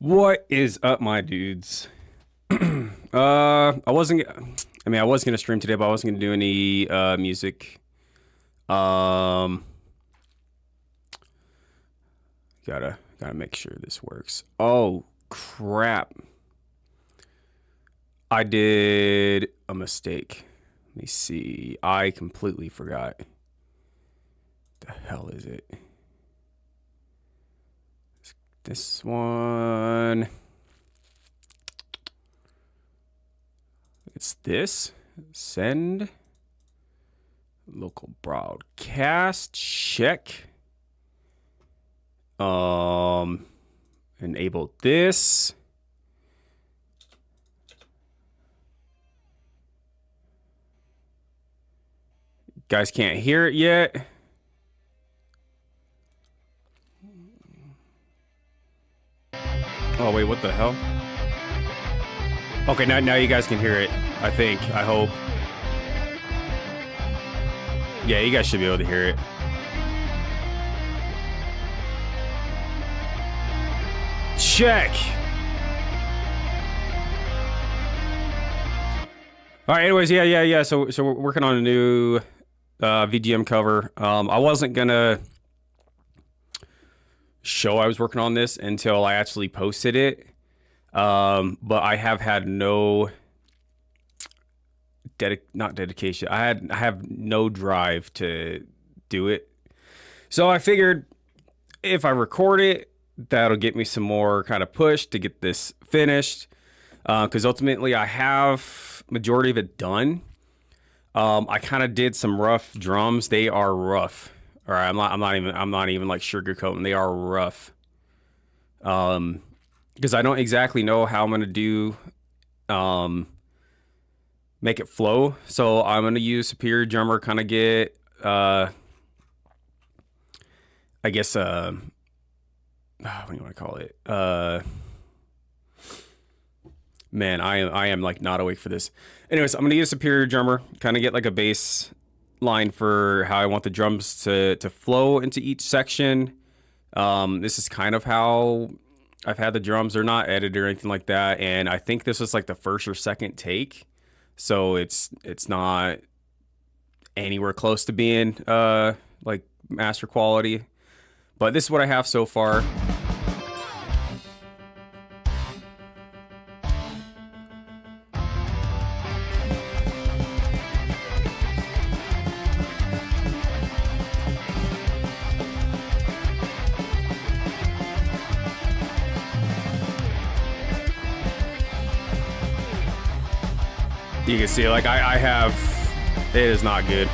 What is up, my dudes? I wasn't. I was gonna stream today, but I wasn't gonna do any music. Um, gotta make sure this works. Oh crap! I did a mistake. Let me see. I completely forgot. The hell is it? This one. It's this. Send. Local broadcast. Check. Enable this. Guys can't hear it yet. Oh wait, what the hell? Okay, now you guys can hear it. I think. I hope. Yeah, you guys should be able to hear it. Check. All right. Anyways, yeah. So we're working on a new VGM cover. I wasn't gonna show I was working on this until I actually posted it. But I have had no not dedication. I have no drive to do it. So I figured if I record it, that'll get me some more kind of push to get this finished. Because ultimately I have majority of it done. I kind of did some rough drums. They are rough. All right, I'm not even like sugarcoating. They are rough. Because I don't exactly know how I'm gonna do make it flow. So I'm gonna use Superior Drummer, kind of get I guess what do you want to call it? Man, I am like not awake for this. Anyways, I'm gonna use Superior Drummer, kind of get like a bass line for how I want the drums to flow into each section. This is kind of how I've had the drums. They're not edited or anything like that, and I think this was like the first or second take, so it's not anywhere close to being like master quality. But this is what I have so far. You can see, like, I have, it is not good.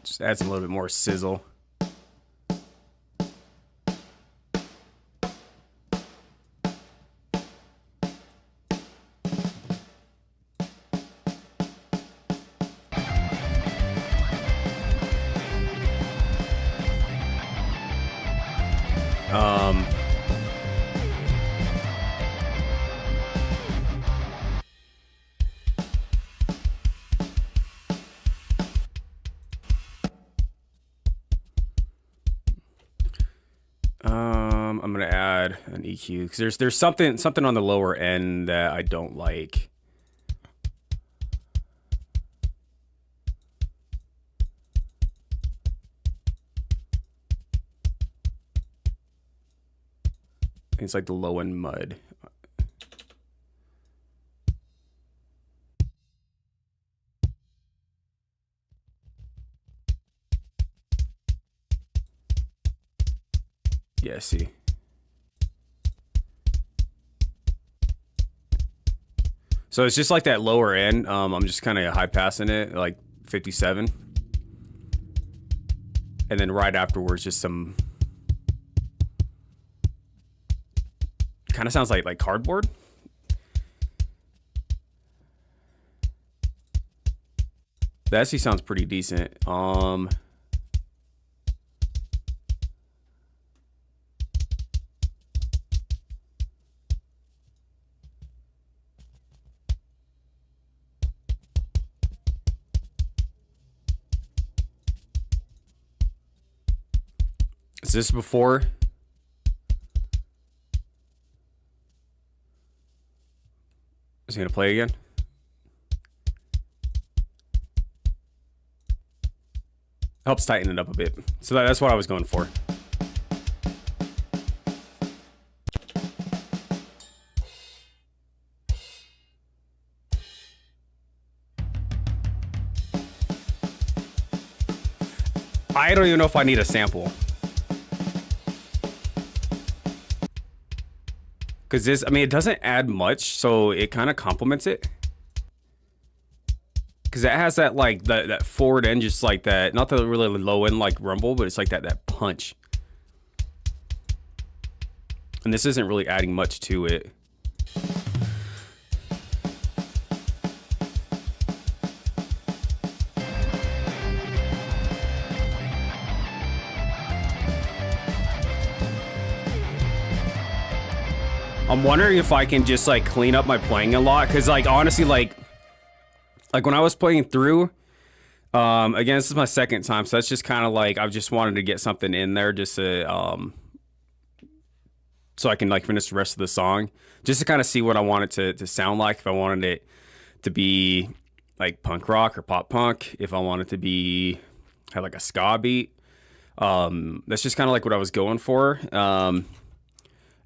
Just adds a little bit more sizzle. I'm gonna add an EQ because there's something on the lower end that I don't like. It's like the low end mud. Yeah, see. So it's just like that lower end. I'm just kind of high passing it, like 57. And then right afterwards, just some... kind of sounds like cardboard. That actually sounds pretty decent. Is this before? Is he gonna play again? Helps tighten it up a bit. So that's what I was going for. I don't even know if I need a sample. Because this, I mean, it doesn't add much, so it kind of complements it. Because it has that, like, that forward end, just like that, not the really low end, like, rumble, but it's like that punch. And this isn't really adding much to it. I'm wondering if I can just, like, clean up my playing a lot, because, like, honestly, like when I was playing through, again, this is my second time, so that's just kind of like, I just wanted to get something in there just to, so I can, like, finish the rest of the song, just to kind of see what I want it to sound like, if I wanted it to be, like, punk rock or pop punk, if I want it to be, have, like, a ska beat. That's just kind of, like, what I was going for.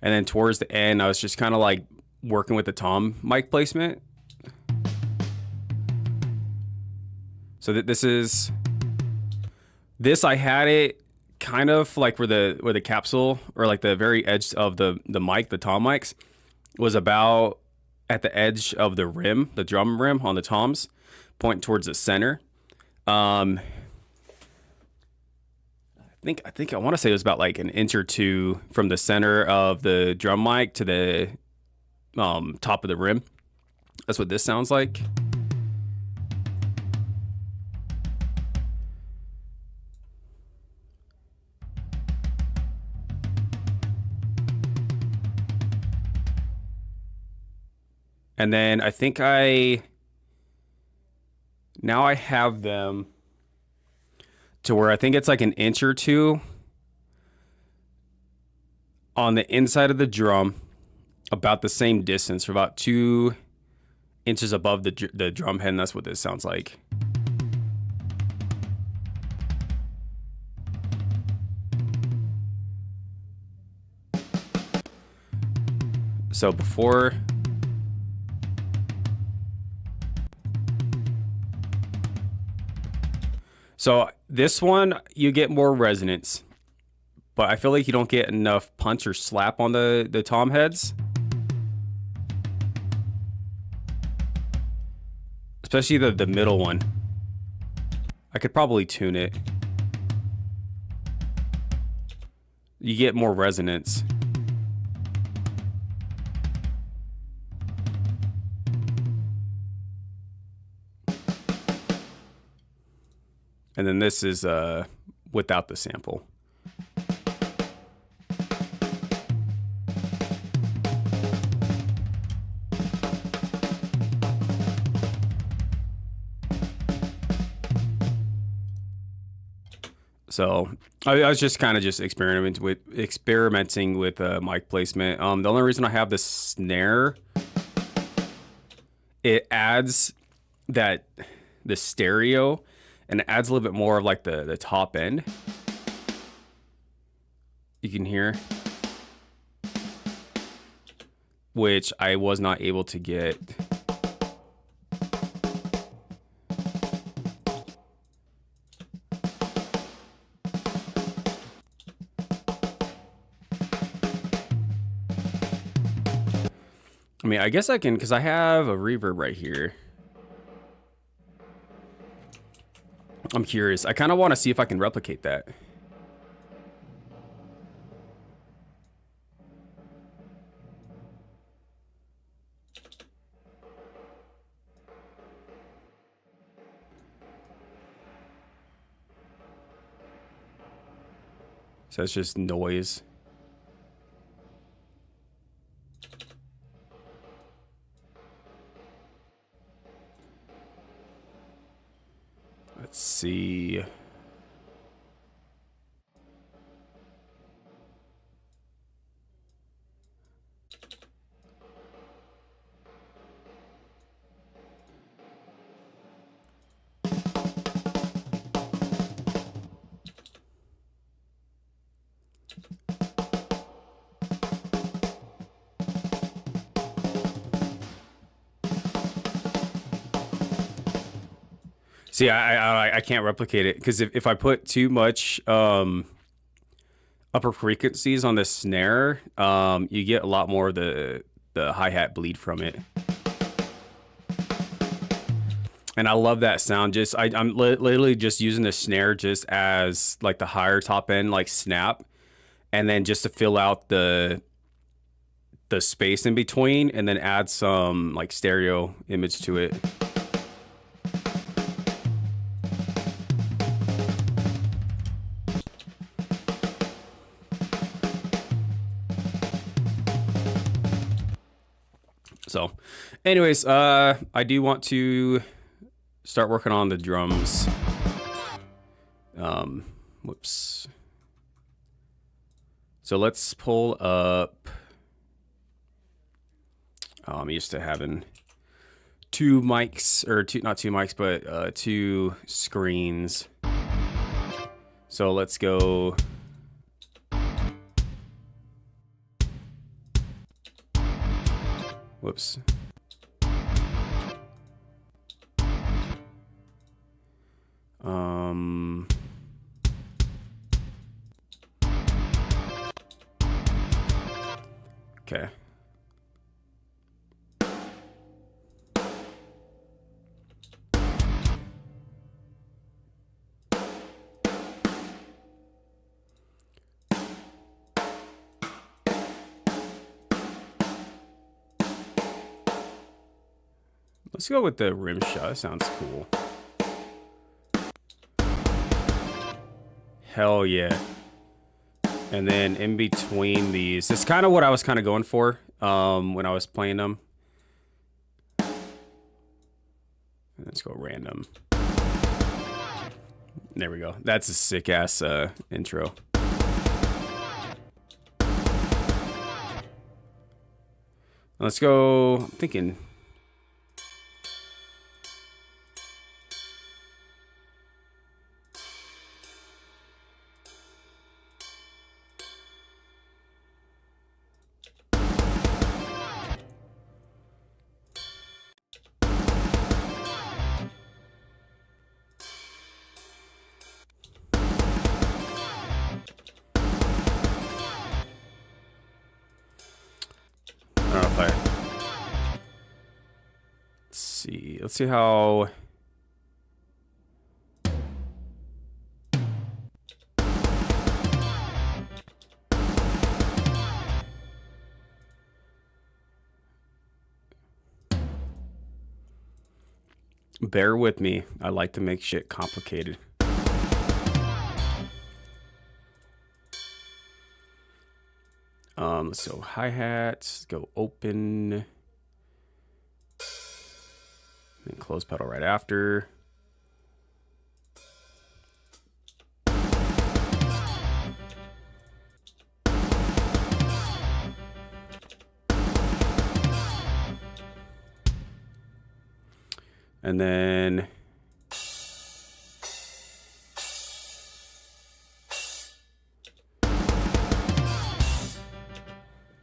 And then towards the end, I was just kind of, like, working with the tom mic placement. So this I had it kind of like where the capsule, or like the very edge of the mic, the tom mics, was about at the edge of the rim, the drum rim on the toms, pointing towards the center. I think I want to say it was about like an inch or two from the center of the drum mic to the top of the rim. That's what this sounds like. And then I think now I have them to where I think it's like an inch or two on the inside of the drum, about the same distance, for about 2 inches above the drum head, and that's what this sounds like. So before... So this one, you get more resonance, but I feel like you don't get enough punch or slap on the tom heads. Especially the middle one. I could probably tune it. You get more resonance. And then this is without the sample. So I was just kind of experimenting with mic placement. The only reason I have the snare, it adds the stereo, and it adds a little bit more of like the top end. You can hear, which I was not able to get. I mean, I guess I can, because I have a reverb right here. I'm curious. I kind of want to see if I can replicate that. So it's just noise. Let's see. See, I can't replicate it because if I put too much upper frequencies on the snare, you get a lot more of the hi-hat bleed from it. And I love that sound. Just I'm literally just using the snare just as like the higher top end like snap, and then just to fill out the space in between, and then add some like stereo image to it. So, anyways, I do want to start working on the drums. Whoops. So let's pull up. I'm used to having two mics, or not two mics, but two screens. So let's go. Whoops. Okay. Let's go with the rim shot. That sounds cool. Hell yeah. And then in between these, it's kind of what I was kind of going for when I was playing them. Let's go random. There we go. That's a sick ass intro. Let's go. I'm thinking. I don't know if I. Let's see. Let's see how. Bear with me. I like to make shit complicated. Let's go hi-hats, go open, and close pedal right after. And then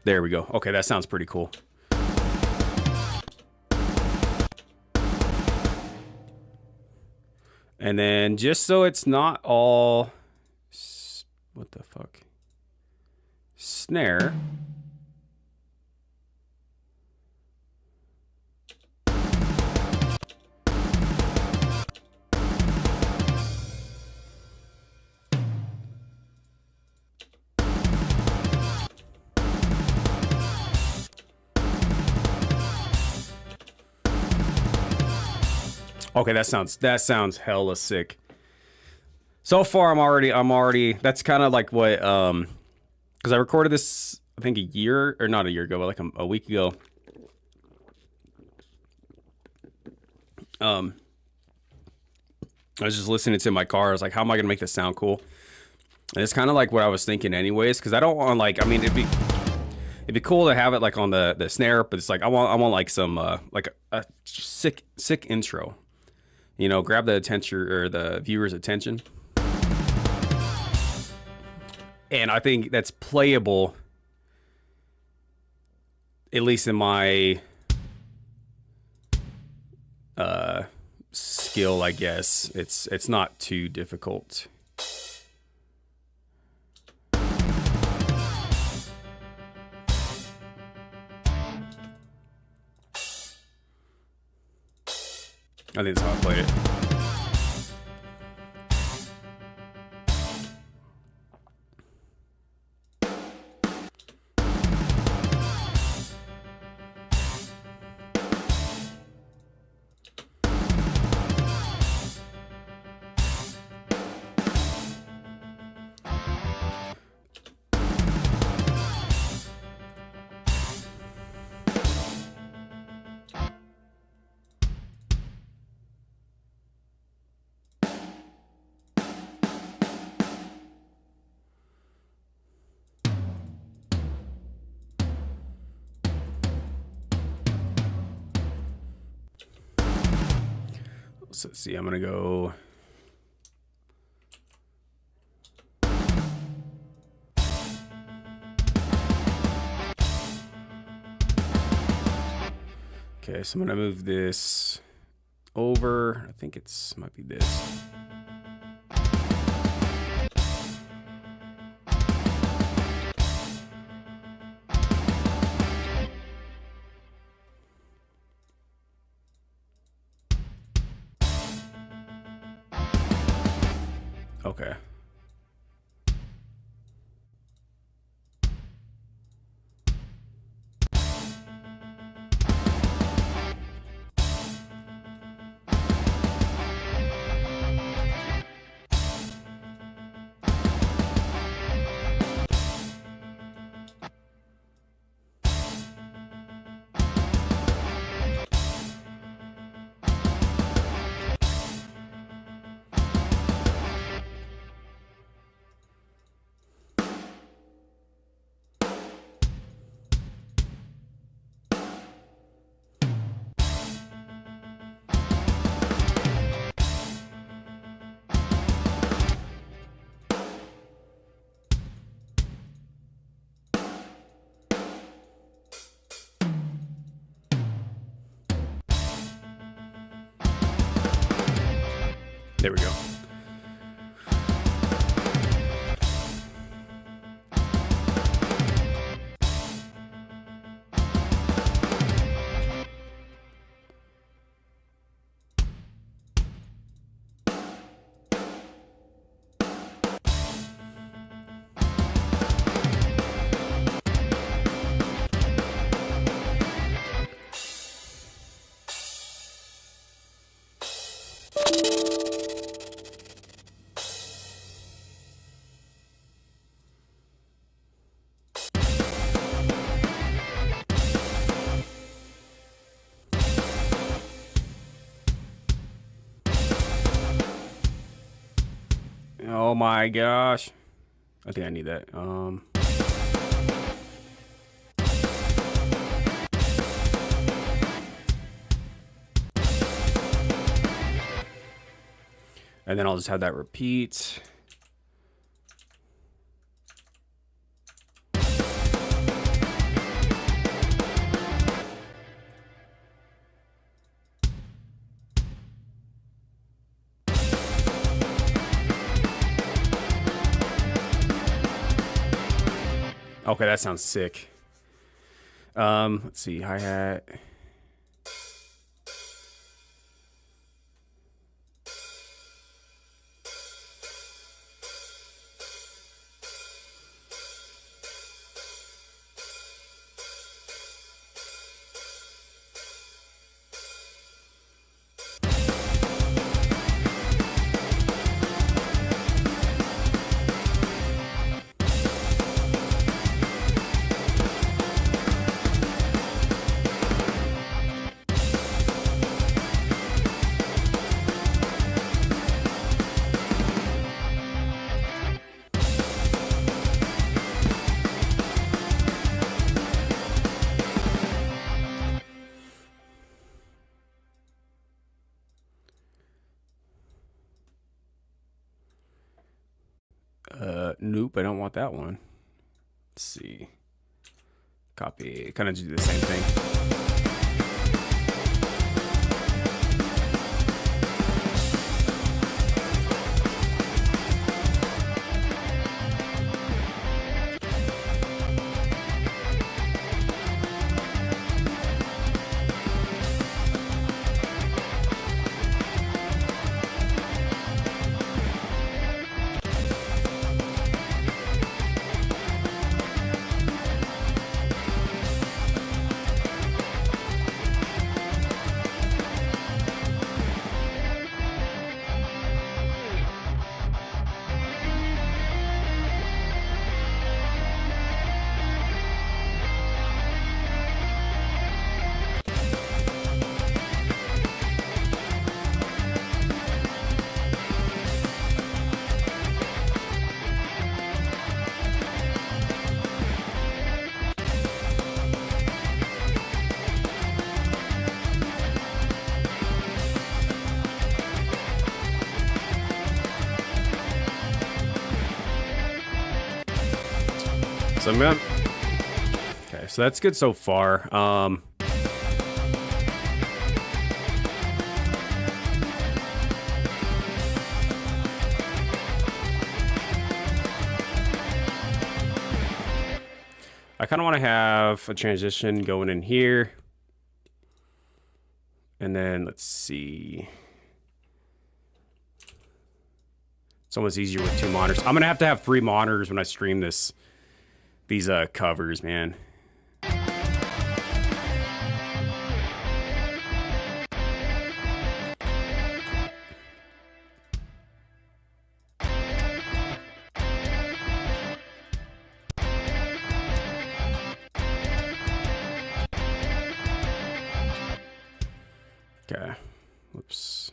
there we go. Okay, that sounds pretty cool. And then just so it's not all, what the fuck? Snare. Okay, that sounds hella sick. So far, I'm already. That's kind of like what because I recorded this I think a year or not a year ago, but like a week ago. I was just listening to it in my car. I was like, how am I gonna make this sound cool? And it's kind of like what I was thinking, anyways. Because I don't want like I mean it'd be cool to have it like on the snare, but it's like I want like some like a sick intro. You know, grab the attention or the viewer's attention. And I think that's playable, at least in my skill, I guess. It's not too difficult. I think that's how I played it. So let's see, I'm gonna go. Okay, so I'm gonna move this over. I think it's might be this. Okay. There we go. Oh my gosh. I think I need that. And then I'll just have that repeat. Okay, that sounds sick. Let's see, hi-hat. Nope, I don't want that one. Let's see. Copy. Kind of do the same thing. So I'm gonna... Okay, so that's good so far. I kind of want to have a transition going in here. And then let's see. It's almost easier with 2 monitors. I'm going to have 3 monitors when I stream this. These covers, man. Okay. Whoops.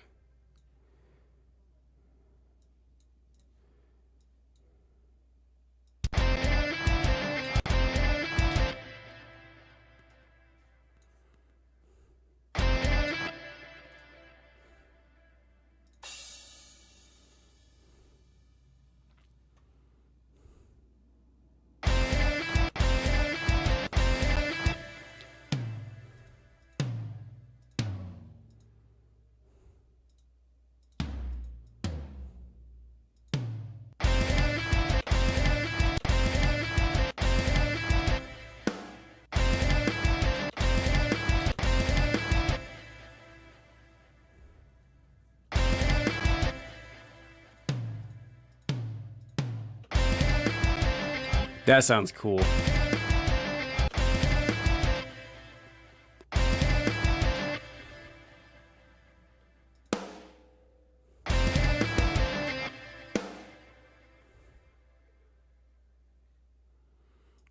That sounds cool.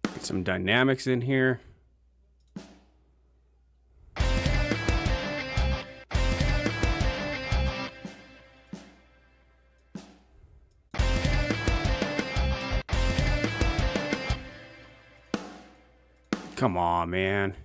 Get some dynamics in here. Come on, man.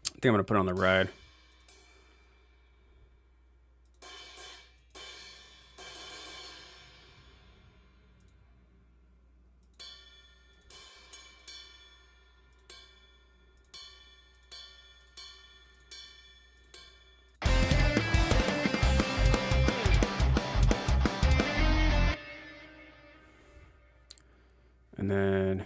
I think I'm gonna put it on the ride. And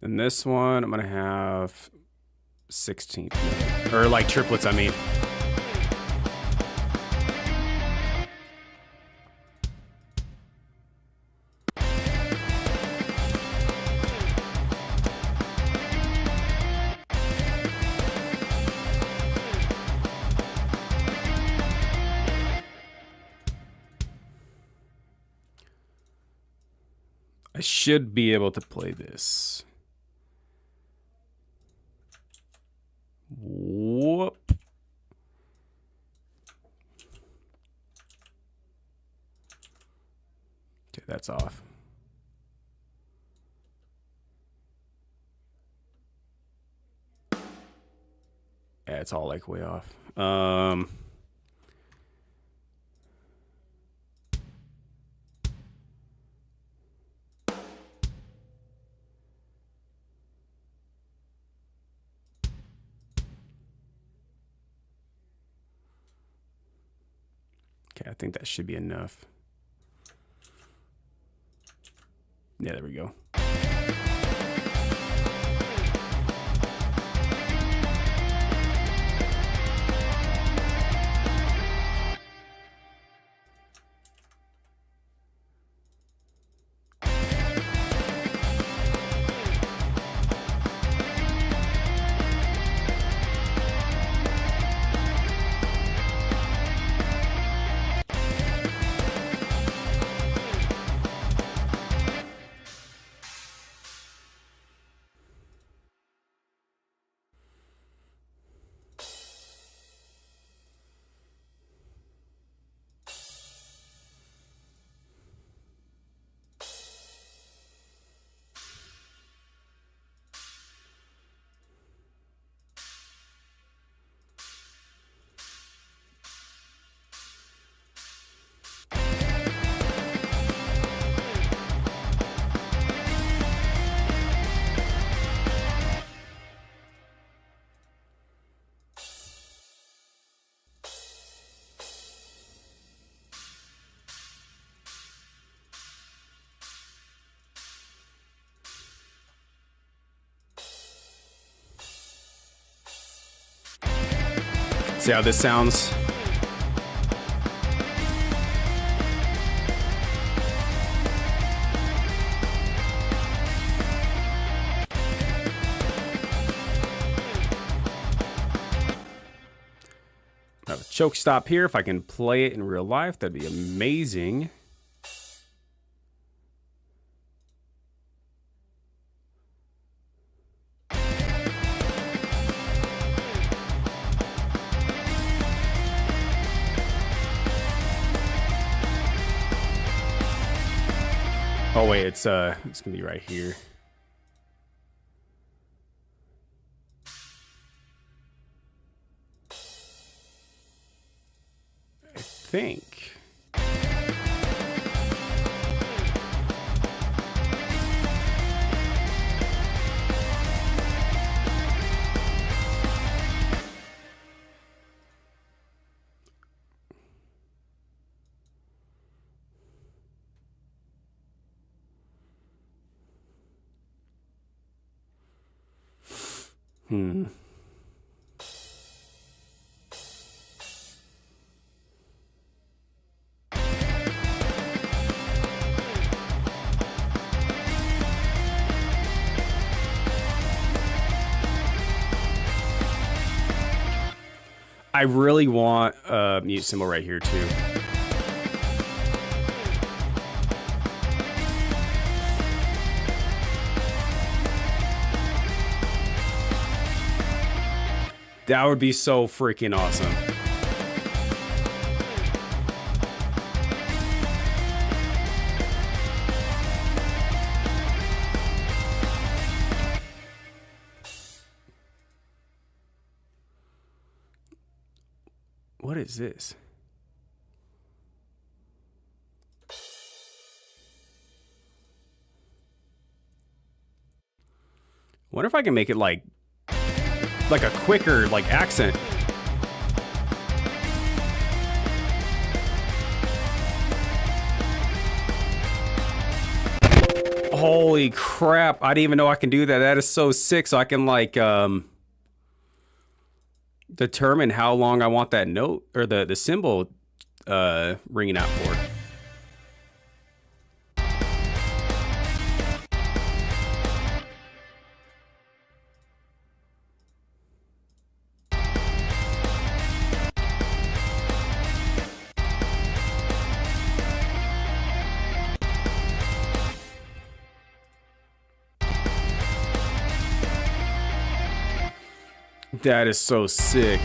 then this one, I'm going to have 16th note. Or like triplets, I mean. I should be able to play this. Whoop. Okay, that's off. Yeah, it's all like way off. Okay, I think that should be enough. Yeah, there we go. See how this sounds? I have a choke stop here. If I can play it in real life, that'd be amazing. Oh wait, it's gonna be right here. I think. I really want a mute symbol right here too. That would be so freaking awesome. What is this? Wonder if I can make it like a quicker like accent. Holy crap, I didn't even know I can do that. That is so sick. So I can like determine how long I want that note or the symbol ringing out for. That is so sick.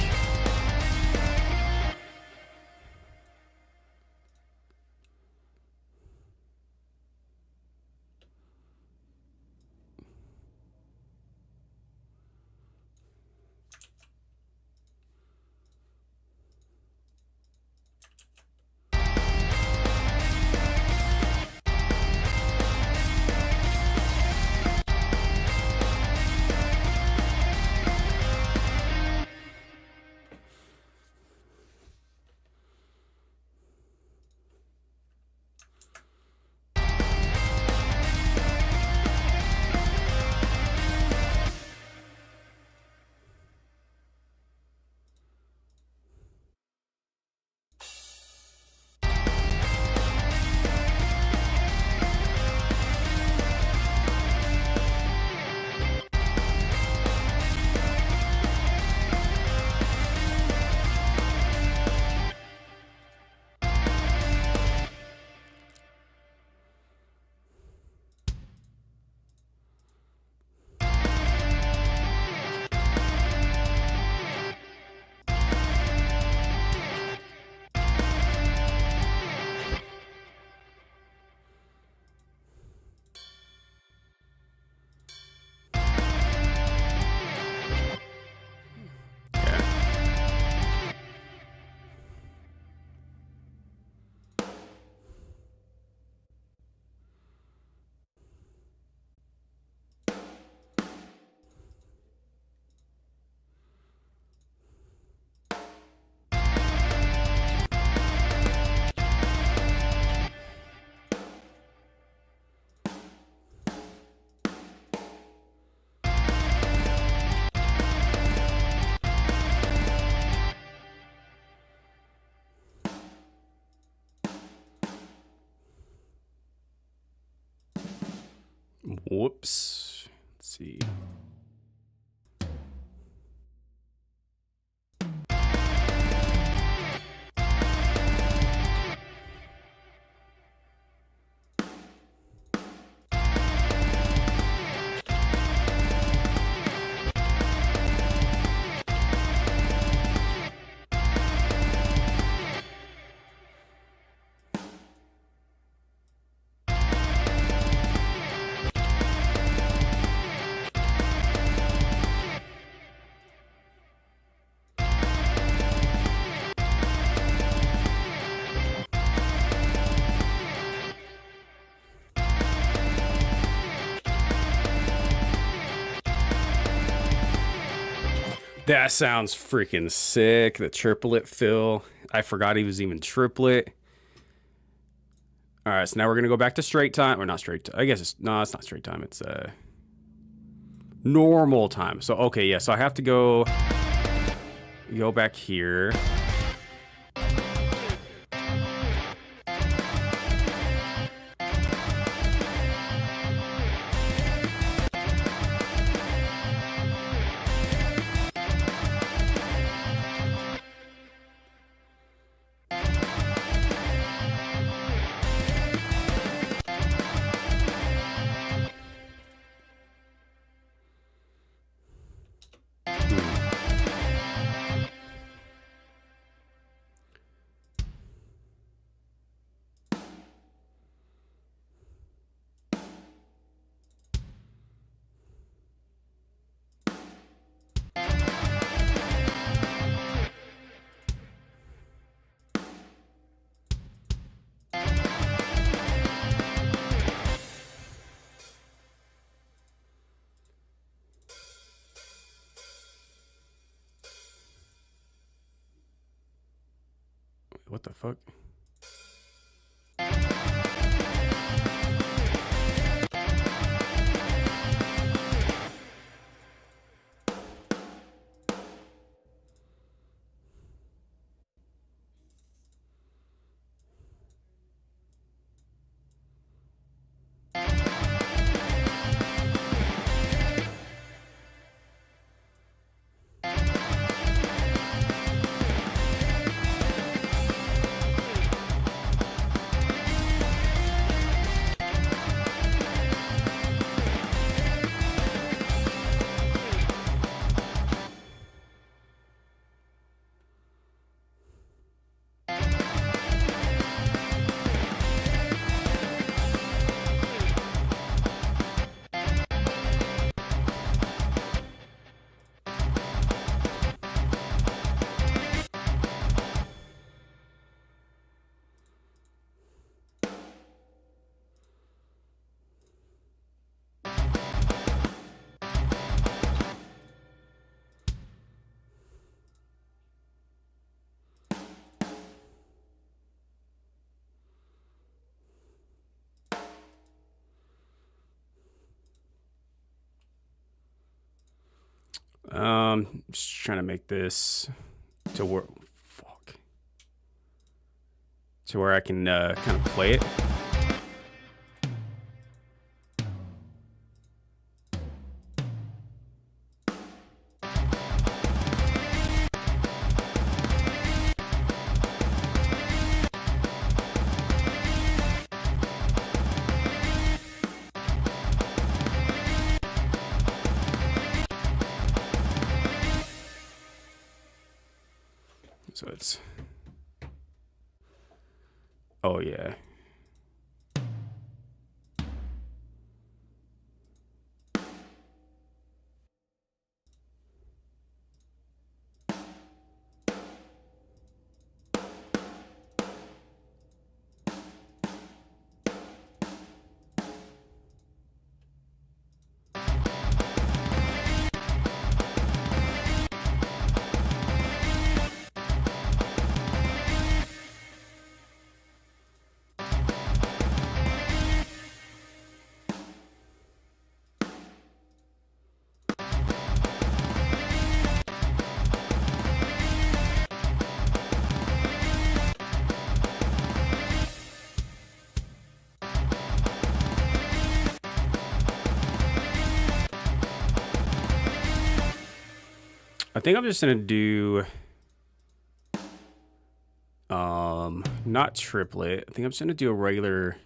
Whoops. Let's see. That sounds freaking sick. The triplet fill. I forgot he was even triplet. All right, so now we're gonna go back to straight time, or not straight time. I guess it's it's not straight time. It's normal time. So okay, yeah. So I have to go back here. What the fuck? Just trying to make this to where, to where I can kind of play it. So it's, oh yeah. I think I'm just gonna do not triplet. I think I'm just gonna do a regular.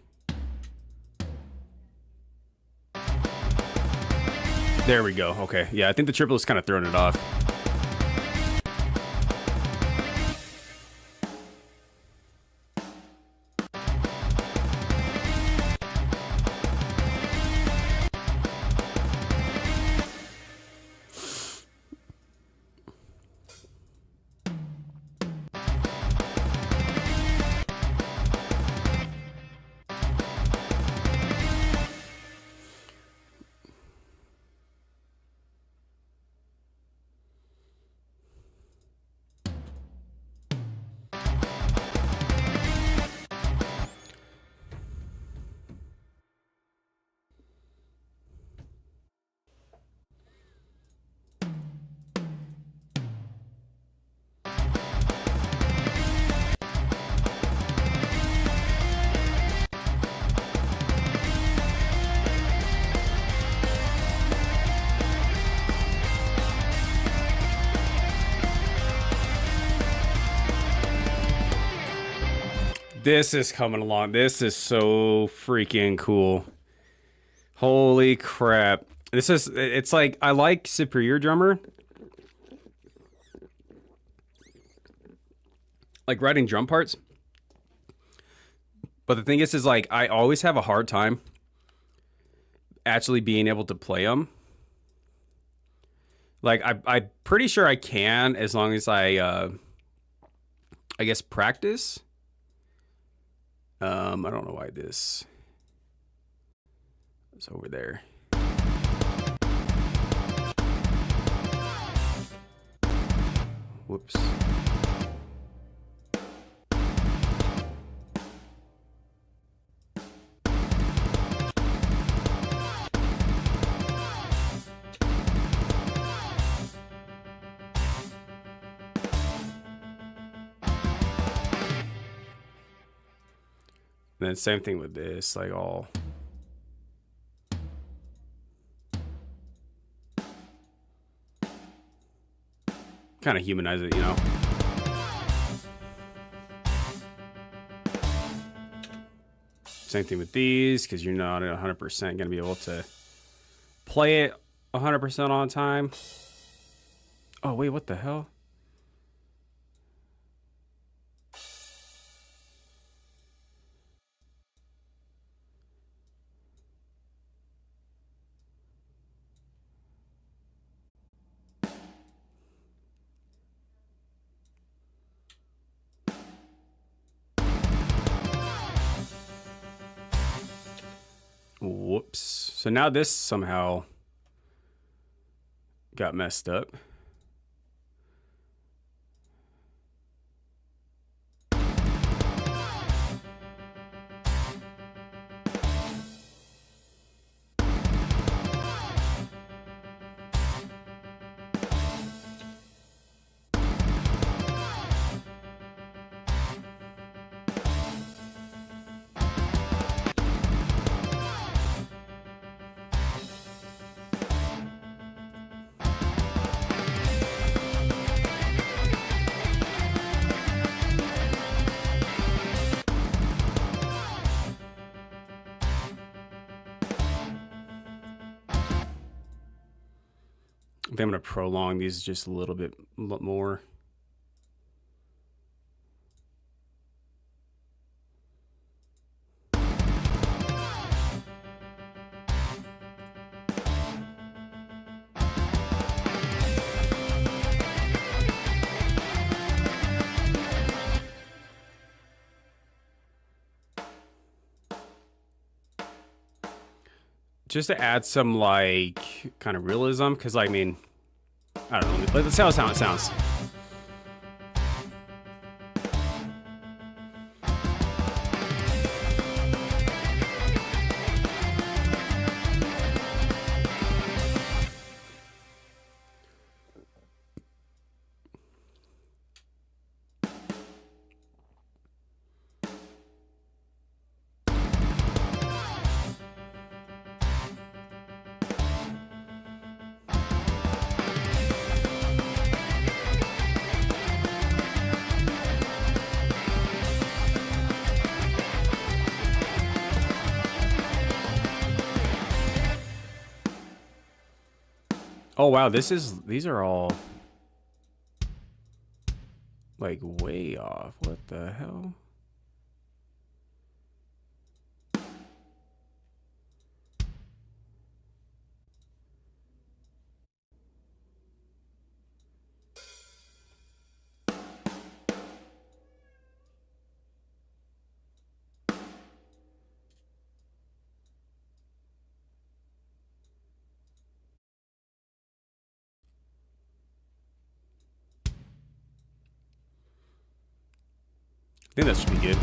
There we go. Okay. Yeah, I think the triplet's kind of throwing it off. This is coming along. This is so freaking cool. Holy crap. This is, it's like, I like Superior Drummer. Like writing drum parts. But the thing is like, I always have a hard time actually being able to play them. Like, I'm pretty sure I can, as long as I guess practice. I don't know why this is over there. Whoops. And then same thing with this, like all. Kind of humanize it, you know. Same thing with these, because you're not 100% going to be able to play it 100% on time. Oh, wait, what the hell? Whoops. So now this somehow got messed up. I think I'm going to prolong these just a little bit more. Just to add some like kind of realism, because I mean, I don't know. Let's see how it sounds. Oh wow, these are all like way off. What the hell? I think that should be good.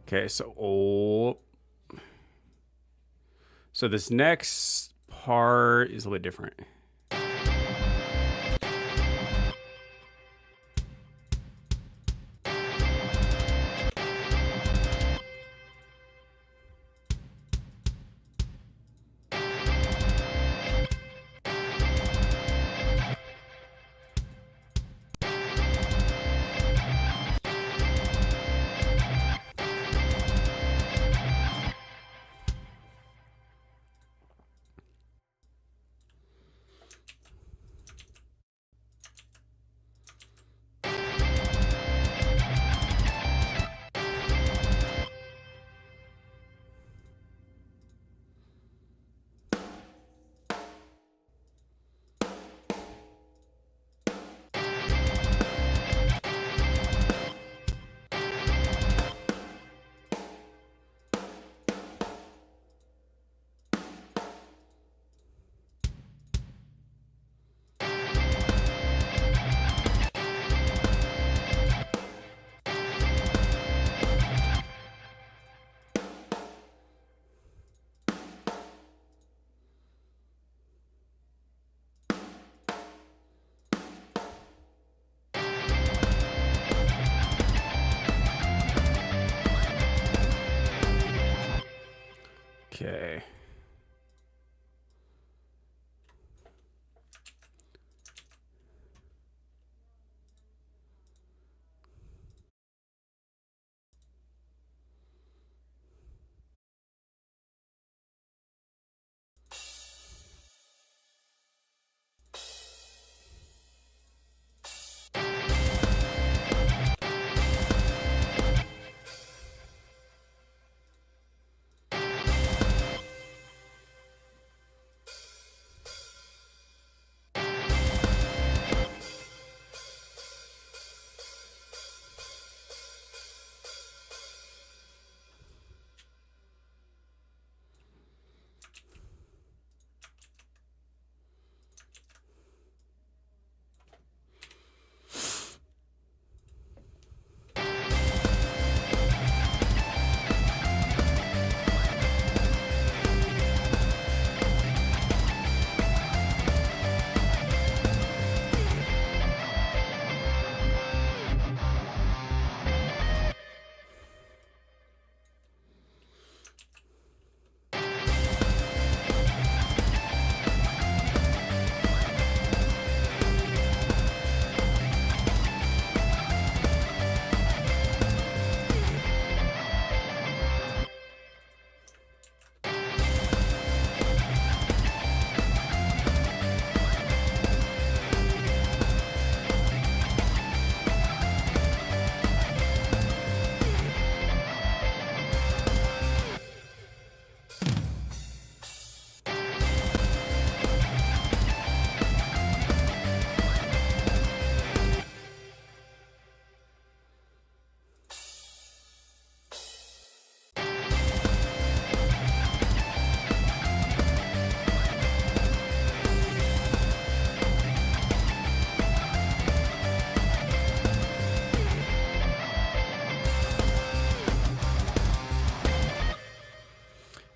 Okay, so so this next part is a little bit different.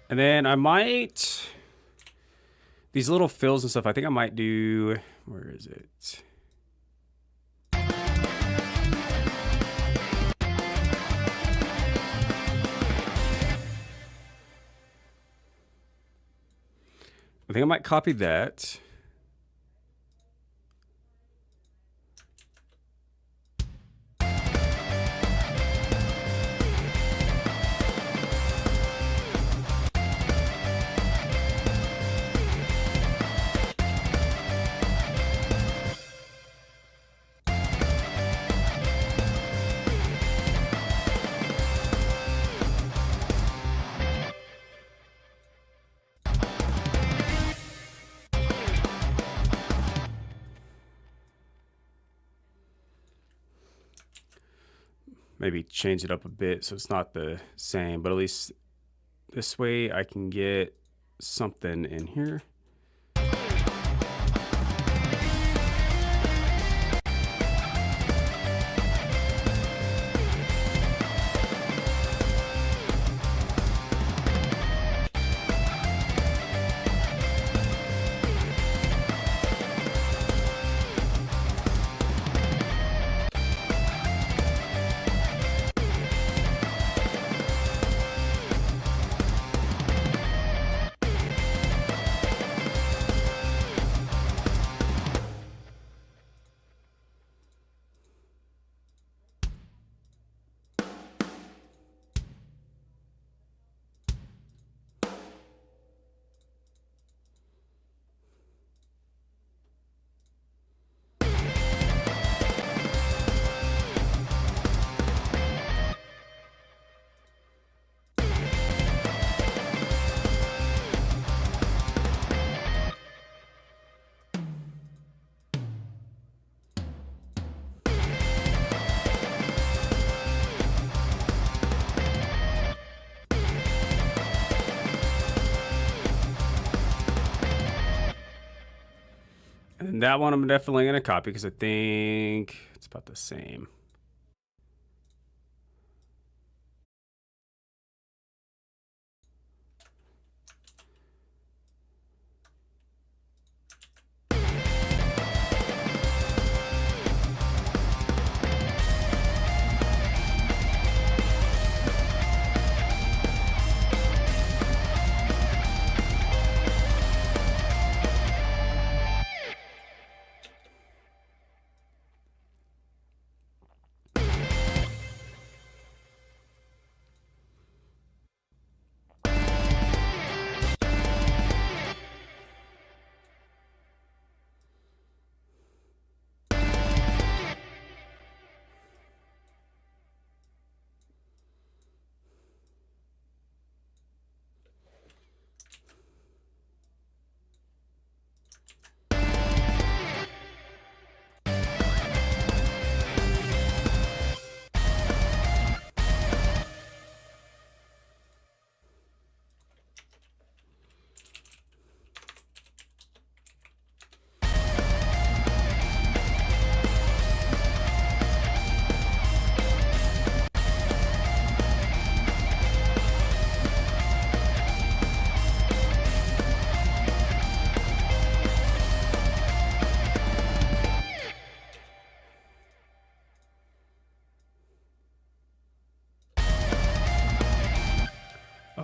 And then I might, these little fills and stuff, I think I might do, where is it? I think I might copy that. Maybe change it up a bit so it's not the same, but at least this way I can get something in here. And that one I'm definitely going to copy because I think it's about the same.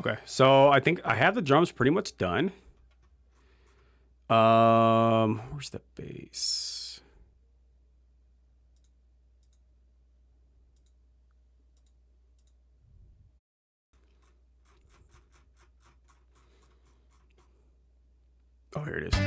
Okay, so I think I have the drums pretty much done. Where's the bass? Oh, here it is.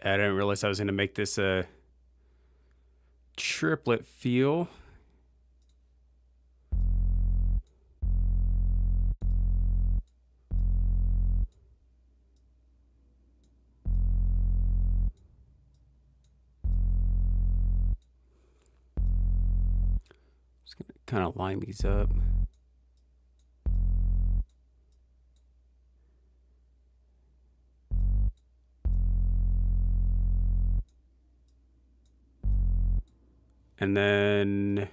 I didn't realize I was going to make this a triplet feel. Just going to kind of line these up. And then,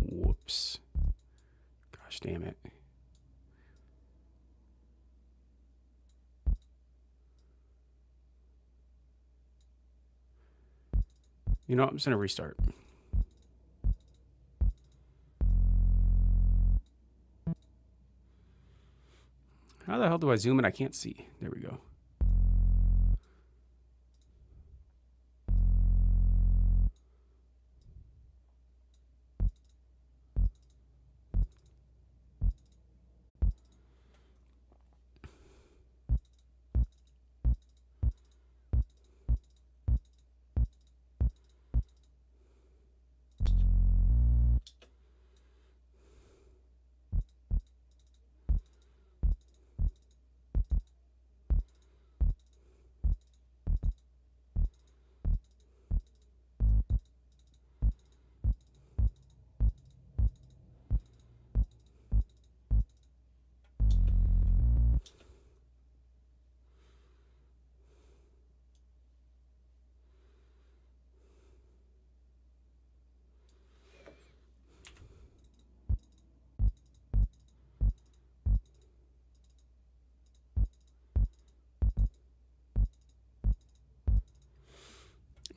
whoops, gosh damn it. You know what, I'm just gonna restart. How the hell do I zoom in? I can't see. There we go.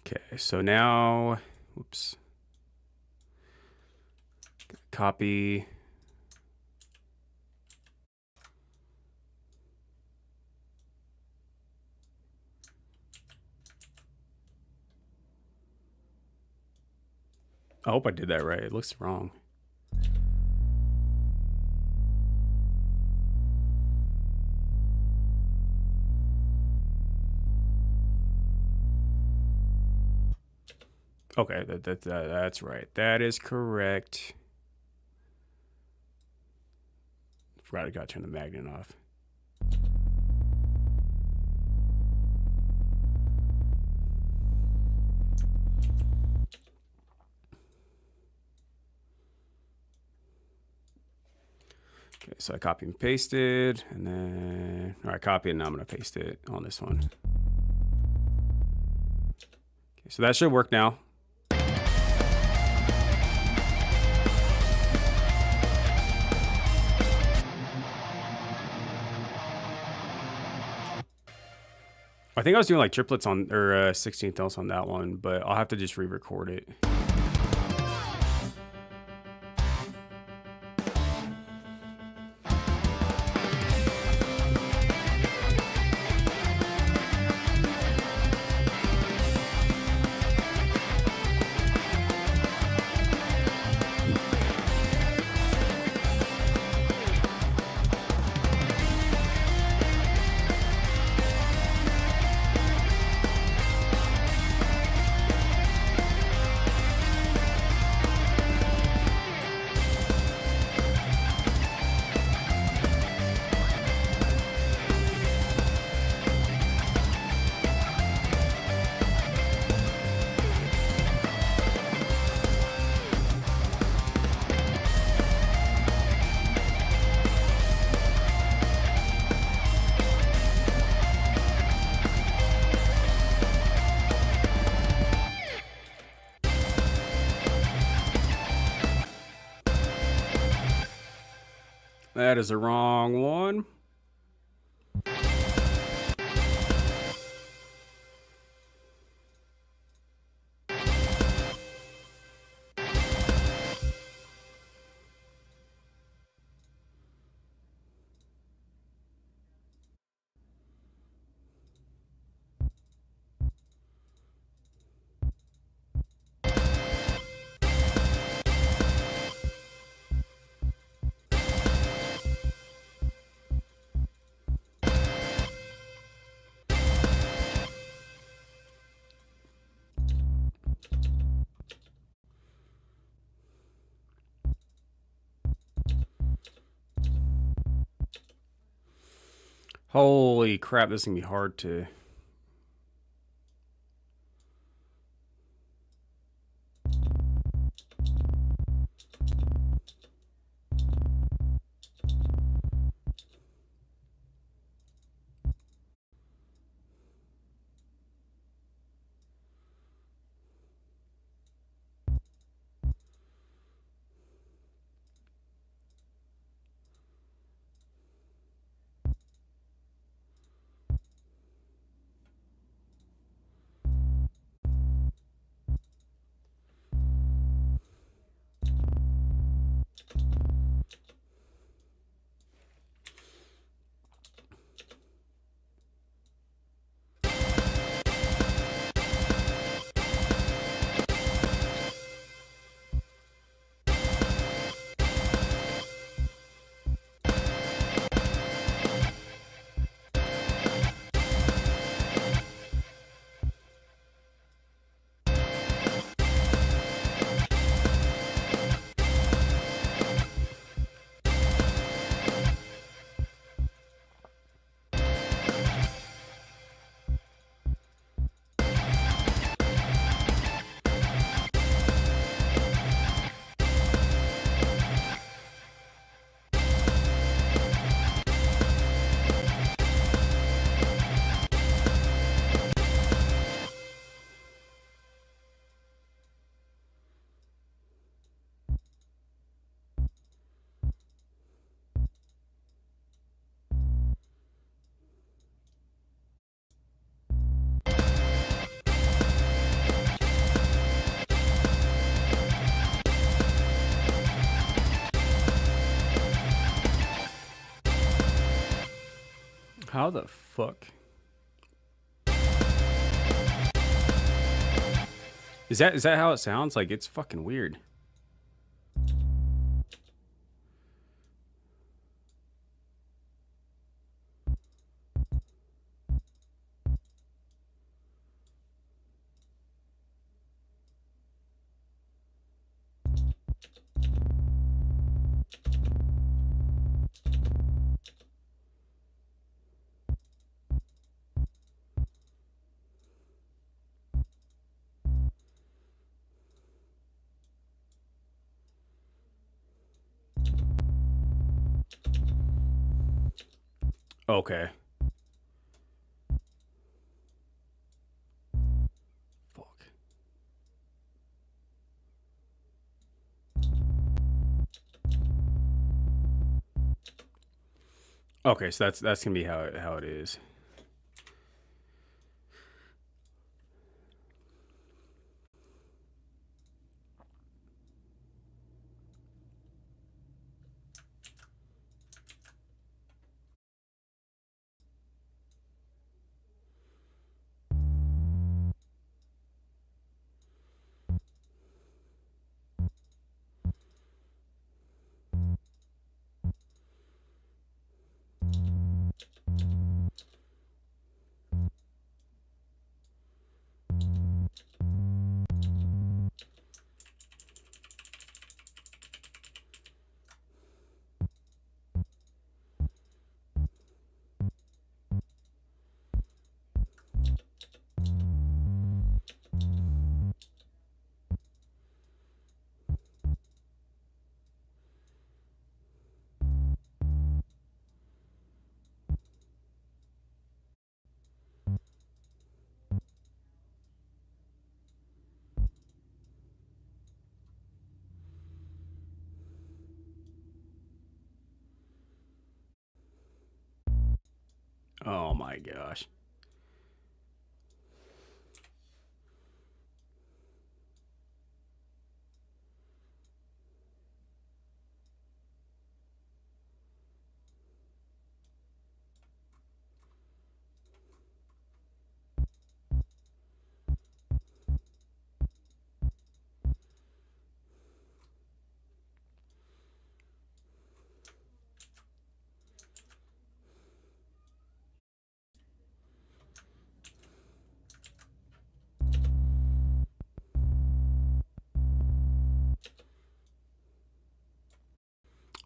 Okay, so now, whoops, copy. I hope I did that right. It looks wrong. Okay, that's right. That is correct. Forgot I got to turn the magnet off. Okay, so I copy and pasted, and then, all right, copy it, and now I'm gonna paste it on this one. Okay, so that should work now. I think I was doing like triplets on, or 16th on that one, but I'll have to just re-record it. That is the wrong one. Holy crap, this is gonna be hard to... How the fuck? Is that how it sounds? Like, it's fucking weird. Okay. Fuck. Okay, so that's gonna be how it is. Oh my gosh.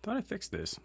Thought I fixed this.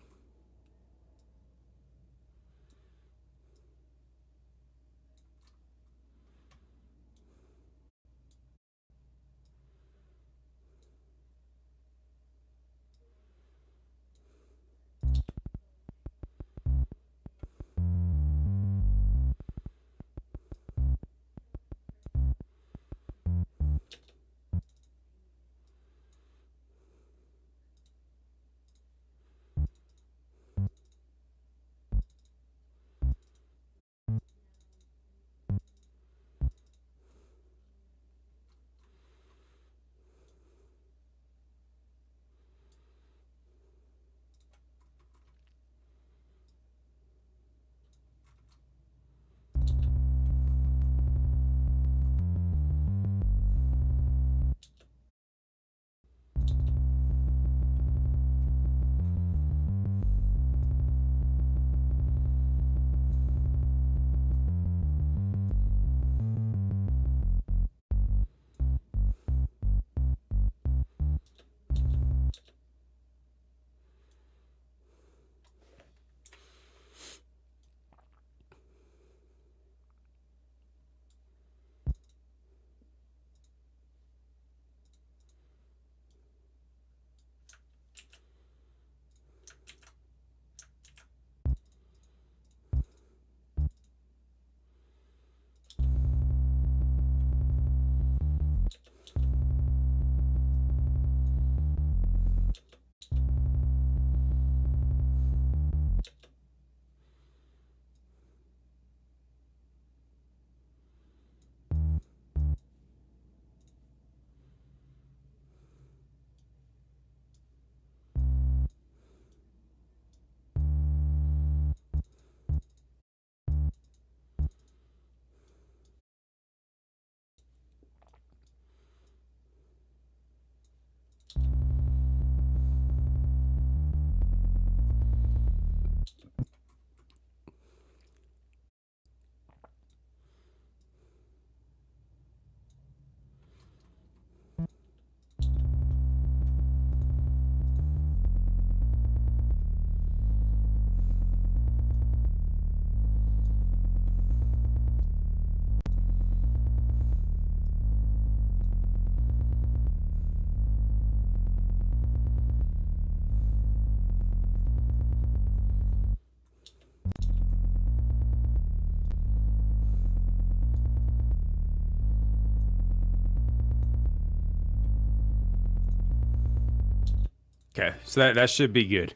Okay, so that should be good.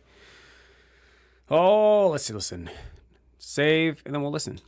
Oh, let's see, listen. Save, and then we'll listen.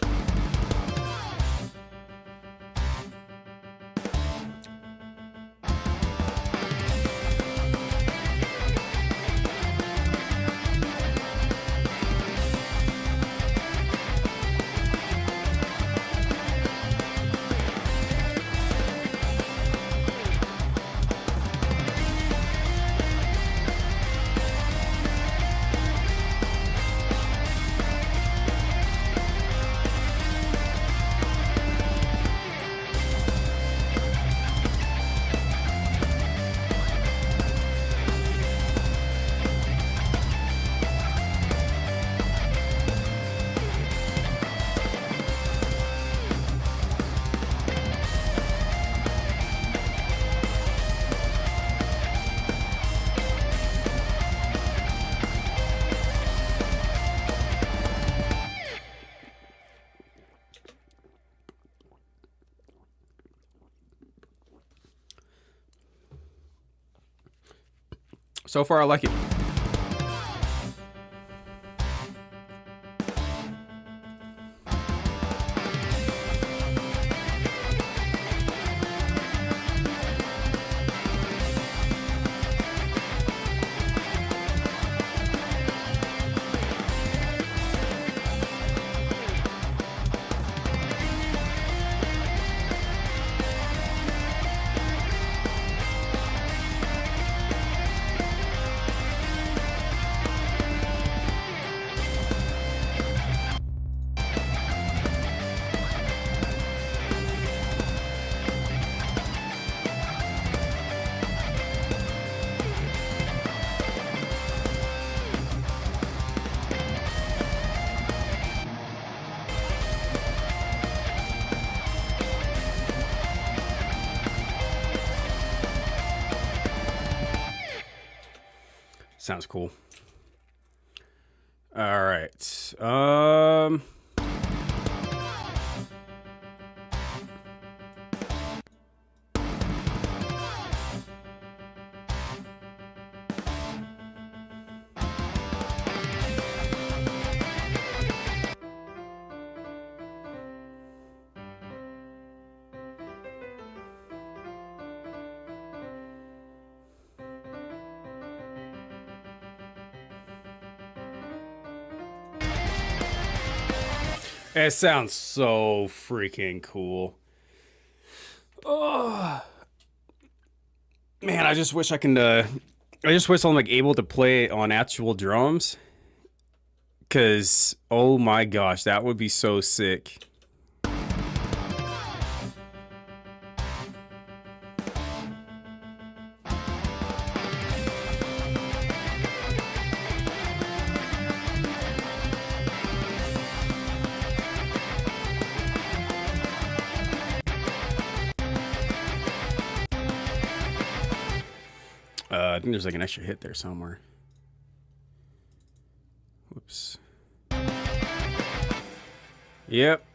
So far, I like it. Sounds cool. All right. It sounds so freaking cool. Oh man, I just wish I can. I just wish I'm like able to play on actual drums. Cause oh my gosh, that would be so sick. I think there's like an extra hit there somewhere. Whoops. Yep.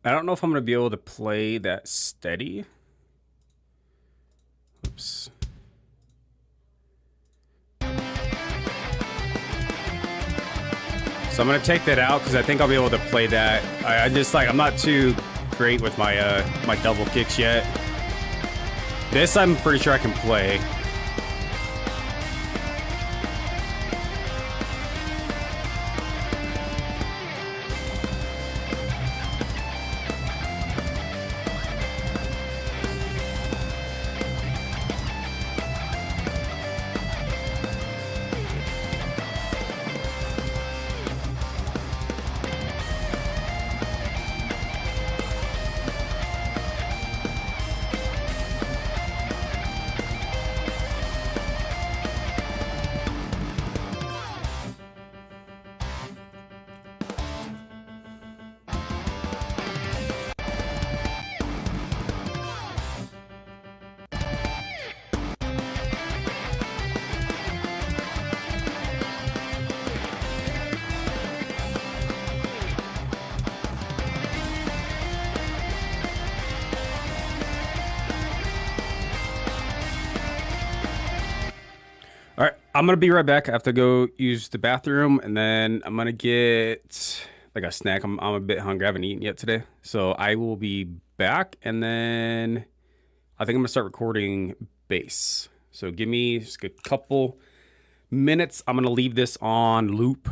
I don't know if I'm going to be able to play that steady. Oops. So I'm going to take that out because I think I'll be able to play that. I just like, I'm not too great with my my double kicks yet. This I'm pretty sure I can play. All right, I'm gonna be right back. I have to go use the bathroom, and then I'm gonna get like a snack. I'm a bit hungry. I haven't eaten yet today, so I will be back, and then I think I'm gonna start recording bass. So give me just a couple minutes. I'm gonna leave this on loop.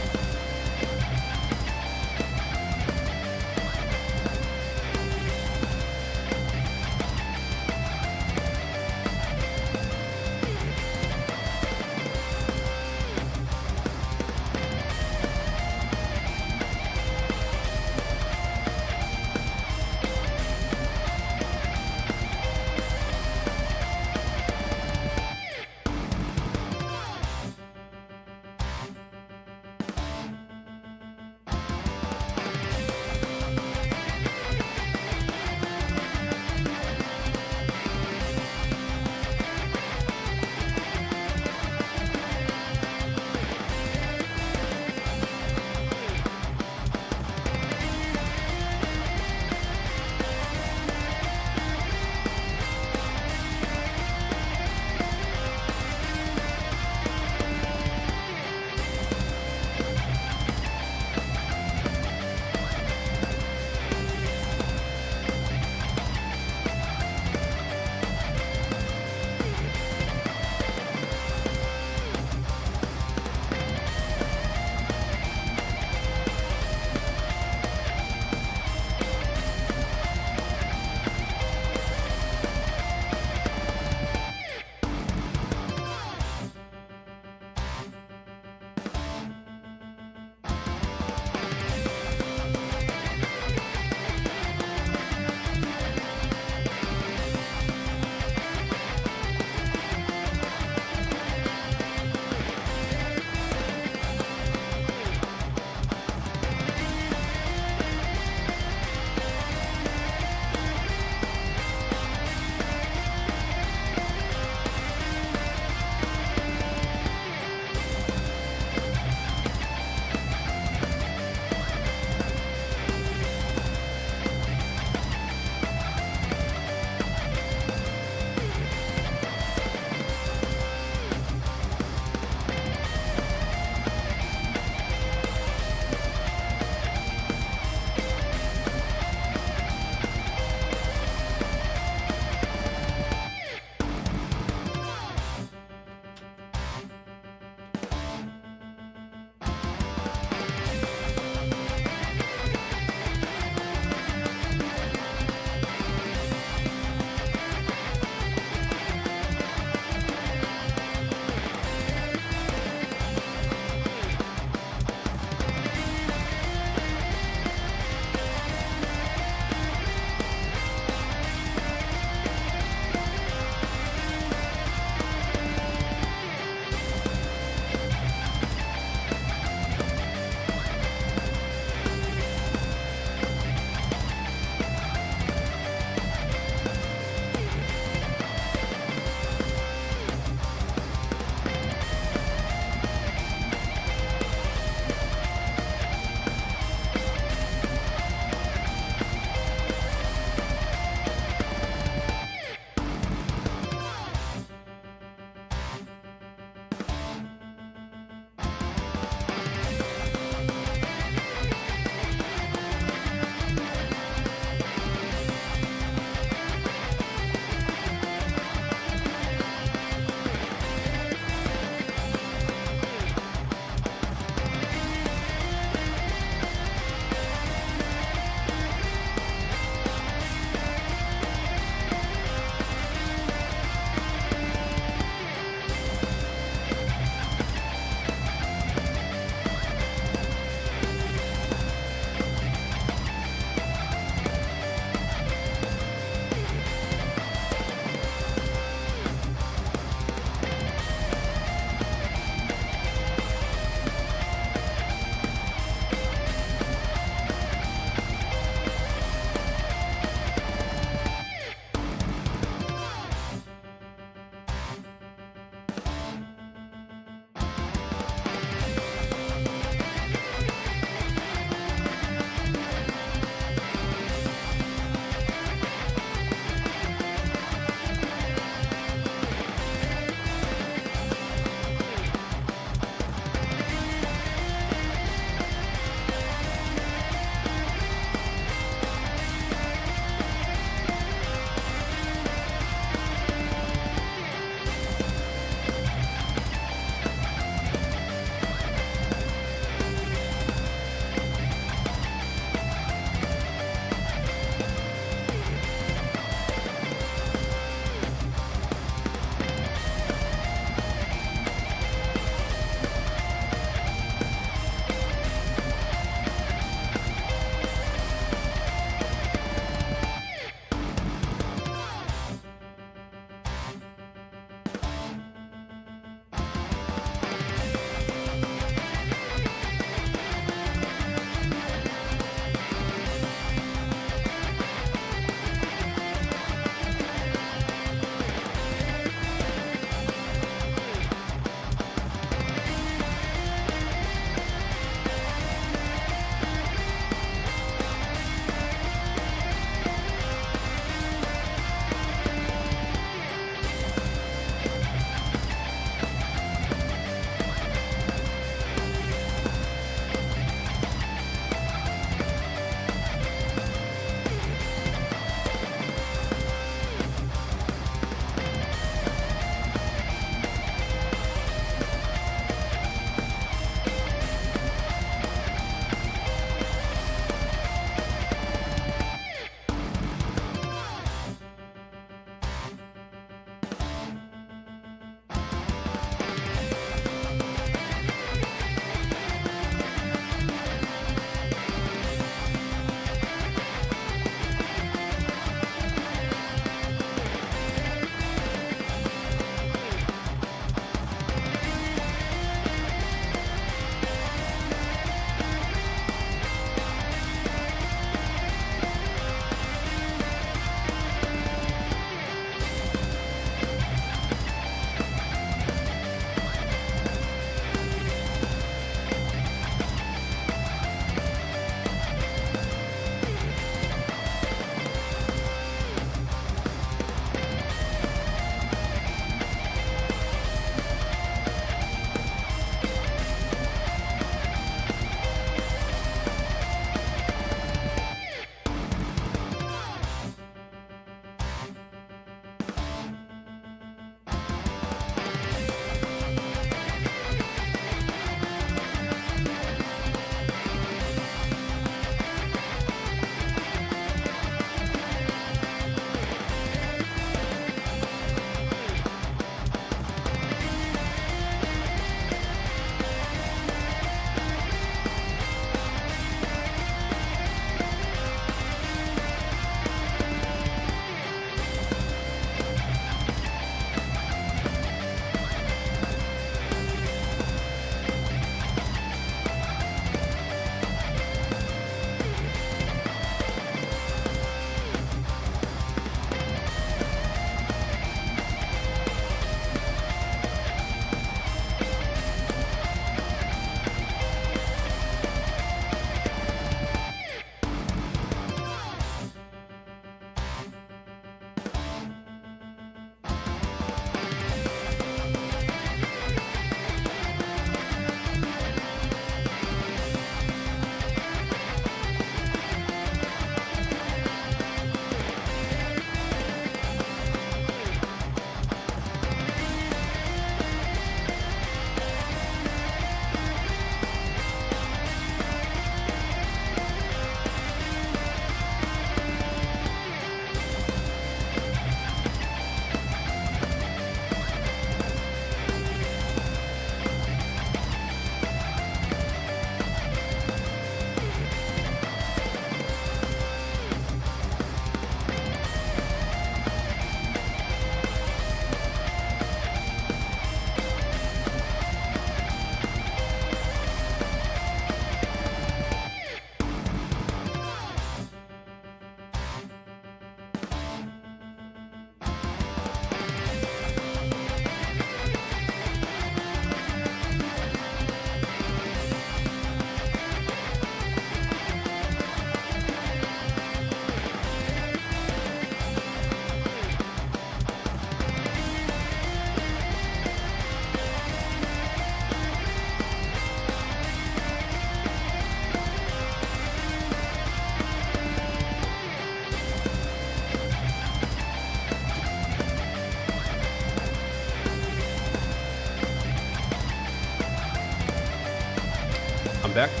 back. Okay,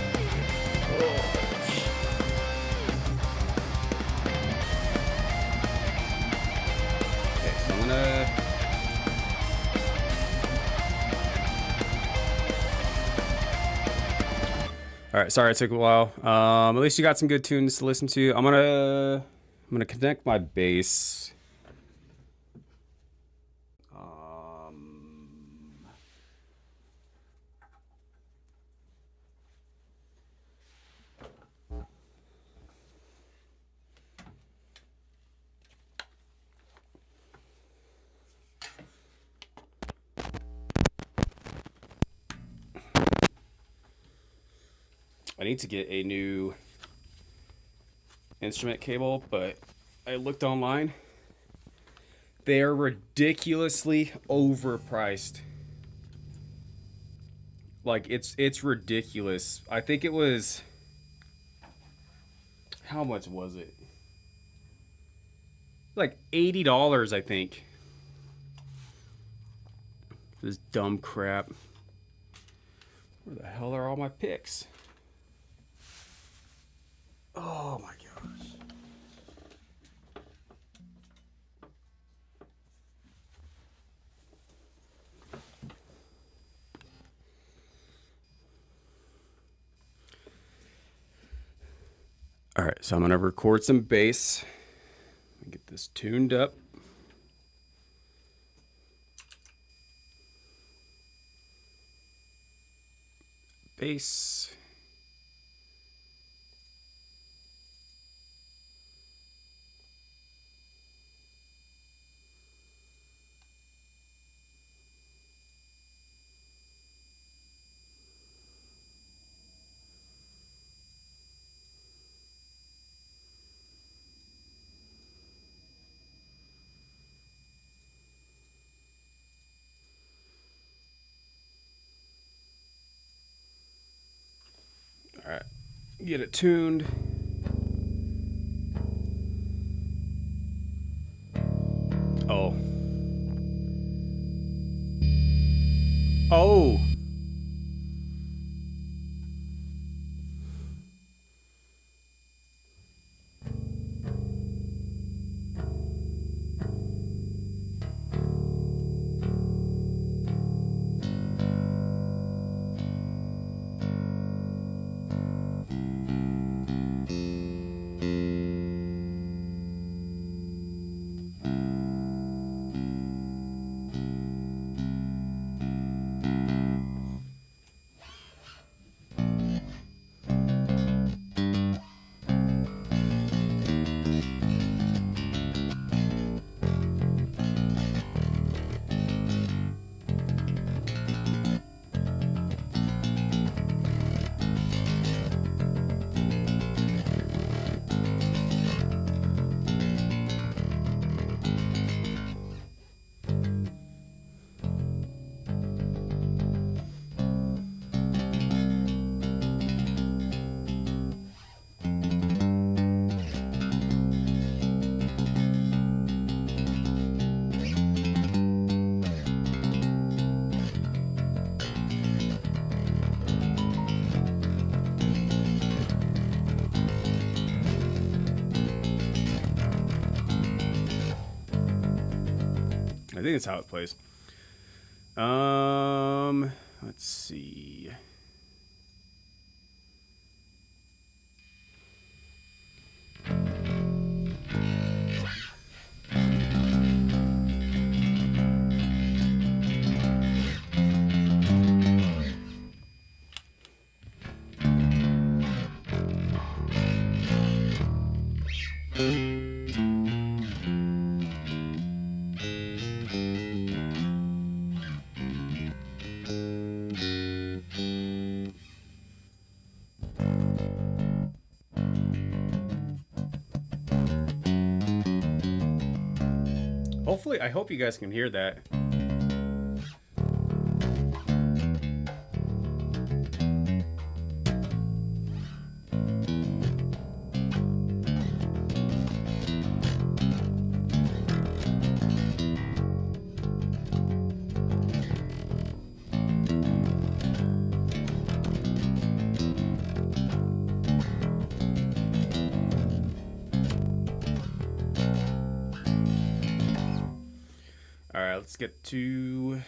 so I'm gonna... All right, sorry it took a while. At least you got some good tunes to listen to. I'm gonna connect my bass. I need to get a new instrument cable, but I looked online. They are ridiculously overpriced. Like it's ridiculous. I think it was, how much was it? Like $80, I think. This dumb crap. Where the hell are all my picks? Oh my gosh. All right, so I'm gonna record some bass. Get this tuned up. Bass. All right, get it tuned. Oh. Oh. I think that's how it plays. Let's see. Hopefully, I hope you guys can hear that. All right, let's get to...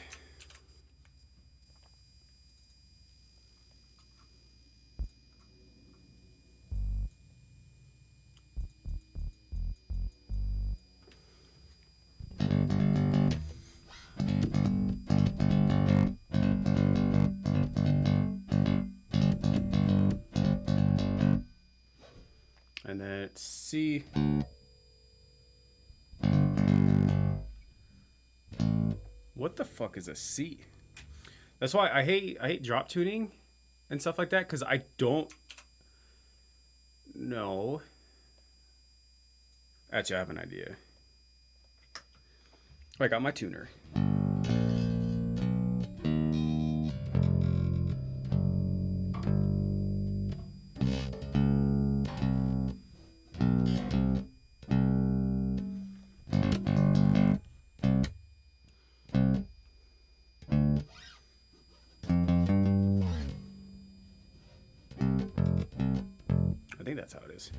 And then it's C. What the fuck is a C? That's why I hate drop tuning and stuff like that, because I don't know. Actually, I have an idea. I got my tuner. I think that's how it is.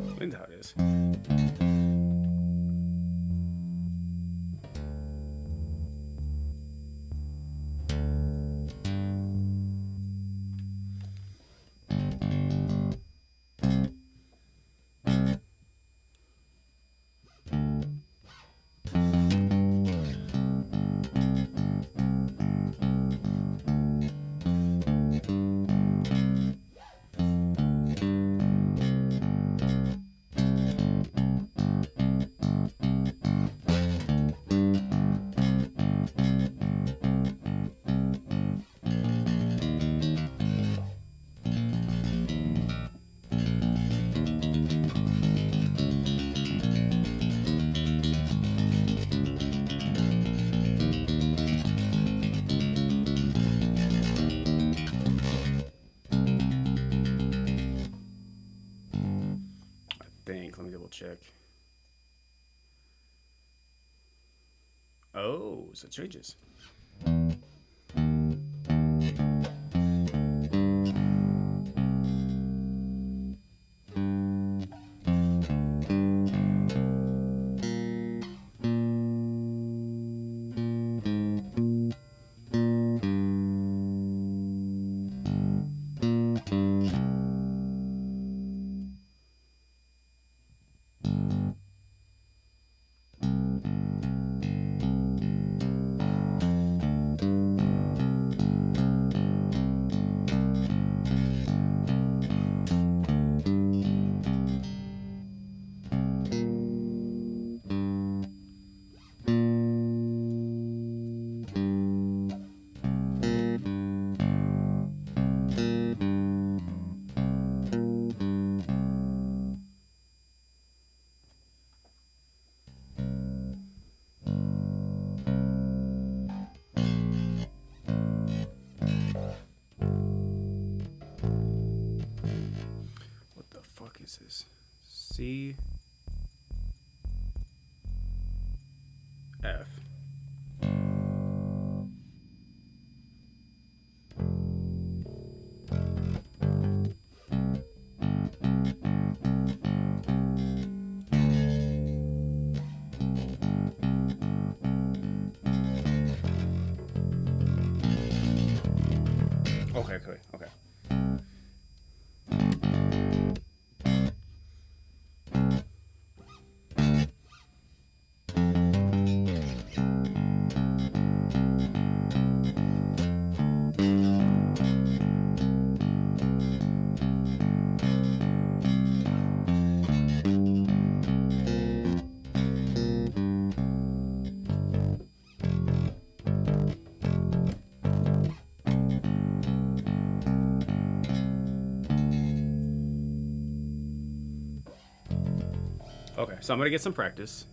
I think that's how it is. Let me double check. Oh, so it changes. Is this C F? Okay, okay. Okay, so I'm gonna get some practice.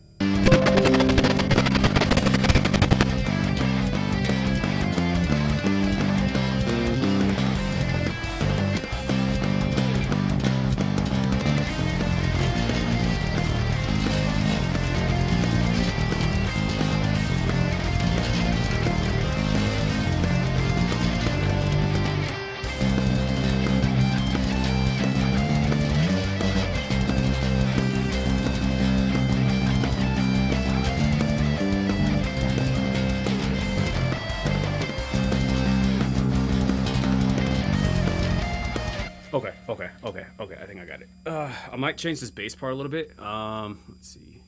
Okay. I think I got it. I might change this bass part a little bit. Let's see.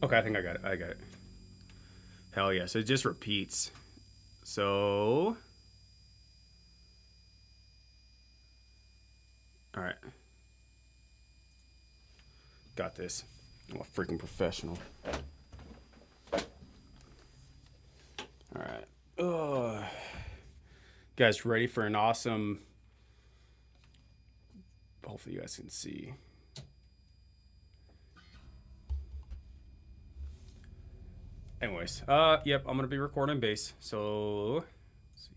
Okay, I think I got it. Hell yeah. So it just repeats. So. All right. Got this. I'm a freaking professional. All right. Ugh. Guys, ready for an awesome. Hopefully, you guys can see. Anyways, yep, I'm gonna be recording bass. So, let's see.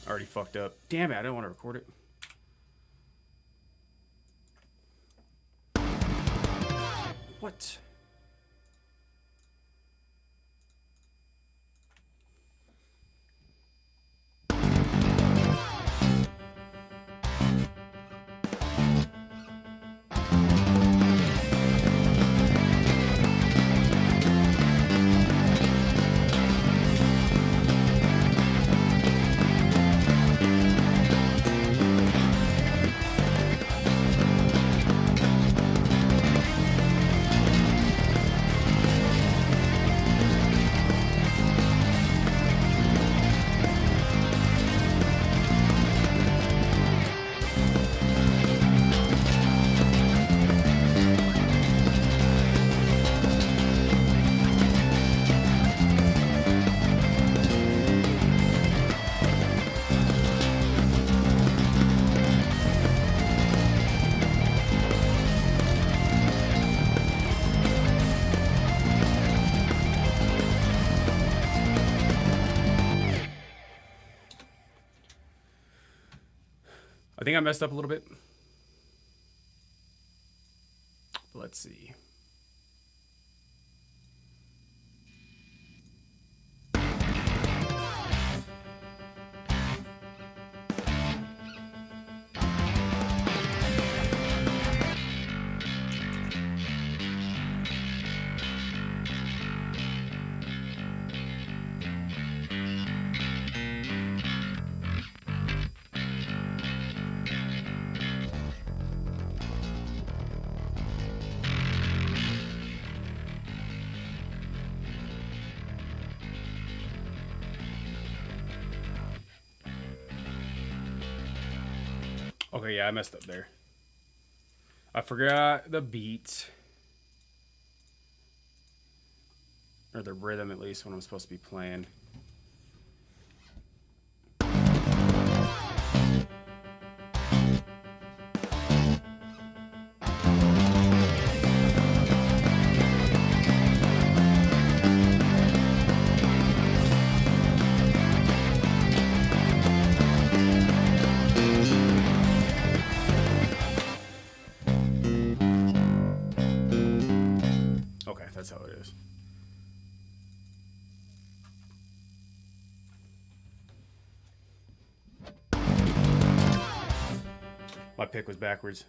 Already fucked up. Damn it, I didn't want to record it. What? I think I messed up a little bit. But let's see. Okay, yeah, I messed up there. I forgot the beat. Or the rhythm, at least, when I'm supposed to be playing. Okay, that's how it is. My pick was backwards.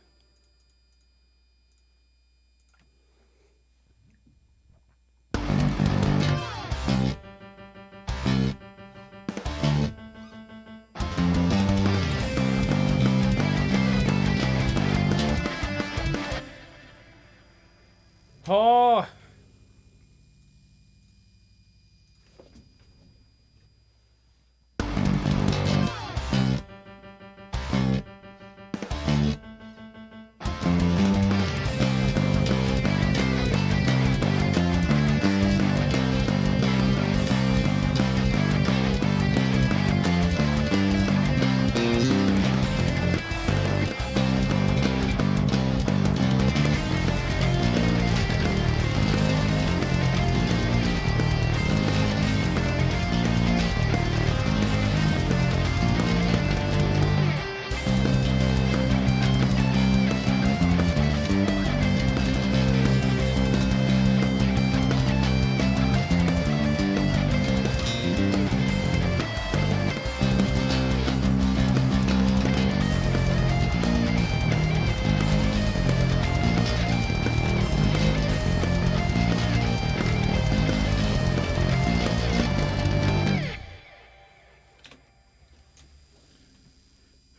Oh.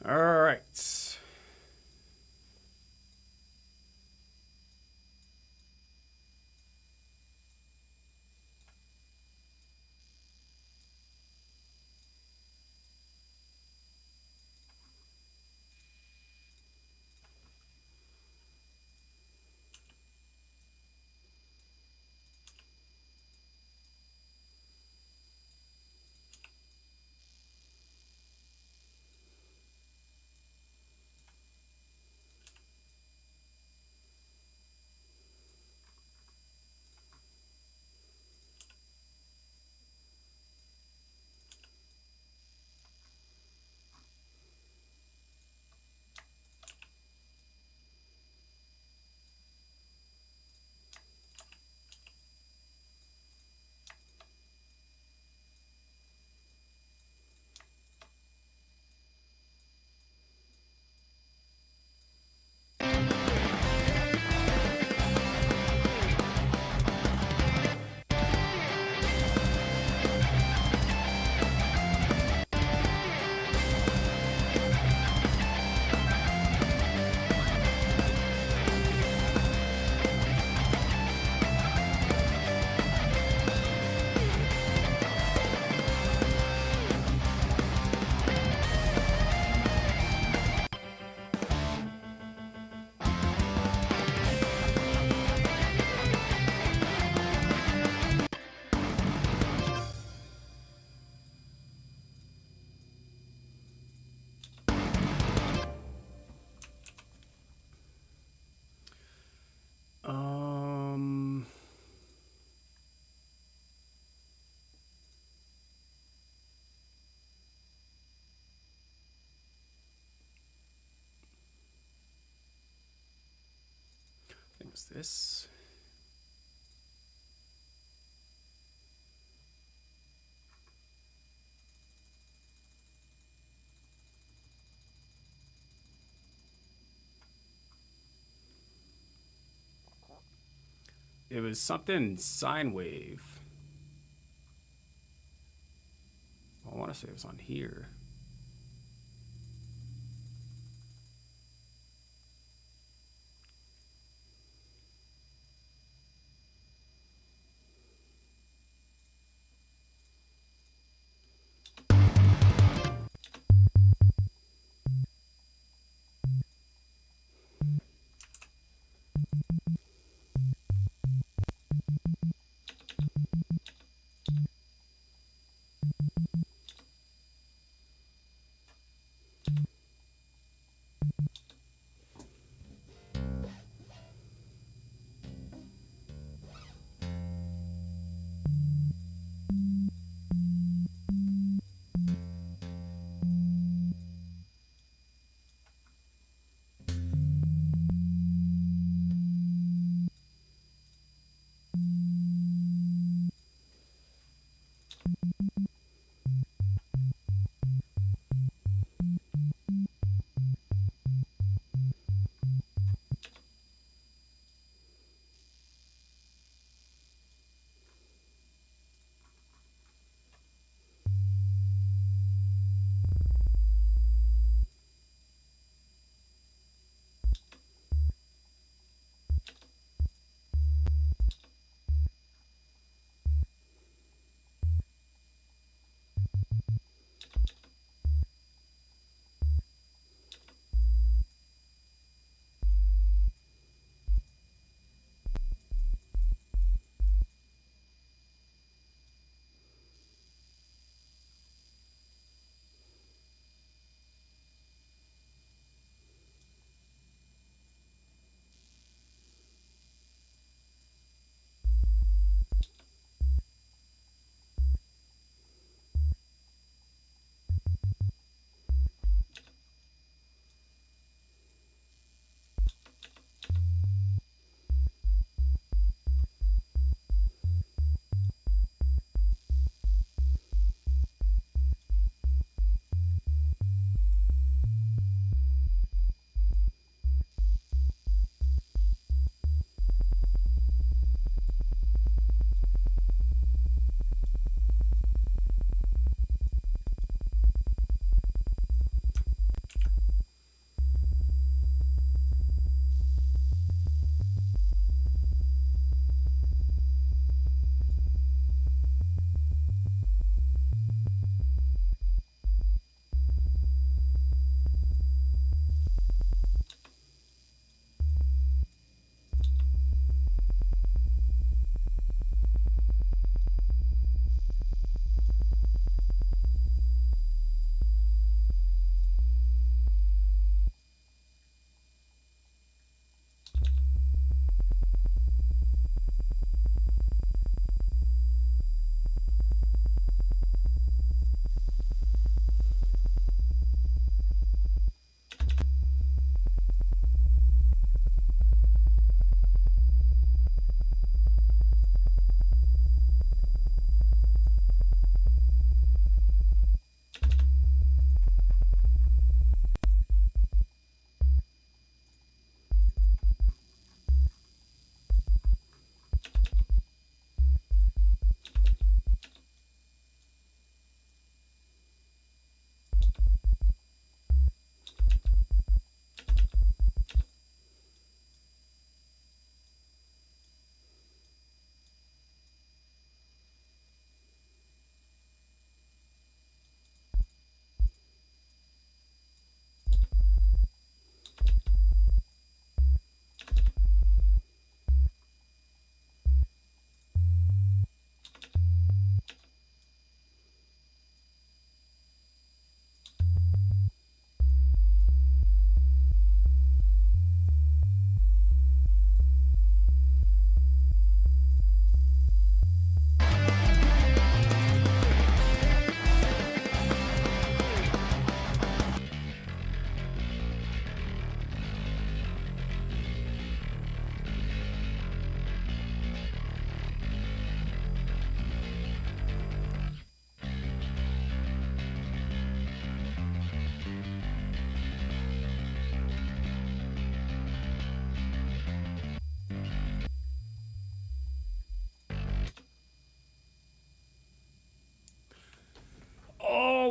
All right. Um. I think it was this. It was something sine wave. I want to say it was on here.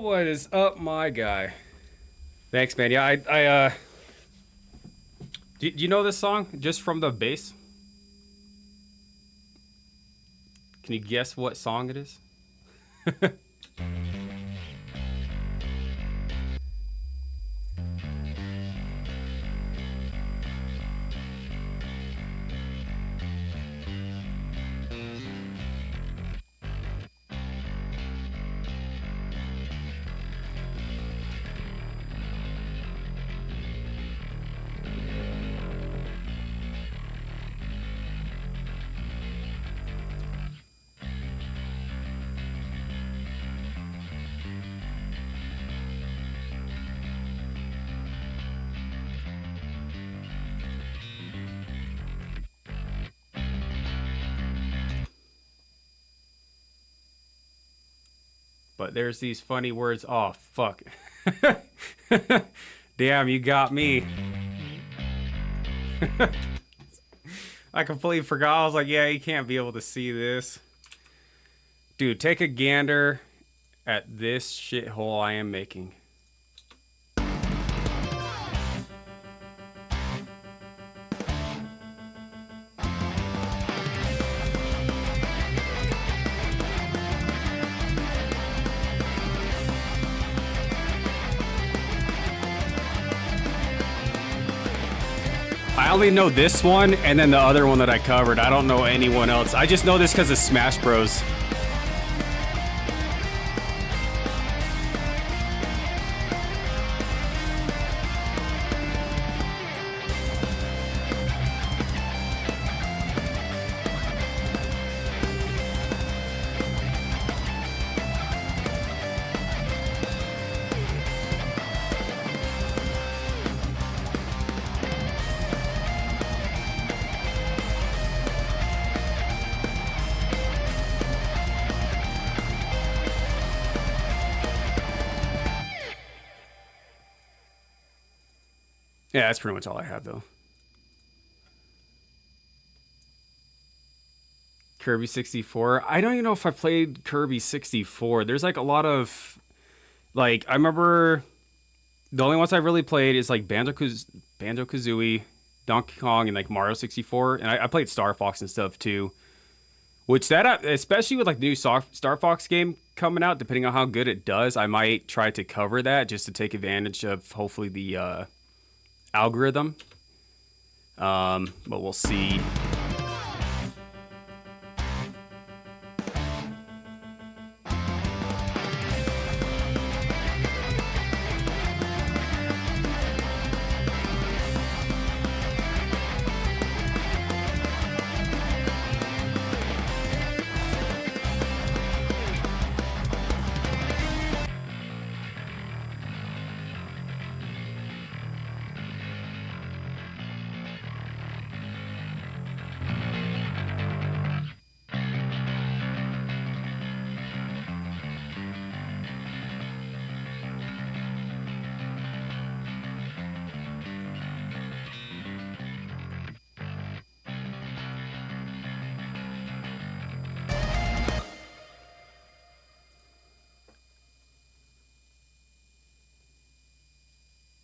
What is up, my guy? Thanks, man. Yeah, I do you know this song just from the bass? Can you guess what song it is? But there's these funny words. Oh, fuck. Damn, you got me. I completely forgot. I was like, yeah, you can't be able to see this. Dude, take a gander at this shithole I am making. I only know this one and then the other one that I covered. I don't know anyone else. I just know this because of Smash Bros. Yeah, that's pretty much all I have, though. Kirby 64. I don't even know if I played Kirby 64. There's like a lot of, like, I remember the only ones I really played is like Banjo-Kazooie, Donkey Kong, and like Mario 64. And I played Star Fox and stuff too. Which that, especially with like the new Star Fox game coming out, depending on how good it does, I might try to cover that just to take advantage of hopefully the algorithm. But we'll see.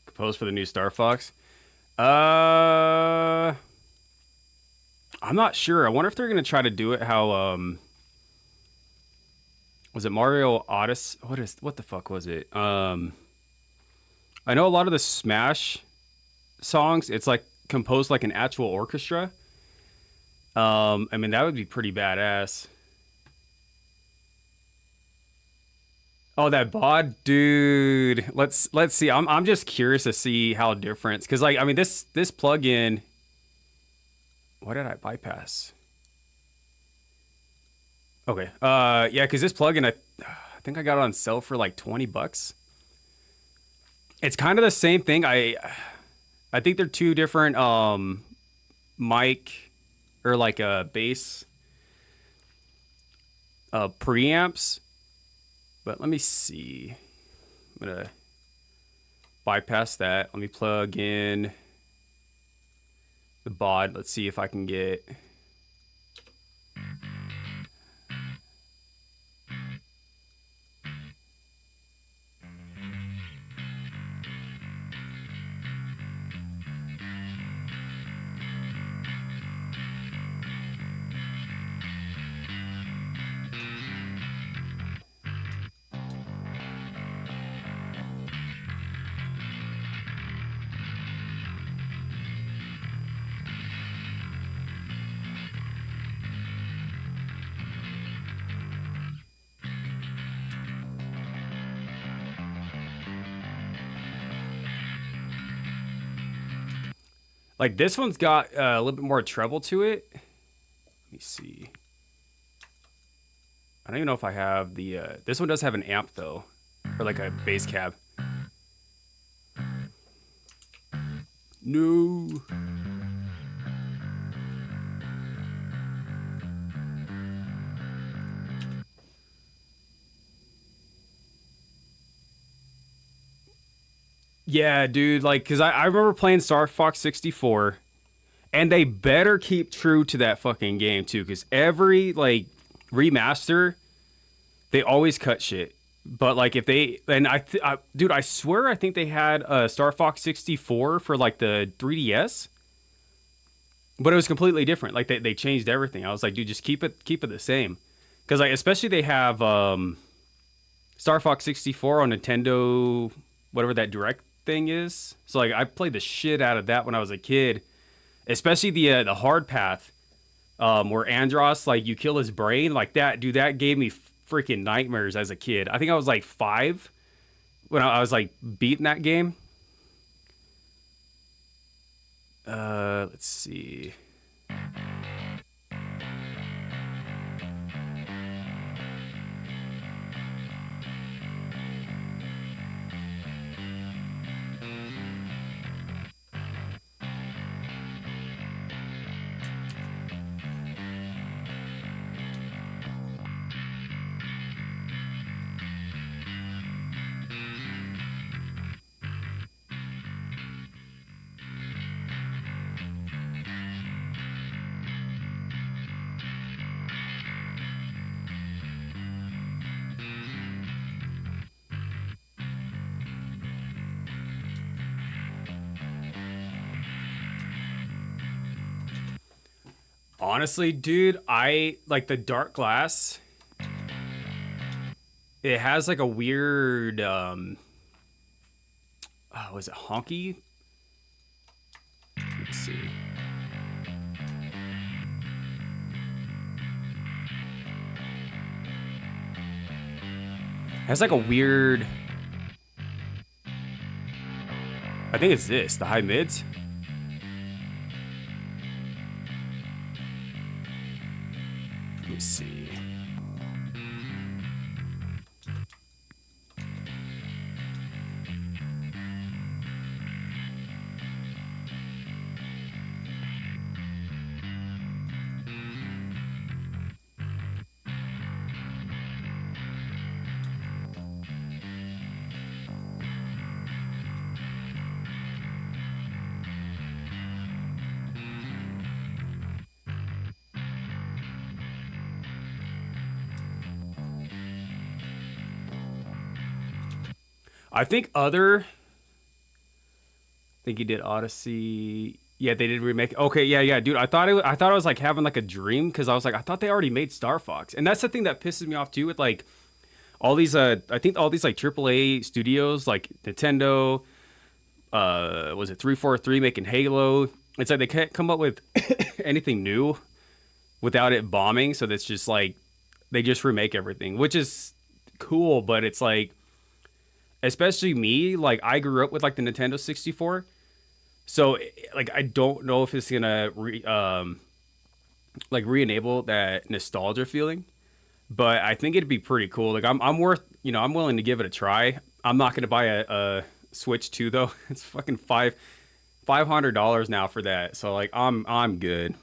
Composed for the new Star Fox. I'm not sure. I wonder if they're gonna try to do it how was it Mario Odyssey? What the fuck was it? I know a lot of the Smash songs, it's like composed like an actual orchestra. I mean that would be pretty badass. Oh, that bod, dude. Let's see. I'm just curious to see how different. Because like I mean this plugin. What did I bypass? Okay. Yeah, because this plugin I think I got it on sale for like $20. It's kind of the same thing. I think they're two different mic or like a bass preamps. But let me see. I'm going to bypass that. Let me plug in the bod. Let's see if I can get... Like this one's got a little bit more treble to it. Let me see. I don't even know if I have the. This one does have an amp though, or like a bass cab. No. Yeah, dude. Like, cause I remember playing Star Fox 64, and they better keep true to that fucking game too, cause every like remaster, they always cut shit. But like if they and dude, I swear I think they had Star Fox 64 for like the 3DS, but it was completely different. Like they changed everything. I was like, dude, just keep it the same, because like especially they have Star Fox 64 on Nintendo, whatever that direct thing is. So like I played the shit out of that when I was a kid, especially the hard path, where Andros, like you kill his brain like that, dude. That gave me freaking nightmares as a kid. I think I was like 5 when I was like beating that game. Let's see. Honestly, dude, I like the dark glass. It has like a weird oh, was it honky? Let's see. It has like a weird, I think it's this, the high mids. Let me see. I think he did Odyssey. Yeah, they did remake. Okay, yeah, dude. I thought I was like having like a dream, because I was like, I thought they already made Star Fox, and that's the thing that pisses me off too with like all these. I think all these like AAA studios like Nintendo. Was it 343 making Halo? It's like they can't come up with anything new without it bombing. So that's just like they just remake everything, which is cool, but it's like, especially me, like I grew up with like the Nintendo 64, so like I don't know if it's gonna like re-enable that nostalgia feeling, but I think it'd be pretty cool. Like I'm worth, I'm willing to give it a try. I'm not gonna buy a Switch 2 though. It's fucking $500 now for that. So like I'm good.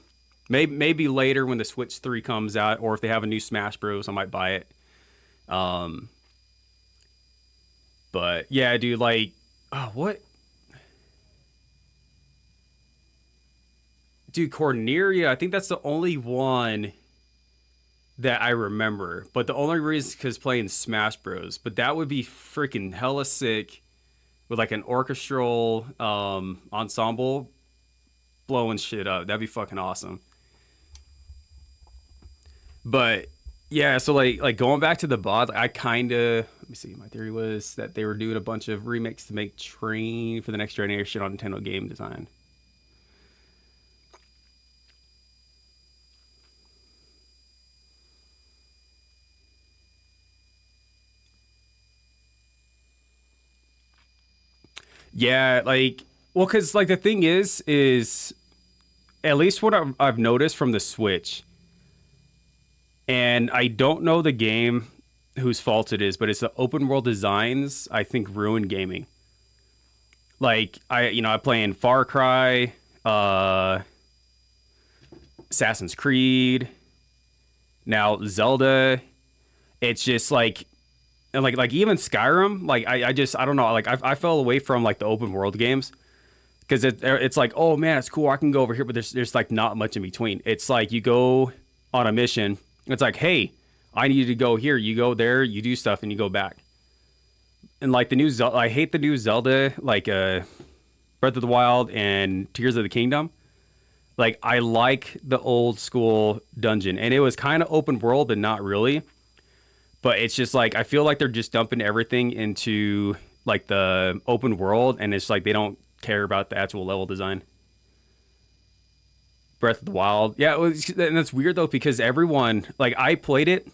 Maybe later when the Switch 3 comes out, or if they have a new Smash Bros, I might buy it. But yeah, dude, like, oh, what? Dude, Corneria, I think that's the only one that I remember. But the only reason is because playing Smash Bros. But that would be freaking hella sick with like an orchestral ensemble blowing shit up. That'd be fucking awesome. But yeah, so like going back to the bod, I kind of, let me see. My theory was that they were doing a bunch of remakes to make Train for the next generation on Nintendo game design. Yeah, like Well, because like the thing is at least what I've noticed from the Switch, and I don't know the game whose fault it is, but it's the open world designs I think ruin gaming. Like I play in Far Cry, Assassin's Creed, now Zelda. It's just like and like even Skyrim. Like I don't know. Like I fell away from like the open world games because it's like, oh man, it's cool. I can go over here, but there's like not much in between. It's like you go on a mission. It's like, hey, I need you to go here. You go there. You do stuff, and you go back. And like the new Zelda, I hate the new Zelda, like Breath of the Wild and Tears of the Kingdom. Like I like the old school dungeon, and it was kind of open world, but not really. But it's just like I feel like they're just dumping everything into like the open world, and it's like they don't care about the actual level design. Breath of the Wild, yeah, and that's weird though because everyone like I played it,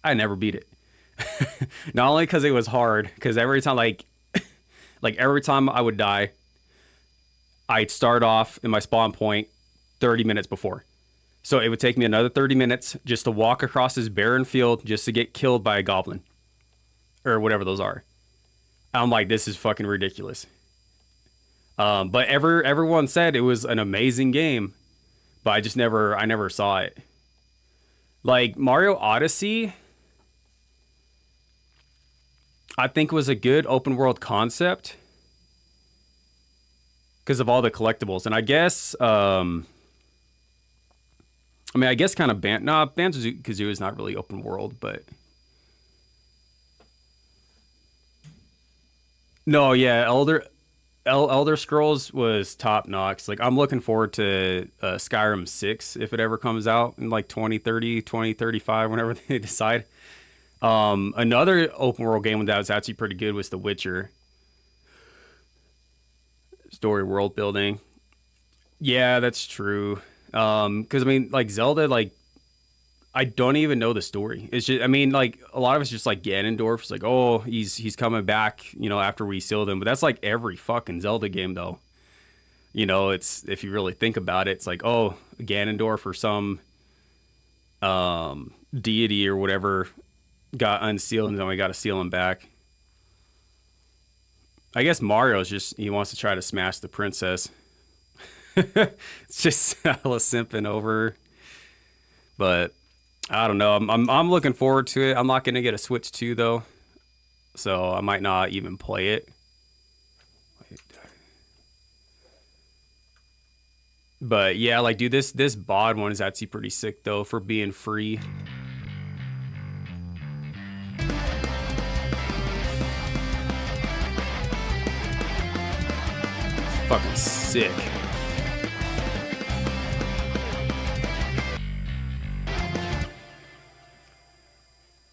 I never beat it. Not only because it was hard, because every time like every time I would die, I'd start off in my spawn point 30 minutes before. So it would take me another 30 minutes just to walk across this barren field just to get killed by a goblin. Or whatever those are. I'm like, this is fucking ridiculous. But everyone said it was an amazing game. But I never saw it. Like Mario Odyssey, I think was a good open world concept. Because of all the collectibles. And I guess I guess kind of Banjo-Kazooie is not really open world, but no, yeah, Elder Scrolls was top notch. Like I'm looking forward to Skyrim 6 if it ever comes out in like 2030, 2035, whenever they decide. Another open world game that was actually pretty good was The Witcher. Story world building. Yeah, that's true. Because I mean, like Zelda, like I don't even know the story. It's just, I mean, like a lot of it's just like Ganondorf's like, oh, he's coming back, after we sealed him. But that's like every fucking Zelda game, though. It's if you really think about it, it's like, oh, Ganondorf or some deity or whatever got unsealed, and then we got to seal him back. I guess Mario's just he wants to try to smash the princess. It's just hella simping over, but I don't know. I'm looking forward to it. I'm not gonna get a Switch 2 though, so I might not even play it. But yeah, like dude, this bod one is actually pretty sick though for being free. It's fucking sick.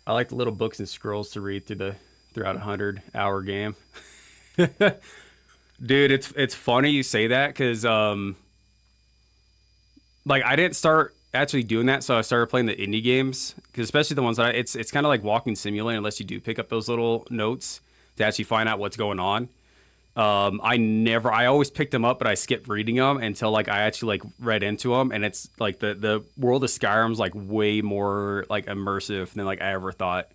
I like the little books and scrolls to read throughout a 100-hour game. Dude, it's funny you say that because like I didn't start actually doing that, so I started playing the indie games because especially the ones that it's kind of like walking simulator unless you do pick up those little notes to actually find out what's going on. I always picked them up, but I skipped reading them until like I actually like read into them, and it's like the world of Skyrim's like way more like immersive than like I ever thought.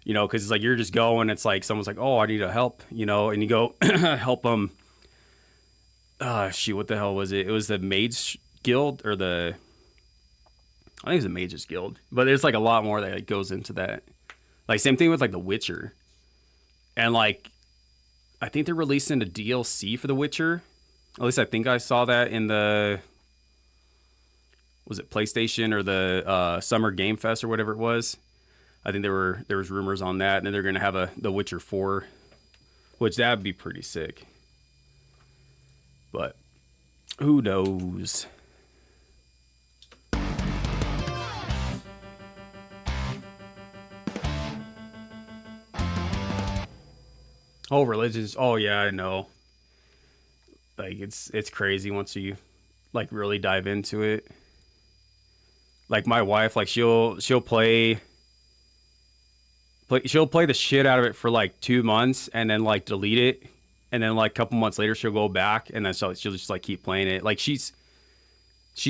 Because it's like you're just going. It's like someone's like, "Oh, I need help," and you go help them. Shoot, what the hell was it? It was the Mage Guild or I think it was the Mages Guild, but there's like a lot more that like, goes into that. Like same thing with like The Witcher, and like. I think they're releasing a DLC for The Witcher. At least I think I saw that in was it PlayStation or the Summer Game Fest or whatever it was. I think there was rumors on that, and then they're going to have The Witcher 4, which that'd be pretty sick. But who knows? Oh, religions. Oh, yeah, I know. Like it's crazy once you like really dive into it. Like my wife, like she'll play the shit out of it for like 2 months and then like delete it and then like a couple months later she'll go back, and then she'll just like keep playing it. Like she's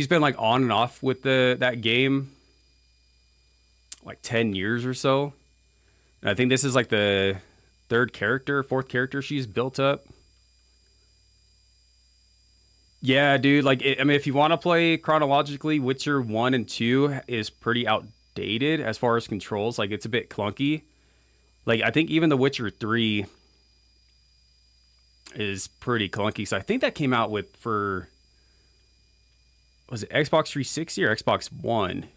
been like on and off with that game like 10 years or so. And I think this is like the fourth character she's built up. Yeah, dude. Like, I mean, if you want to play chronologically, Witcher 1 and 2 is pretty outdated as far as controls. Like, it's a bit clunky. Like, I think even The Witcher 3 is pretty clunky. So I think that came out was it Xbox 360 or Xbox One?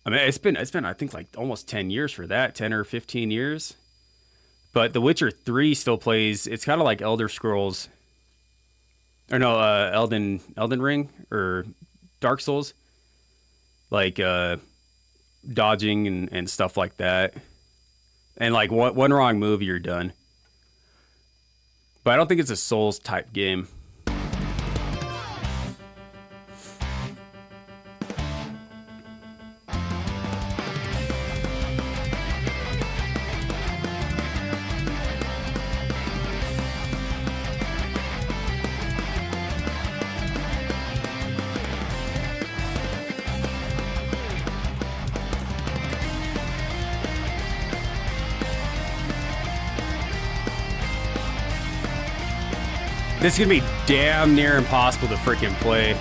I mean, it's been I think like almost 10 years for that, 10 or 15 years. But The Witcher 3 still plays. It's kind of like Elder Scrolls, or no, Elden Ring or Dark Souls, like dodging and stuff like that. And like one wrong move, you're done. But I don't think it's a Souls type game. This is gonna be damn near impossible to freaking play.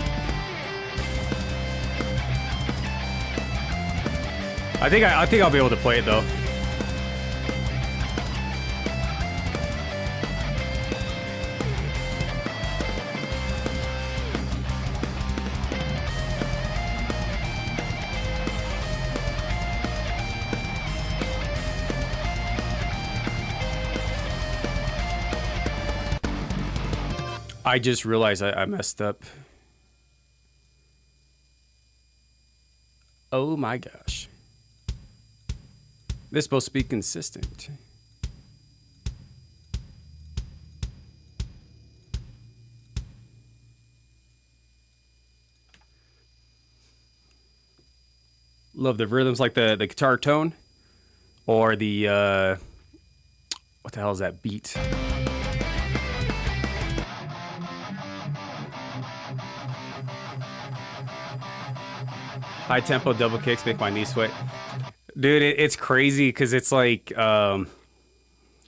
I think I'll be able to play it though. I just realized I messed up. Oh my gosh. This is supposed to be consistent. Love the rhythms, like the guitar tone or the what the hell is that beat? High tempo double kicks make my knees sweat. Dude, it's crazy because it's like,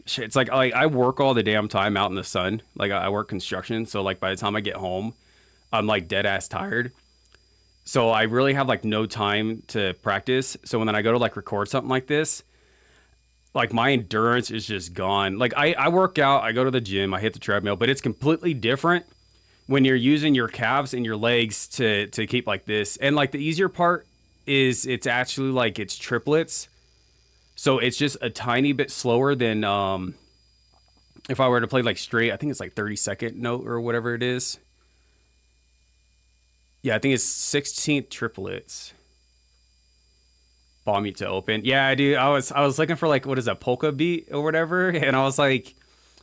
shit, it's like I work all the damn time out in the sun. Like I work construction. So like by the time I get home, I'm like dead ass tired. So I really have like no time to practice. So when I go to like record something like this, like my endurance is just gone. Like I work out, I go to the gym, I hit the treadmill, but it's completely different when you're using your calves and your legs to keep like this. And like the easier part is it's actually like it's triplets. So it's just a tiny bit slower than if I were to play like straight. I think it's like 30-second note or whatever it is. Yeah, I think it's 16th triplets. Ball mute to open. Yeah, I do. I was looking for like, what is that, polka beat or whatever, and I was like,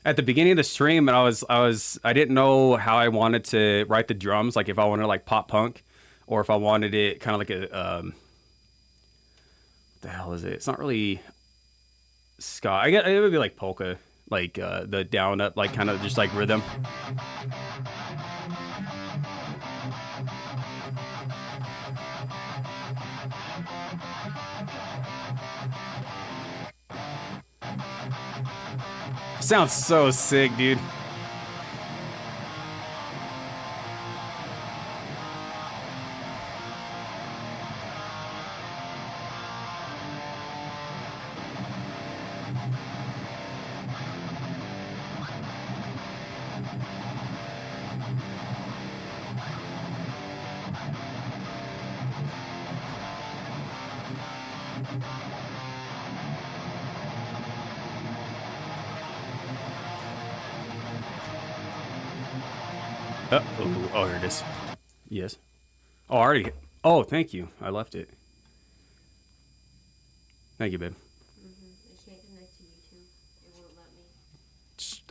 at the beginning of the stream, and I didn't know how I wanted to write the drums, like if I wanted like pop punk, or if I wanted it kind of like a what the hell is it? It's not really ska. I guess it would be like polka, like the down up, like kind of just like rhythm. Sounds so sick, dude. Oh, here it is. Yes. Oh, already. Oh, thank you. I left it. Thank you, babe. I can't connect to YouTube. It won't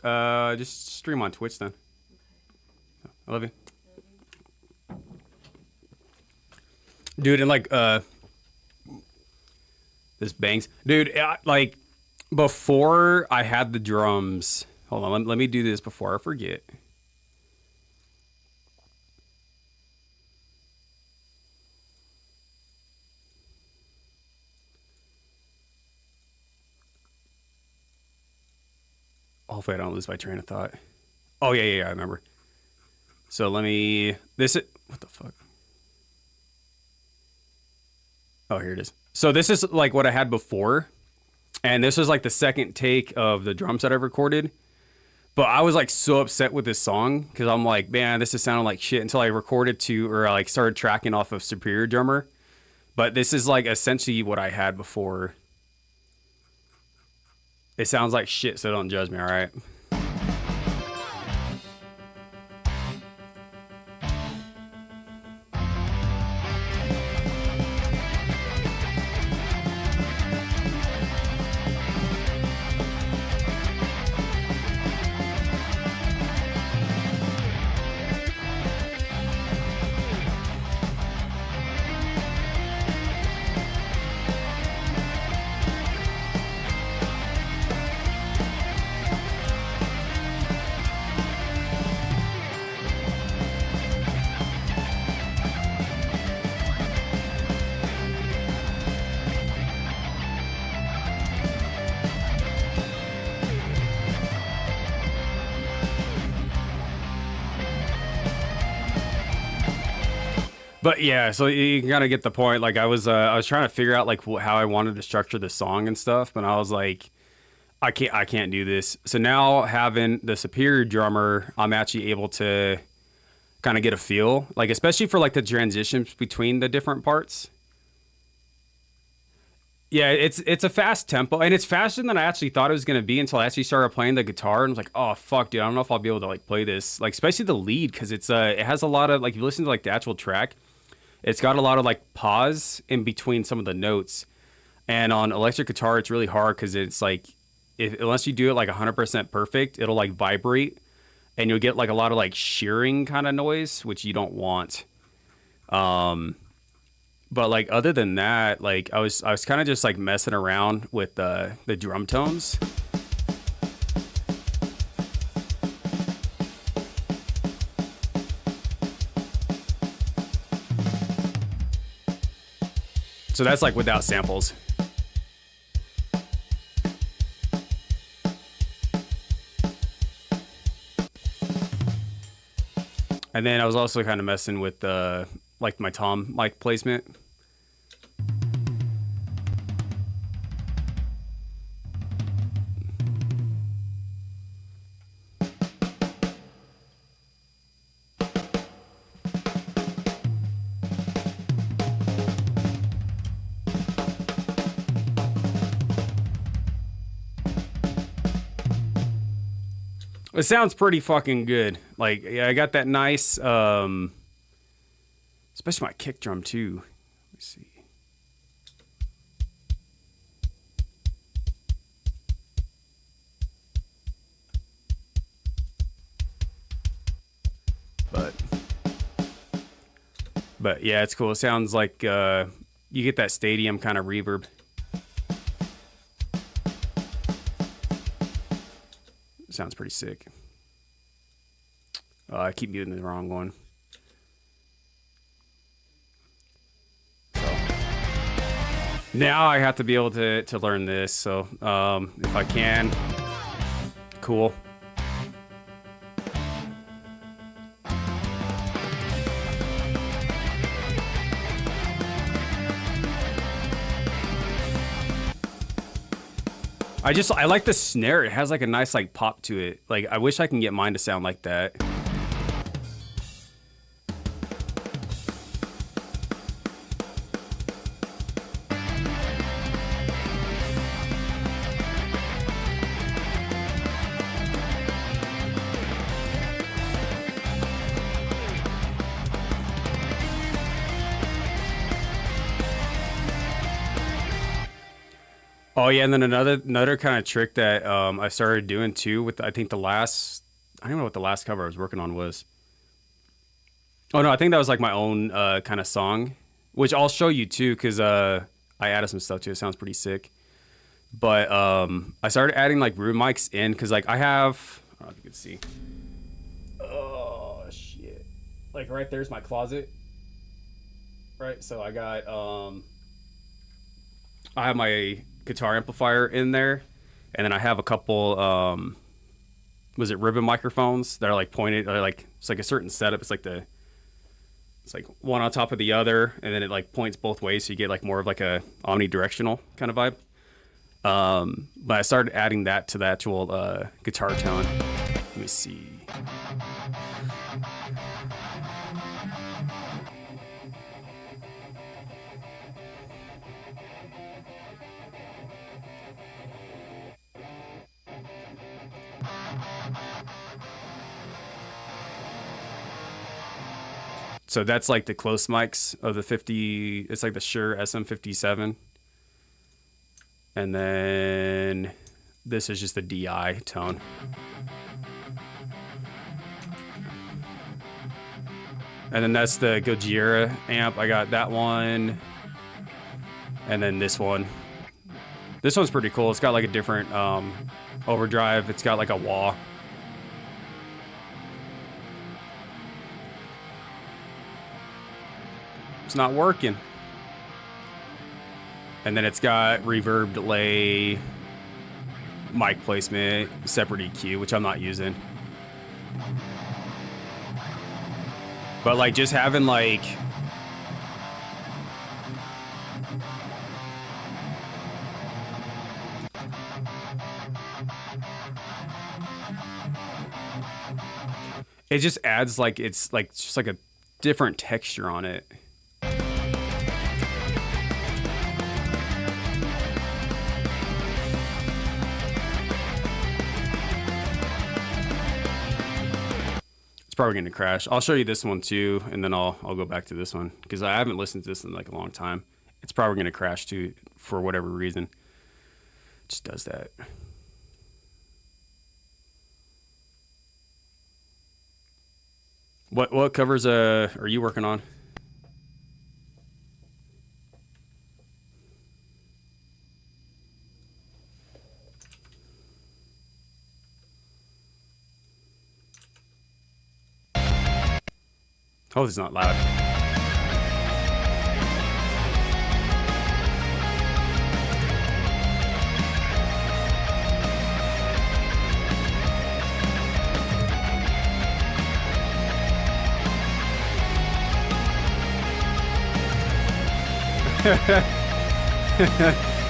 let me. Just stream on Twitch then. Okay. I love you. Dude, and like, this bangs. Dude, like, before I had the drums, Hold on, let me do this before I forget. Hopefully I don't lose my train of thought. Oh, yeah, I remember. So let me... What the fuck? Oh, here it is. So this is like what I had before. And this was like the second take of the drums that I recorded. But I was like so upset with this song because I'm like, man, this is sounding like shit until I recorded or like started tracking off of Superior Drummer. But this is like essentially what I had before. It sounds like shit, so don't judge me, all right? But yeah, so you kind of get the point. Like I was trying to figure out like how I wanted to structure the song and stuff, but I was like, I can't do this. So now having the Superior Drummer, I'm actually able to kind of get a feel, like especially for like the transitions between the different parts. Yeah, it's a fast tempo, and it's faster than I actually thought it was gonna be until I actually started playing the guitar, and I was like, oh fuck, dude, I don't know if I'll be able to like play this, like especially the lead, because it has a lot of like, if you listen to like the actual track. It's got a lot of like pause in between some of the notes. And on electric guitar, it's really hard because it's like, unless you do it like 100% perfect, it'll like vibrate and you'll get like a lot of like shearing kind of noise, which you don't want. But like other than that, like I was kind of just like messing around with the drum tones. So that's like without samples. And then I was also kind of messing with like my tom mic placement. It sounds pretty fucking good. Like, yeah, I got that nice, especially my kick drum too. Let me see. But yeah, it's cool. It sounds like you get that stadium kind of reverb. Sounds pretty sick. I keep muting the wrong one. So now I have to be able to learn this. So if I can, cool. I like the snare. It has like a nice like pop to it. Like I wish I can get mine to sound like that. Oh yeah, and then another kind of trick that I started doing too with I think I don't know what the last cover I was working on was. Oh no, I think that was like my own kind of song, which I'll show you too because I added some stuff to it. It sounds pretty sick. But I started adding like room mics in because like I have don't know if you can see. Oh shit! Like right there's my closet. Right, so I got I have my guitar amplifier in there, and then I have a couple was it ribbon microphones that are like pointed, or like it's like a certain setup. It's like one on top of the other, and then it like points both ways, so you get like more of like a omnidirectional kind of vibe. But I started adding that to the actual guitar tone. Let me see. So that's like the close mics of the 50. It's like the Shure SM57. And then this is just the DI tone. And then that's the Gojira amp. I got that one. And then this one. This one's pretty cool. It's got like a different overdrive. It's got like a wah. It's not working. And then it's got reverb, delay, mic placement, separate EQ, which I'm not using. But like just having like it just adds like it's like just like a different texture on it. It's probably going to crash. I'll show you this one too, and then I'll go back to this one because I haven't listened to this in like a long time. It's probably going to crash too for whatever reason. It just does that. What covers are you working on? Oh, it's not loud.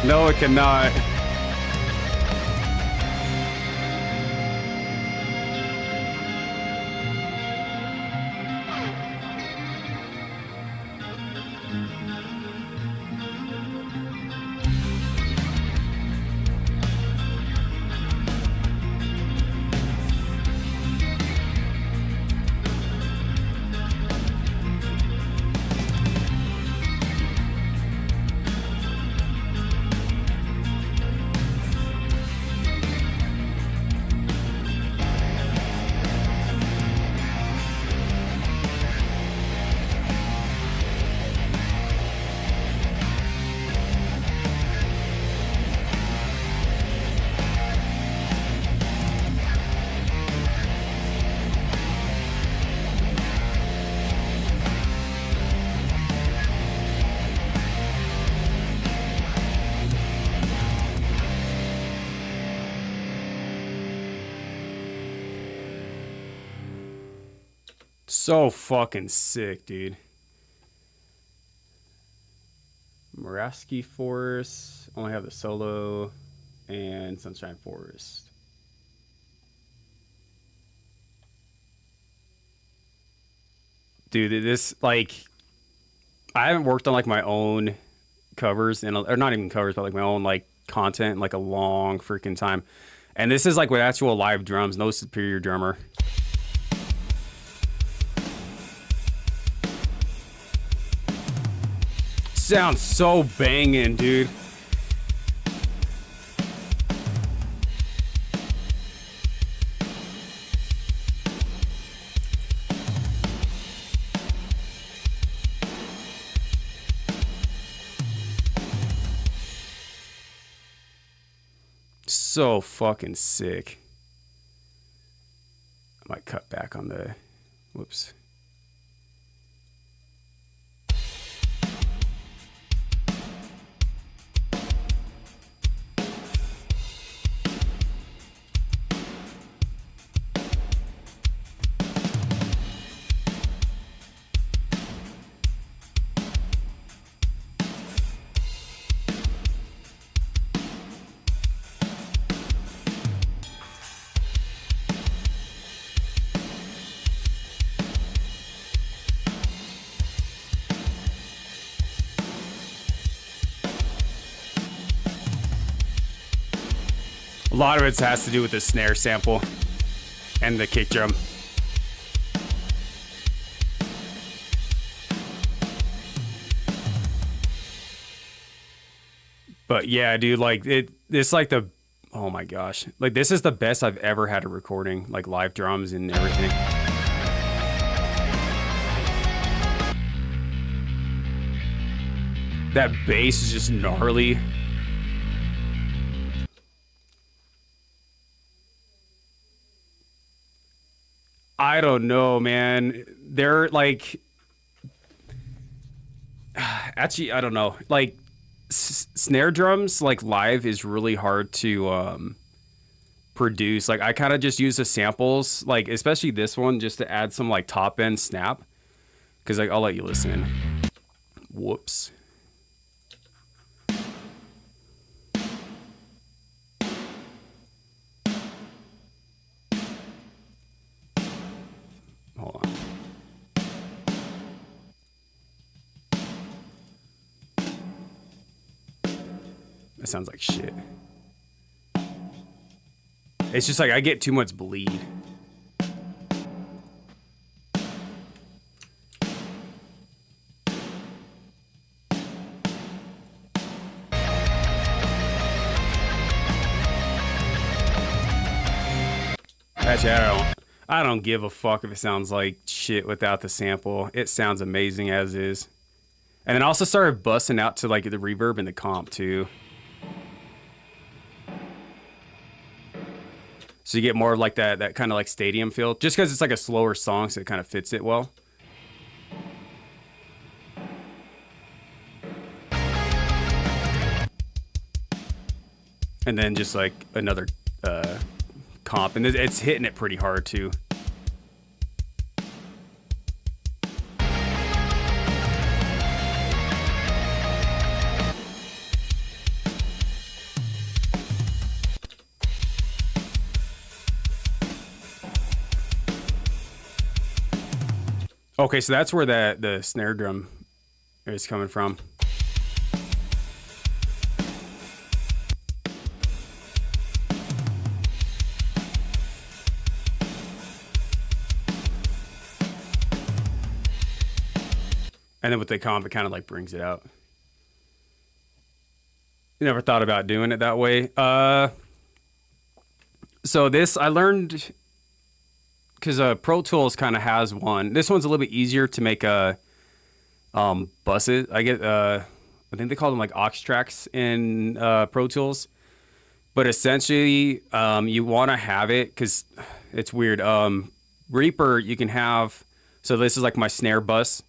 No, it cannot. So fucking sick, dude. Muraski Forest. Only have the solo and Sunshine Forest. Dude, this like I haven't worked on like my own covers and or not even covers, but like my own like content in like a long freaking time. And this is like with actual live drums, no superior drummer. Sounds so banging, dude. So fucking sick. I might cut back on the, whoops. A lot of it has to do with the snare sample and the kick drum. But yeah, dude, like it's like the, oh my gosh, like this is the best I've ever had a recording, like live drums and everything. That bass is just gnarly. I don't know, man. They're like, actually, I don't know. Like, snare drums, like live, is really hard to produce. Like, I kind of just use the samples, like especially this one, just to add some like top end snap. Because like, I'll let you listen. Whoops. Hold on. That sounds like shit. It's just like I get too much bleed. Actually, I don't give a fuck if it sounds like shit without the sample. It sounds amazing as is. And then I also started busting out to like the reverb and the comp too. So you get more of like that kind of like stadium feel. Just because it's like a slower song, so it kind of fits it well. And then just like another comp. And it's hitting it pretty hard too. Okay, so that's where the snare drum is coming from. And then with the comp, it kind of like brings it out. Never thought about doing it that way. So this, I learned, because Pro Tools kind of has one. This one's a little bit easier to make buses. I think they call them like aux tracks in Pro Tools. But essentially, you want to have it, because it's weird. Reaper, you can have, so this is like my snare bus.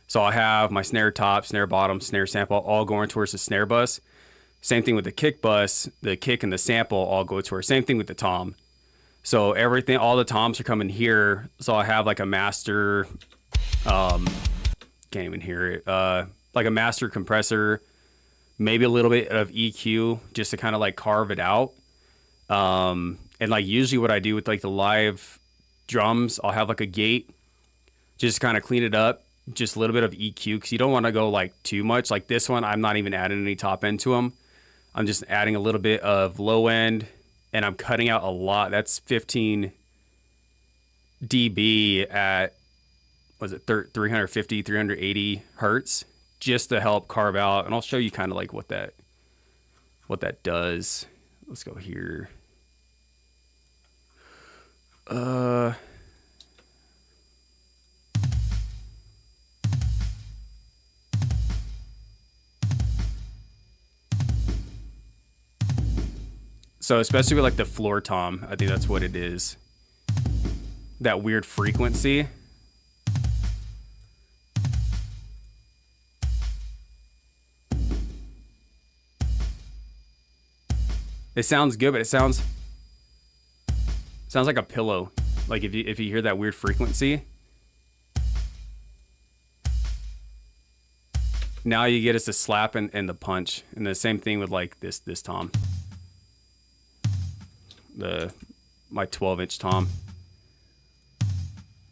So I'll have my snare top, snare bottom, snare sample all going towards the snare bus. Same thing with the kick bus, the kick and the sample all go towards. Same thing with the tom. So everything, all the toms are coming here. So I have like a master, can't even hear it, like a master compressor, maybe a little bit of EQ just to kind of like carve it out. And like usually what I do with like the live drums, I'll have like a gate, just kind of clean it up. Just a little bit of EQ, because you don't want to go like too much. Like this one, I'm not even adding any top end to them. I'm just adding a little bit of low end, and I'm cutting out a lot. That's 15 dB at, was it 350, 380 hertz, just to help carve out. And I'll show you kind of like what that does. Let's go here. So especially with like the floor tom, I think that's what it is. that weird frequency. It sounds good, but it sounds like a pillow. Like if you hear that weird frequency. Now you get us a slap and the punch. And the same thing with like this tom. My 12-inch tom.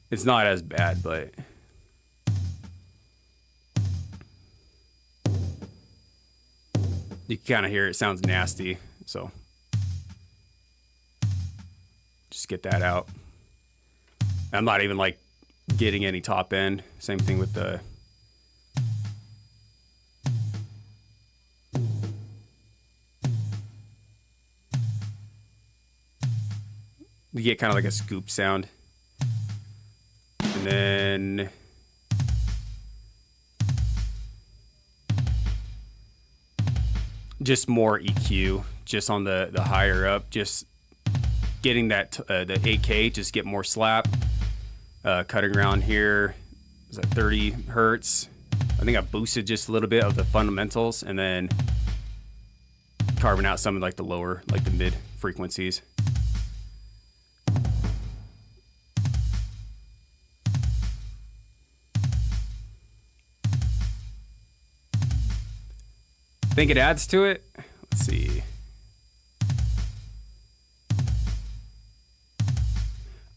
It's not as bad, but you can kind of hear it sounds nasty. So just get that out. I'm not even like getting any top end. Same thing with the you get kind of like a scoop sound. And then just more EQ just on the higher up, just getting that the 8K, just get more slap. Cutting around here is at 30 hertz. I think I boosted just a little bit of the fundamentals and then carving out some of like the lower, like the mid frequencies. Think it adds to it? Let's see.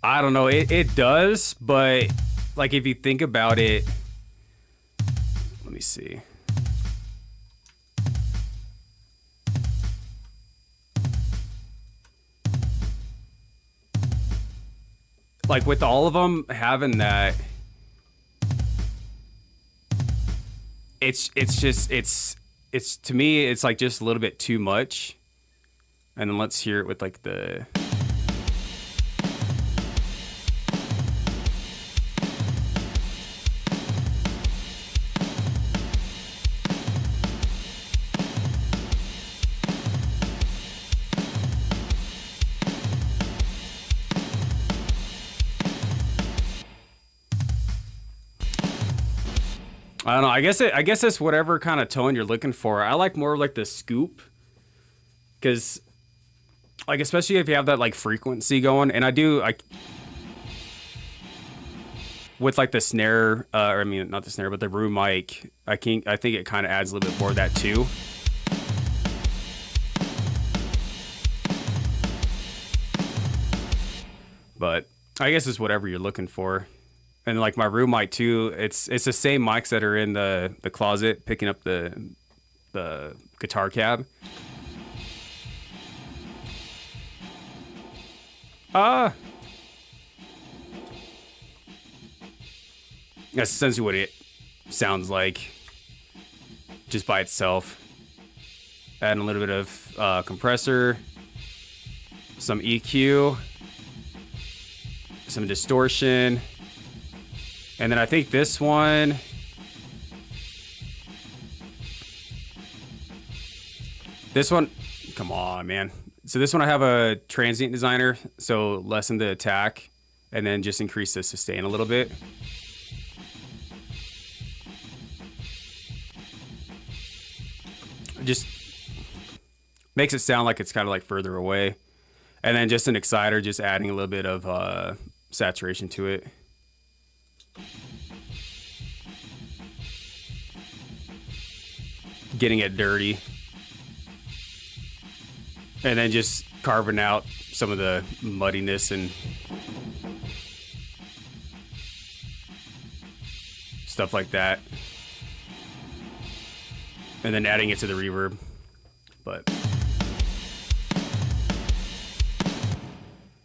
I don't know. It does, but like if you think about it, let me see. Like with all of them having that, it's to me, it's like just a little bit too much. And then let's hear it with like the. I don't know. I guess it's whatever kind of tone you're looking for. I like more like the scoop, because like especially if you have that like frequency going, and I do like with like the snare, or I mean not the snare, but the room mic. I think it kind of adds a little bit more of that too. But I guess it's whatever you're looking for. And like my room mic too, it's the same mics that are in the closet picking up the guitar cab. That's essentially what it sounds like just by itself. Adding a little bit of compressor, some EQ, some distortion. And then I think this one, come on, man. So this one I have a transient designer, so lessen the attack and then just increase the sustain a little bit. Just makes it sound like it's kind of like further away. And then just an exciter, just adding a little bit of saturation to it. Getting it dirty. And then just carving out some of the muddiness and stuff like that. And then adding it to the reverb. But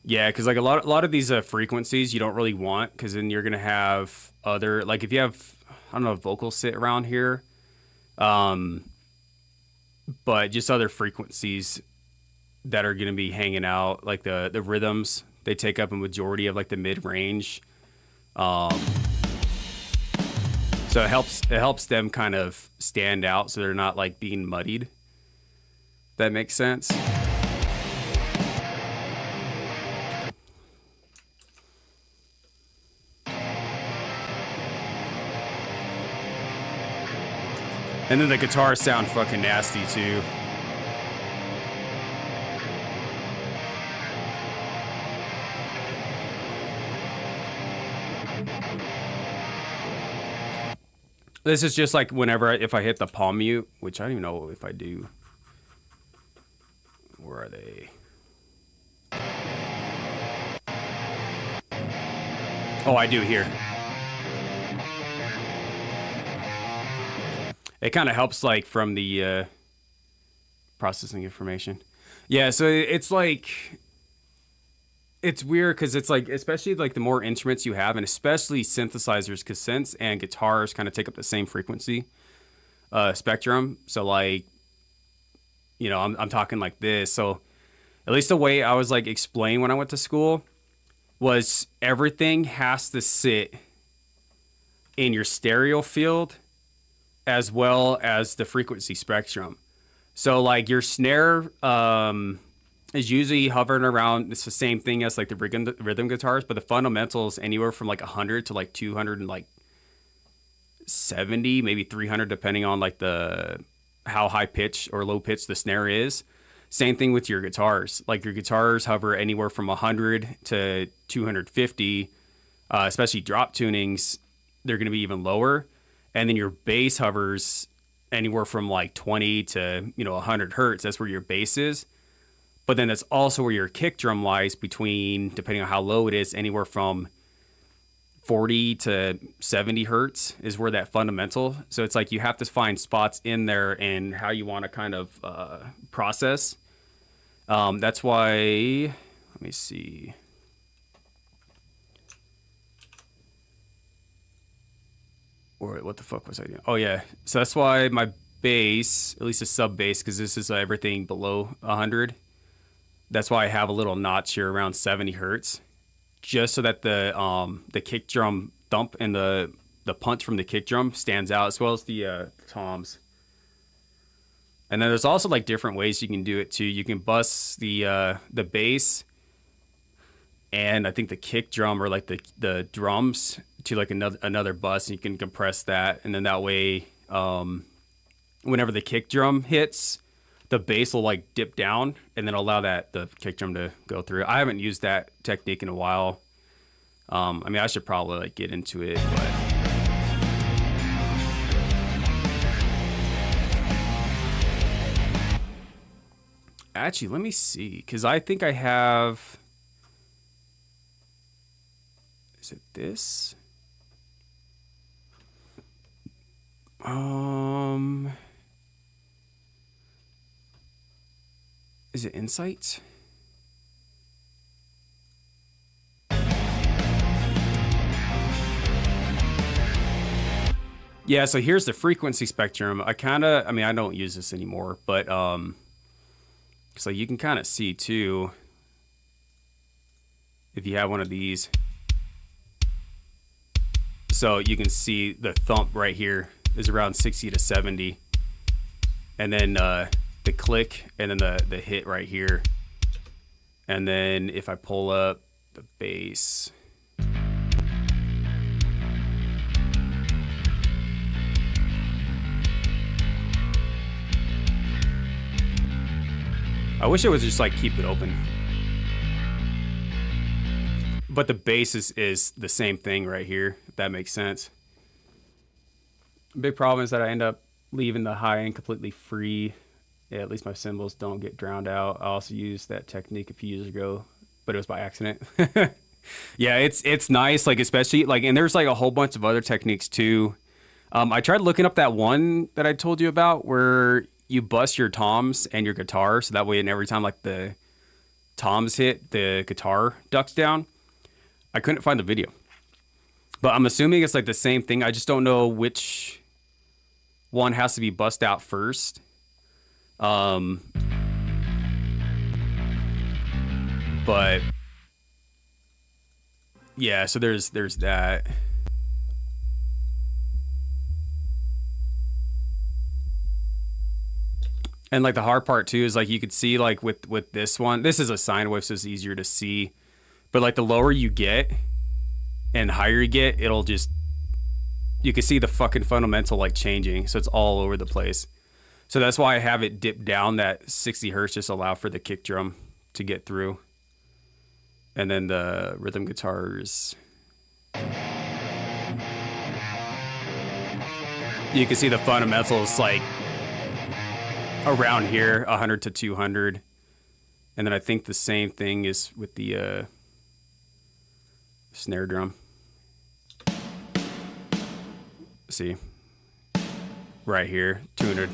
yeah, because like a lot of these frequencies you don't really want, because then you're gonna have other, like if you have, I don't know, vocals sit around here, but just other frequencies that are gonna be hanging out, like the rhythms, they take up a majority of like the mid range. So it helps them kind of stand out, so they're not like being muddied. If that makes sense. And then the guitars sound fucking nasty too. This is just like whenever, if I hit the palm mute, which I don't even know if I do. Where are they? Oh, I do here. It kind of helps like from the processing information. Yeah, so it's like, it's weird because it's like, especially like the more instruments you have, and especially synthesizers, because synths and guitars kind of take up the same frequency spectrum. So like, you know, I'm talking like this. So at least the way I was like explained when I went to school was everything has to sit in your stereo field as well as the frequency spectrum. So like your snare is usually hovering around, it's the same thing as like the rhythm guitars, but the fundamentals anywhere from like 100 to like 200 and like 70, maybe 300, depending on like how high pitch or low pitch the snare is. Same thing with your guitars. Like your guitars hover anywhere from 100 to 250, especially drop tunings, they're going to be even lower. And then your bass hovers anywhere from like 20 to, 100 hertz. That's where your bass is. But then that's also where your kick drum lies between, depending on how low it is, anywhere from 40 to 70 hertz is where that fundamental. So it's like you have to find spots in there and how you want to kind of process. That's why, let me see. Or what the fuck was I doing? Oh yeah. So that's why my bass, at least a sub bass, because this is everything below 100. That's why I have a little notch here around 70 hertz, just so that the kick drum thump and the punch from the kick drum stands out, as well as the toms. And then there's also like different ways you can do it too. You can bus the bass and I think the kick drum or like the drums to like another bus, and you can compress that, and then that way, whenever the kick drum hits, the bass will like dip down and then allow the kick drum to go through. I haven't used that technique in a while. I mean, I should probably like get into it, but actually, let me see, because I think I have. Is it this? Is it Insights? Yeah, so here's the frequency spectrum. I don't use this anymore, but so you can kind of see too if you have one of these. So you can see the thump right here is around 60 to 70. And then the click, and then the hit right here. And then if I pull up the bass, I wish it was just like keep it open. But the bass is the same thing right here, if that makes sense. Big problem is that I end up leaving the high end completely free. Yeah, at least my cymbals don't get drowned out. I also used that technique a few years ago, but it was by accident. Yeah, it's nice, like especially like, and there's like a whole bunch of other techniques too. I tried looking up that one that I told you about where you bust your toms and your guitar, so that way, and every time like the toms hit, the guitar ducks down. I couldn't find the video, but I'm assuming it's like the same thing. I just don't know which one has to be bust out first. But yeah, so there's that. And like the hard part too is like you could see like with this one, this is a sine wave, so it's easier to see. But like the lower you get and higher you get, it'll just you can see the fucking fundamental like changing. So it's all over the place. So that's why I have it dip down that 60 hertz, just allow for the kick drum to get through. And then the rhythm guitars. You can see the fundamentals like around here, 100 to 200. And then I think the same thing is with the snare drum. See, right here, 200.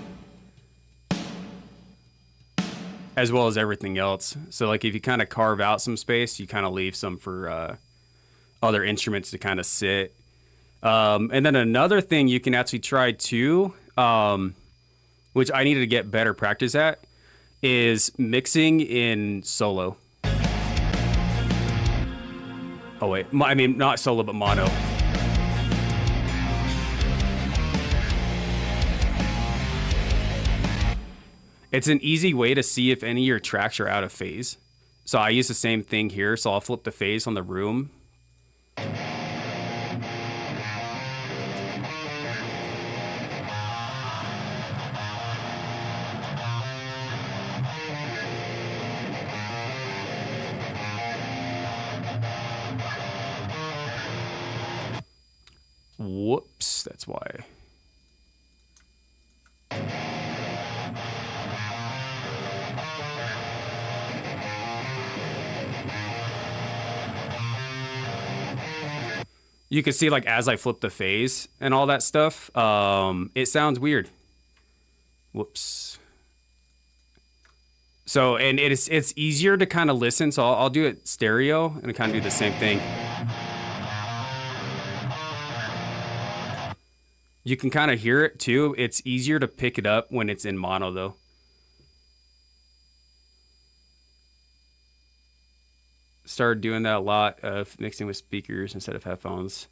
As well as everything else. So like if you kind of carve out some space, you kind of leave some for other instruments to kind of sit. And then another thing you can actually try too, which I needed to get better practice at, is mixing in solo. Oh wait, I mean not solo but mono. It's an easy way to see if any of your tracks are out of phase. So I use the same thing here. So I'll flip the phase on the room. Whoops, that's why. You can see like as I flip the phase and all that stuff, it sounds weird. Whoops. So, and it's easier to kind of listen. So I'll do it stereo and kind of do the same thing. You can kind of hear it too. It's easier to pick it up when it's in mono though. Started doing that a lot of mixing with speakers instead of headphones.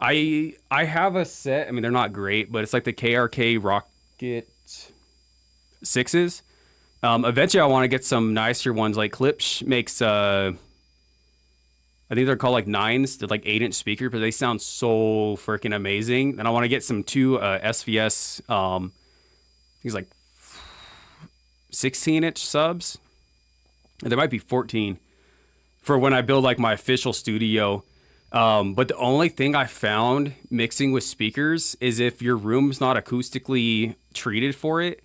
I have a set. I mean, they're not great, but it's like the KRK Rocket 6s. Eventually, I want to get some nicer ones. Like Klipsch makes, I think they're called like 9s. They're like 8-inch speakers, but they sound so freaking amazing. And I want to get some 2 SVS, I think it's like 16-inch subs. And there might be 14. For when I build like my official studio. But the only thing I found mixing with speakers is if your room's not acoustically treated for it,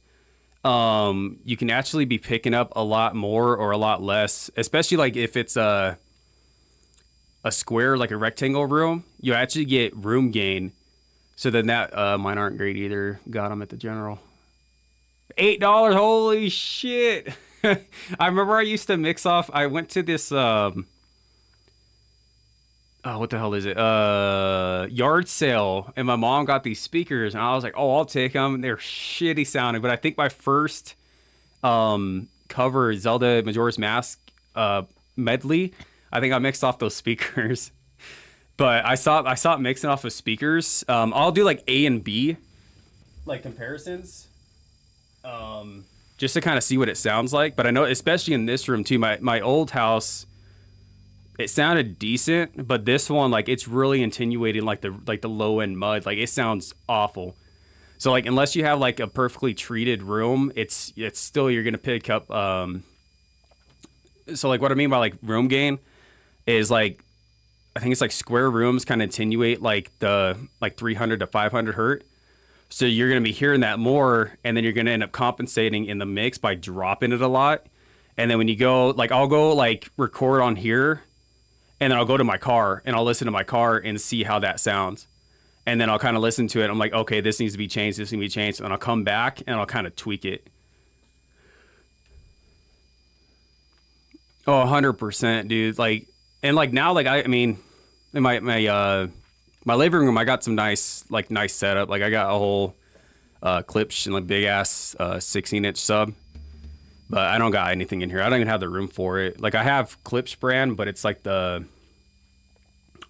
you can actually be picking up a lot more or a lot less, especially like if it's a square, like a rectangle room, you actually get room gain. So then that, mine aren't great either. Got them at the general. $8, holy shit. I remember I used to mix off. I went to this what the hell is it? Yard sale, and my mom got these speakers, and I was like, "Oh, I'll take them." They're shitty sounding, but I think my first cover Zelda Majora's Mask medley, I think I mixed off those speakers. But I stopped mixing off of speakers. I'll do like A and B, like comparisons. Just to kind of see what it sounds like. But I know, especially in this room too, my old house, it sounded decent, but this one, like, it's really insinuating like the low end mud. Like, it sounds awful. So like, unless you have like a perfectly treated room, it's still, you're gonna pick up. So like, what I mean by like room gain is like, I think it's like square rooms kind of attenuate like the 300 to 500 hertz. So you're going to be hearing that more, and then you're going to end up compensating in the mix by dropping it a lot. And then when you go, like, I'll go, like, record on here, and then I'll go to my car, and I'll listen to my car and see how that sounds. And then I'll kind of listen to it. I'm like, okay, this needs to be changed, this needs to be changed. And I'll come back, and I'll kind of tweak it. Oh, 100%, dude. Like, and, like, now, like, I mean, in my living room, I got some nice setup. Like I got a whole Klipsch and like big ass 16-inch sub, but I don't got anything in here. I don't even have the room for it. Like I have Klipsch brand, but it's like I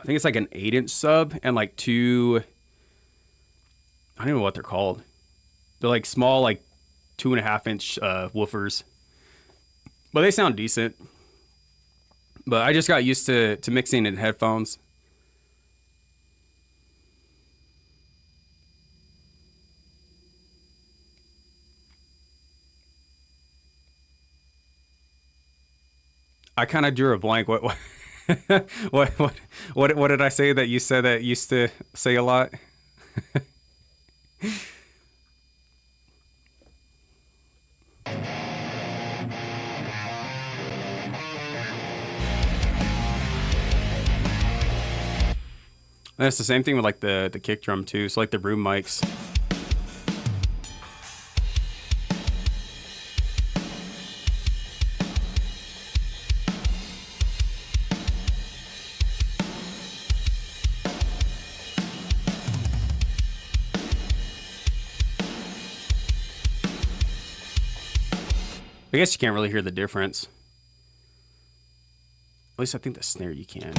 think it's like an 8-inch sub and like 2. I don't even know what they're called. They're like small, like 2.5-inch woofers, but they sound decent. But I just got used to mixing in headphones. I kind of drew a blank. What, what did I say that you said that used to say a lot? And it's the same thing with like the kick drum too. So like the room mics. I guess you can't really hear the difference. At least I think the snare you can.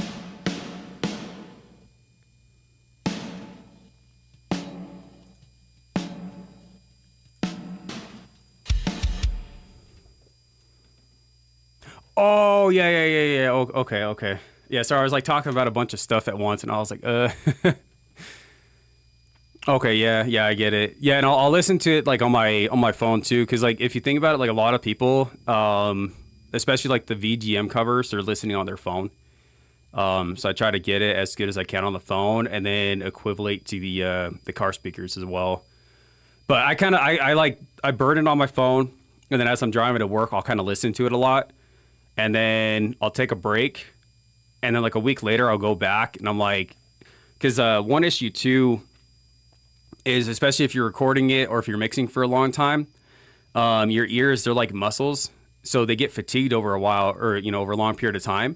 Oh, yeah. Oh, okay. Yeah, sorry, I was like talking about a bunch of stuff at once and I was like, Okay, yeah, I get it. Yeah, and I'll listen to it like on my phone too, because like if you think about it, like a lot of people, especially like the VGM covers, they're listening on their phone. So I try to get it as good as I can on the phone, and then equivalent to the car speakers as well. But I burn it on my phone, and then as I'm driving to work, I'll kind of listen to it a lot, and then I'll take a break, and then like a week later, I'll go back, and I'm like, because one issue too is, especially if you're recording it or if you're mixing for a long time, your ears, they're like muscles. So they get fatigued over a while or, over a long period of time.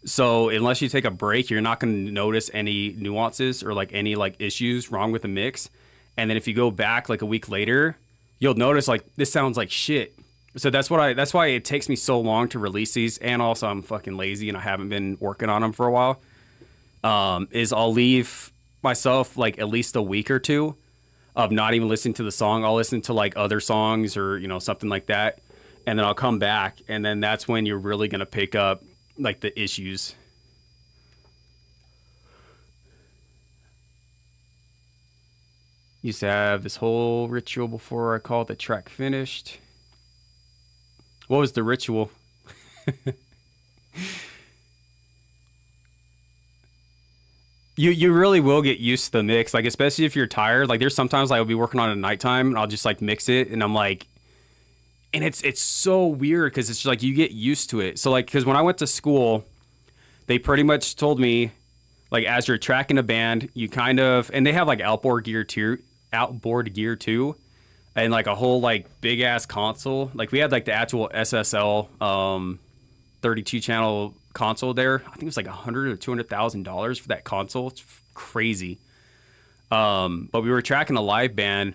So unless you take a break, you're not going to notice any nuances or like any like issues wrong with the mix. And then if you go back like a week later, you'll notice like this sounds like shit. So that's why it takes me so long to release these. And also I'm fucking lazy and I haven't been working on them for a while. Is I'll leave myself like at least a week or two of not even listening to the song. I'll listen to like other songs or something like that, and then I'll come back, and then that's when you're really gonna pick up like the issues. Used to have this whole ritual before I called the track finished. What was the ritual? You really will get used to the mix, like especially if you're tired. Like there's sometimes like I'll be working on it at nighttime and I'll just like mix it, and I'm like, and it's so weird because it's just like you get used to it. So like, because when I went to school, they pretty much told me like as you're tracking a band, you kind of, and they have like outboard gear too, and like a whole like big ass console. Like we had like the actual SSL 32 channel console there. I think it was like $100,000 or $200,000 for that console. It's crazy. But we were tracking a live band,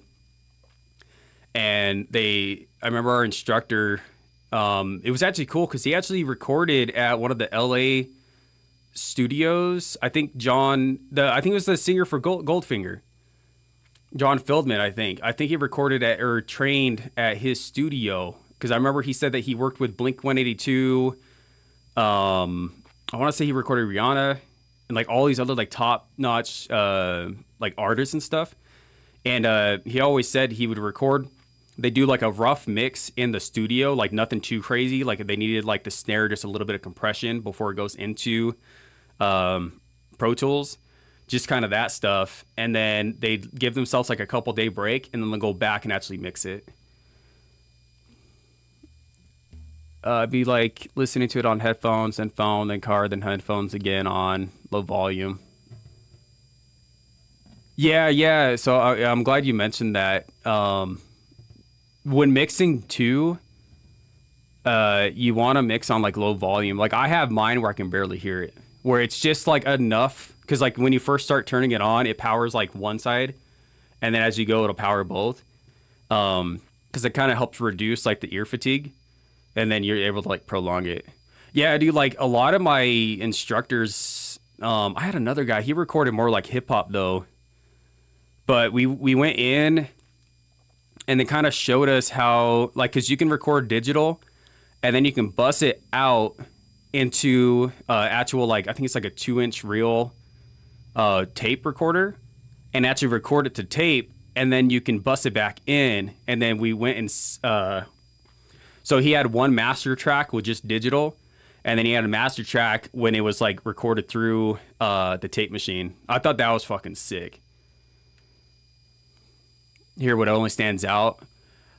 and I remember our instructor, it was actually cool because he actually recorded at one of the LA studios. I think I think it was the singer for Goldfinger, John Feldman. I think he recorded at or trained at his studio, because I remember he said that he worked with Blink 182. I want to say he recorded Rihanna and like all these other like top notch like artists and stuff. And he always said he would record. They do like a rough mix in the studio, like nothing too crazy. Like they needed like the snare, just a little bit of compression before it goes into Pro Tools, just kind of that stuff. And then they give themselves like a couple day break, and then they'll go back and actually mix it. Be like listening to it on headphones, then phone, then car, then headphones again on low volume. Yeah. So I'm glad you mentioned that. When mixing too, you want to mix on like low volume. Like I have mine where I can barely hear it, where it's just like enough. Because like when you first start turning it on, it powers like one side, and then as you go, it'll power both. Because it kind of helps reduce like the ear fatigue. And then you're able to like prolong it. Yeah, dude, like a lot of my instructors, I had another guy, he recorded more like hip hop though. But we went in and they kind of showed us how, like, cause you can record digital and then you can bust it out into actual, like, I think it's like a 2-inch reel tape recorder, and actually record it to tape, and then you can bust it back in. And then we went and, so he had one master track with just digital, And then he had a master track when it was like recorded through the tape machine. I thought that was fucking sick. Here, what only stands out.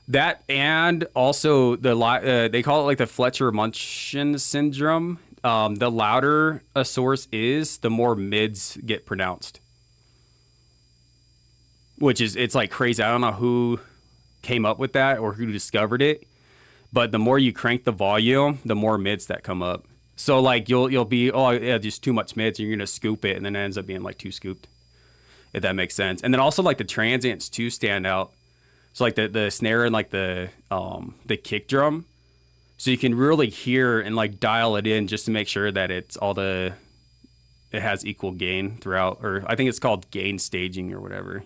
That and also they call it like the Fletcher-Munchkin syndrome. The louder a source is, the more mids get pronounced. It's like crazy. I don't know who came up with that or who discovered it. But the more you crank the volume, the more mids that come up. So like you'll be, oh yeah, just too much mids, and you're gonna scoop it, and then it ends up being like too scooped. If that makes sense. And then also like the transients too stand out. So like the snare and like the kick drum. So you can really hear and like dial it in just to make sure that it has equal gain throughout, or I think it's called gain staging or whatever.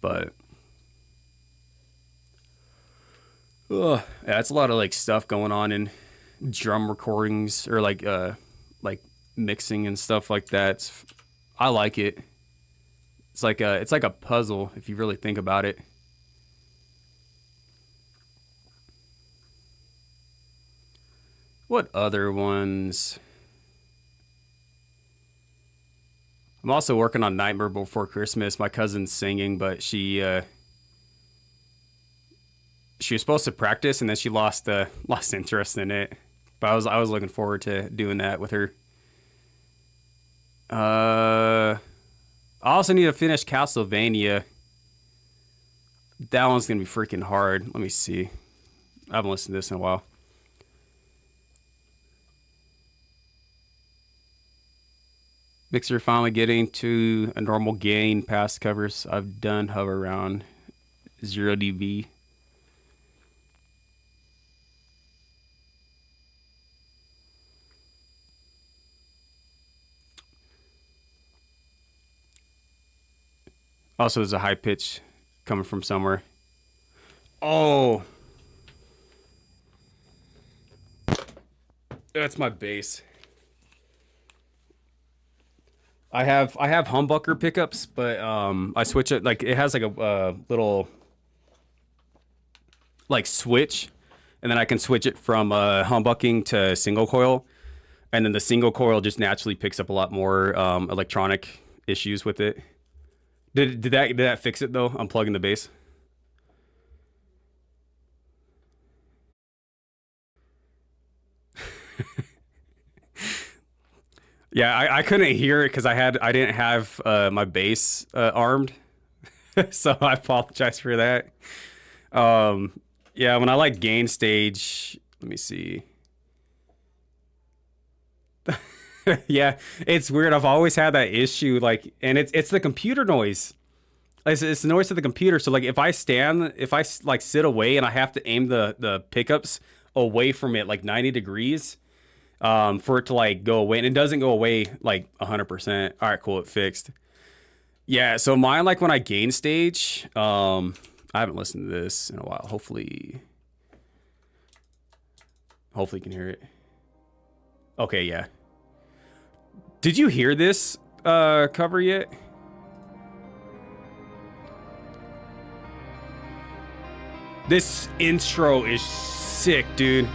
But yeah, it's a lot of like stuff going on in drum recordings or like mixing and stuff like that. I like it. It's like a puzzle if you really think about it. What other ones? I'm also working on Nightmare Before Christmas. My cousin's singing, but she was supposed to practice, and then she lost interest in it. But I was looking forward to doing that with her. I also need to finish Castlevania. That one's gonna be freaking hard. Let me see. I haven't listened to this in a while. Mixer finally getting to a normal gain past covers. I've done hover around 0 dB. Also, there's a high pitch coming from somewhere. Oh, that's my bass. I have humbucker pickups, but I switch it, like it has like a little like switch, and then I can switch it from humbucking to single coil, and then the single coil just naturally picks up a lot more electronic issues with it. Did that fix it though? Unplugging the bass. Yeah, I couldn't hear it because I didn't have my bass armed, so I apologize for that. Yeah, when I like gain stage, let me see. Yeah, it's weird. I've always had that issue, like, and it's the computer noise. It's the noise of the computer. So like if I like sit away and I have to aim the pickups away from it like 90 degrees. For it to like go away, and it doesn't go away like 100%. All right, cool, it fixed. Yeah, so mine, like when I gain stage, I haven't listened to this in a while. Hopefully you can hear it. Okay, yeah. Did you hear this cover yet? This intro is sick, dude.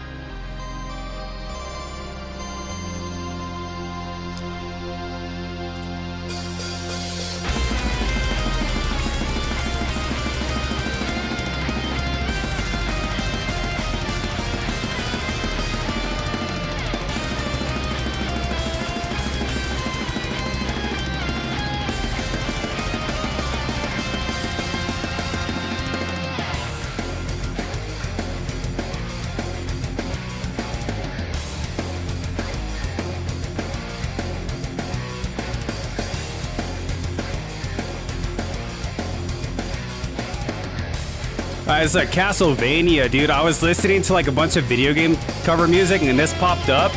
It's like Castlevania, dude. I was listening to like a bunch of video game cover music, and this popped up.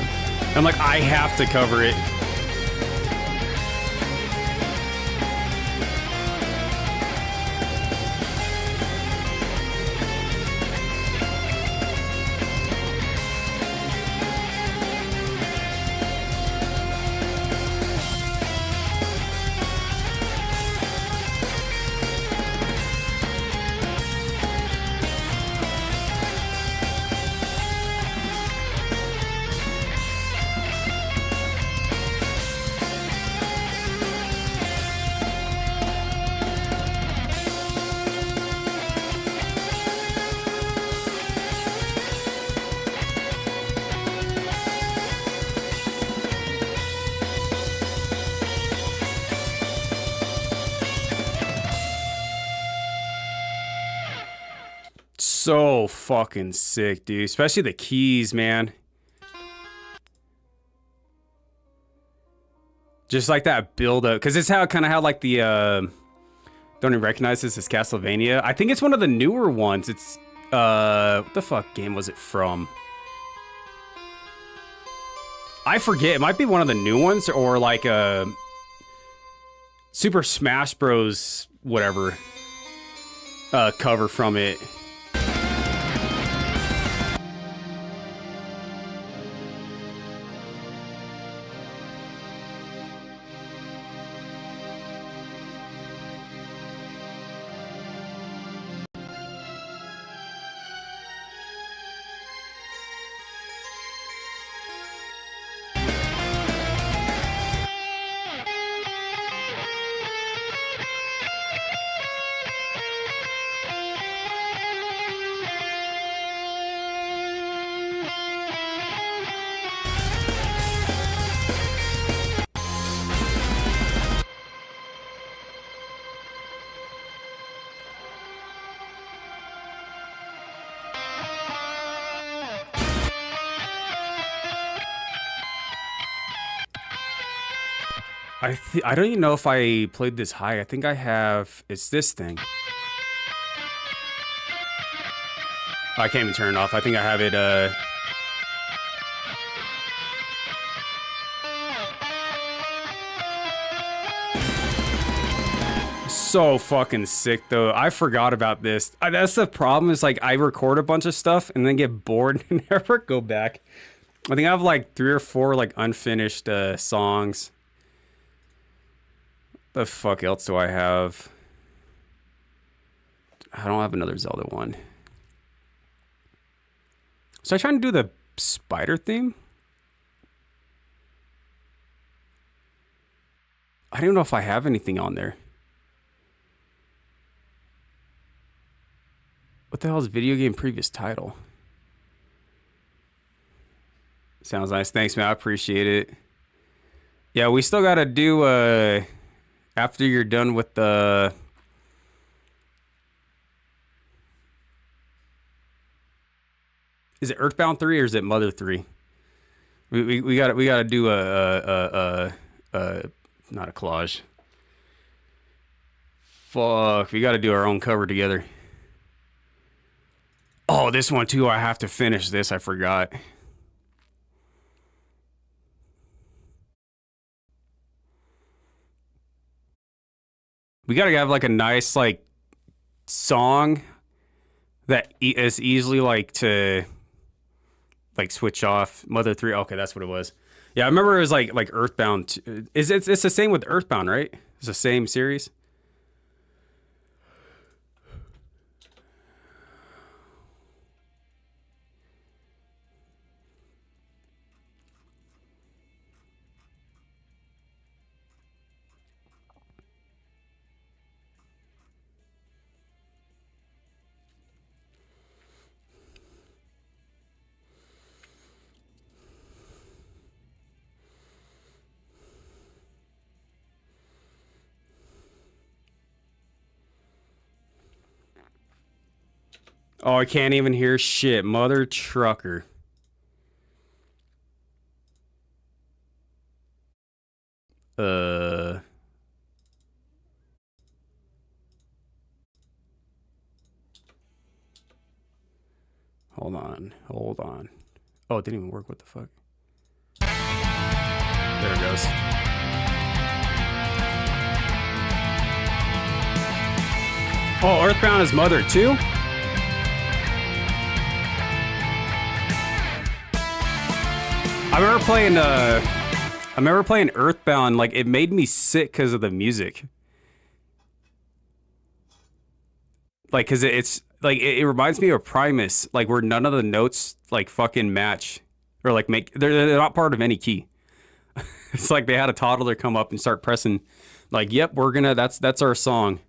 I'm like, I have to cover it. so fucking sick, dude. Especially the keys, man. Just like that build up, because it's how kind of how like the don't even recognize this as Castlevania. I think it's one of the newer ones. It's what the fuck game was it from? I forget. It might be one of the new ones or like a Super Smash Bros. Whatever cover from it. I don't even know if I played this high. I think I have. It's this thing. I can't even turn it off. I think I have it. So fucking sick though. I forgot about this. That's the problem. Is like I record a bunch of stuff and then get bored and never go back. I think I have like 3 or 4 like unfinished songs. The fuck else do I have? I don't have another Zelda one. So I trying to do the spider theme? I don't know if I have anything on there. What the hell is video game previous title? Sounds nice. Thanks, man. I appreciate it. Yeah, we still gotta do after you're done with the is it Earthbound 3 or is it Mother 3? We gotta do a not a collage. Fuck, we gotta do our own cover together. Oh, this one too. I have to finish this. I forgot. We gotta have like a nice like song that is easily like to like switch off. Mother 3. Okay, that's what it was. Yeah, I remember it was like Earthbound. It's the same with Earthbound, right? It's the same series. Oh, I can't even hear shit. Mother trucker. Hold on. Oh, it didn't even work. What the fuck? There it goes. Oh, Earthbound is Mother too? I remember playing Earthbound, like it made me sick because of the music. Like, cause it's like it reminds me of Primus, like where none of the notes like fucking match or like they're not part of any key. It's like they had a toddler come up and start pressing, like, yep, that's our song.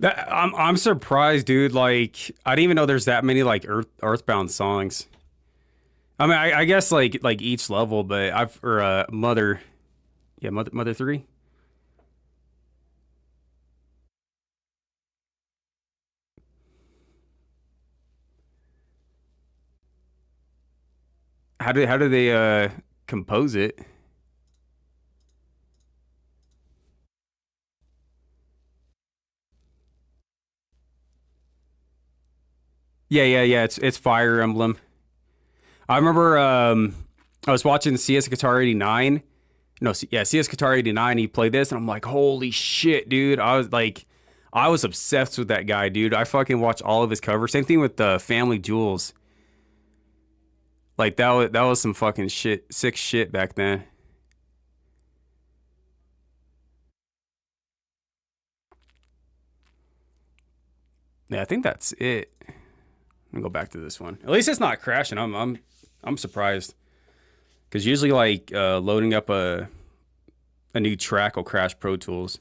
I'm surprised, dude. Like, I didn't even know there's that many like Earthbound songs. I mean, I guess like each level, but I've or Mother, yeah, Mother 3. How do they compose it? Yeah. It's Fire Emblem. I remember I was watching CS Guitar 89. No, yeah, CS Guitar 89. He played this, and I'm like, holy shit, dude! I was obsessed with that guy, dude. I fucking watched all of his covers. Same thing with the Family Jewels. Like that was some fucking shit, sick shit back then. Yeah, I think that's it. I'm gonna go back to this one. At least it's not crashing. I'm surprised because usually like loading up a new track will crash Pro Tools.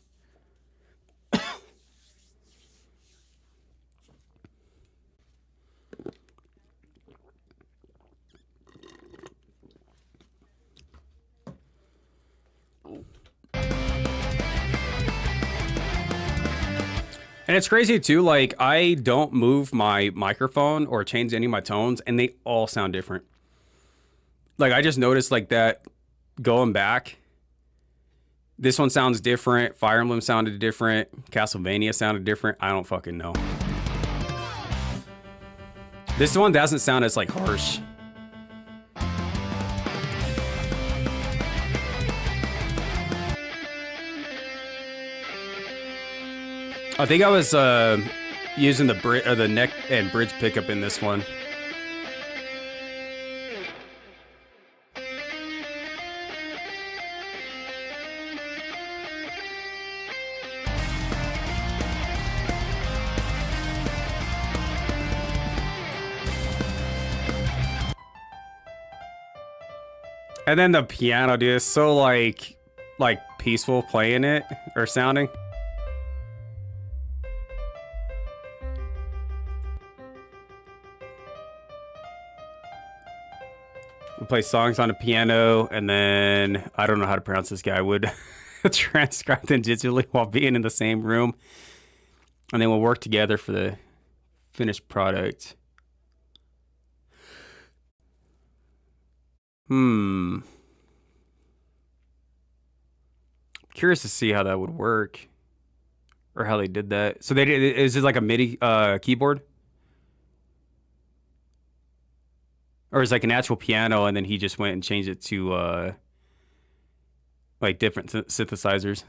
And it's crazy too. Like I don't move my microphone or change any of my tones, and they all sound different. Like I just noticed like that going back. This one sounds different. Fire Emblem sounded different. Castlevania sounded different. I don't fucking know. This one doesn't sound as like harsh. I think I was using the neck and bridge pickup in this one. And then the piano, dude, is so like peaceful playing it or sounding. We play songs on the piano, and then I don't know how to pronounce this guy. Would transcribe them digitally while being in the same room, and then we'll work together for the finished product. Hmm. Curious to see how that would work or how they did that. So they did. Is it like a MIDI keyboard, or is it like an actual piano, and then he just went and changed it to like different synthesizers?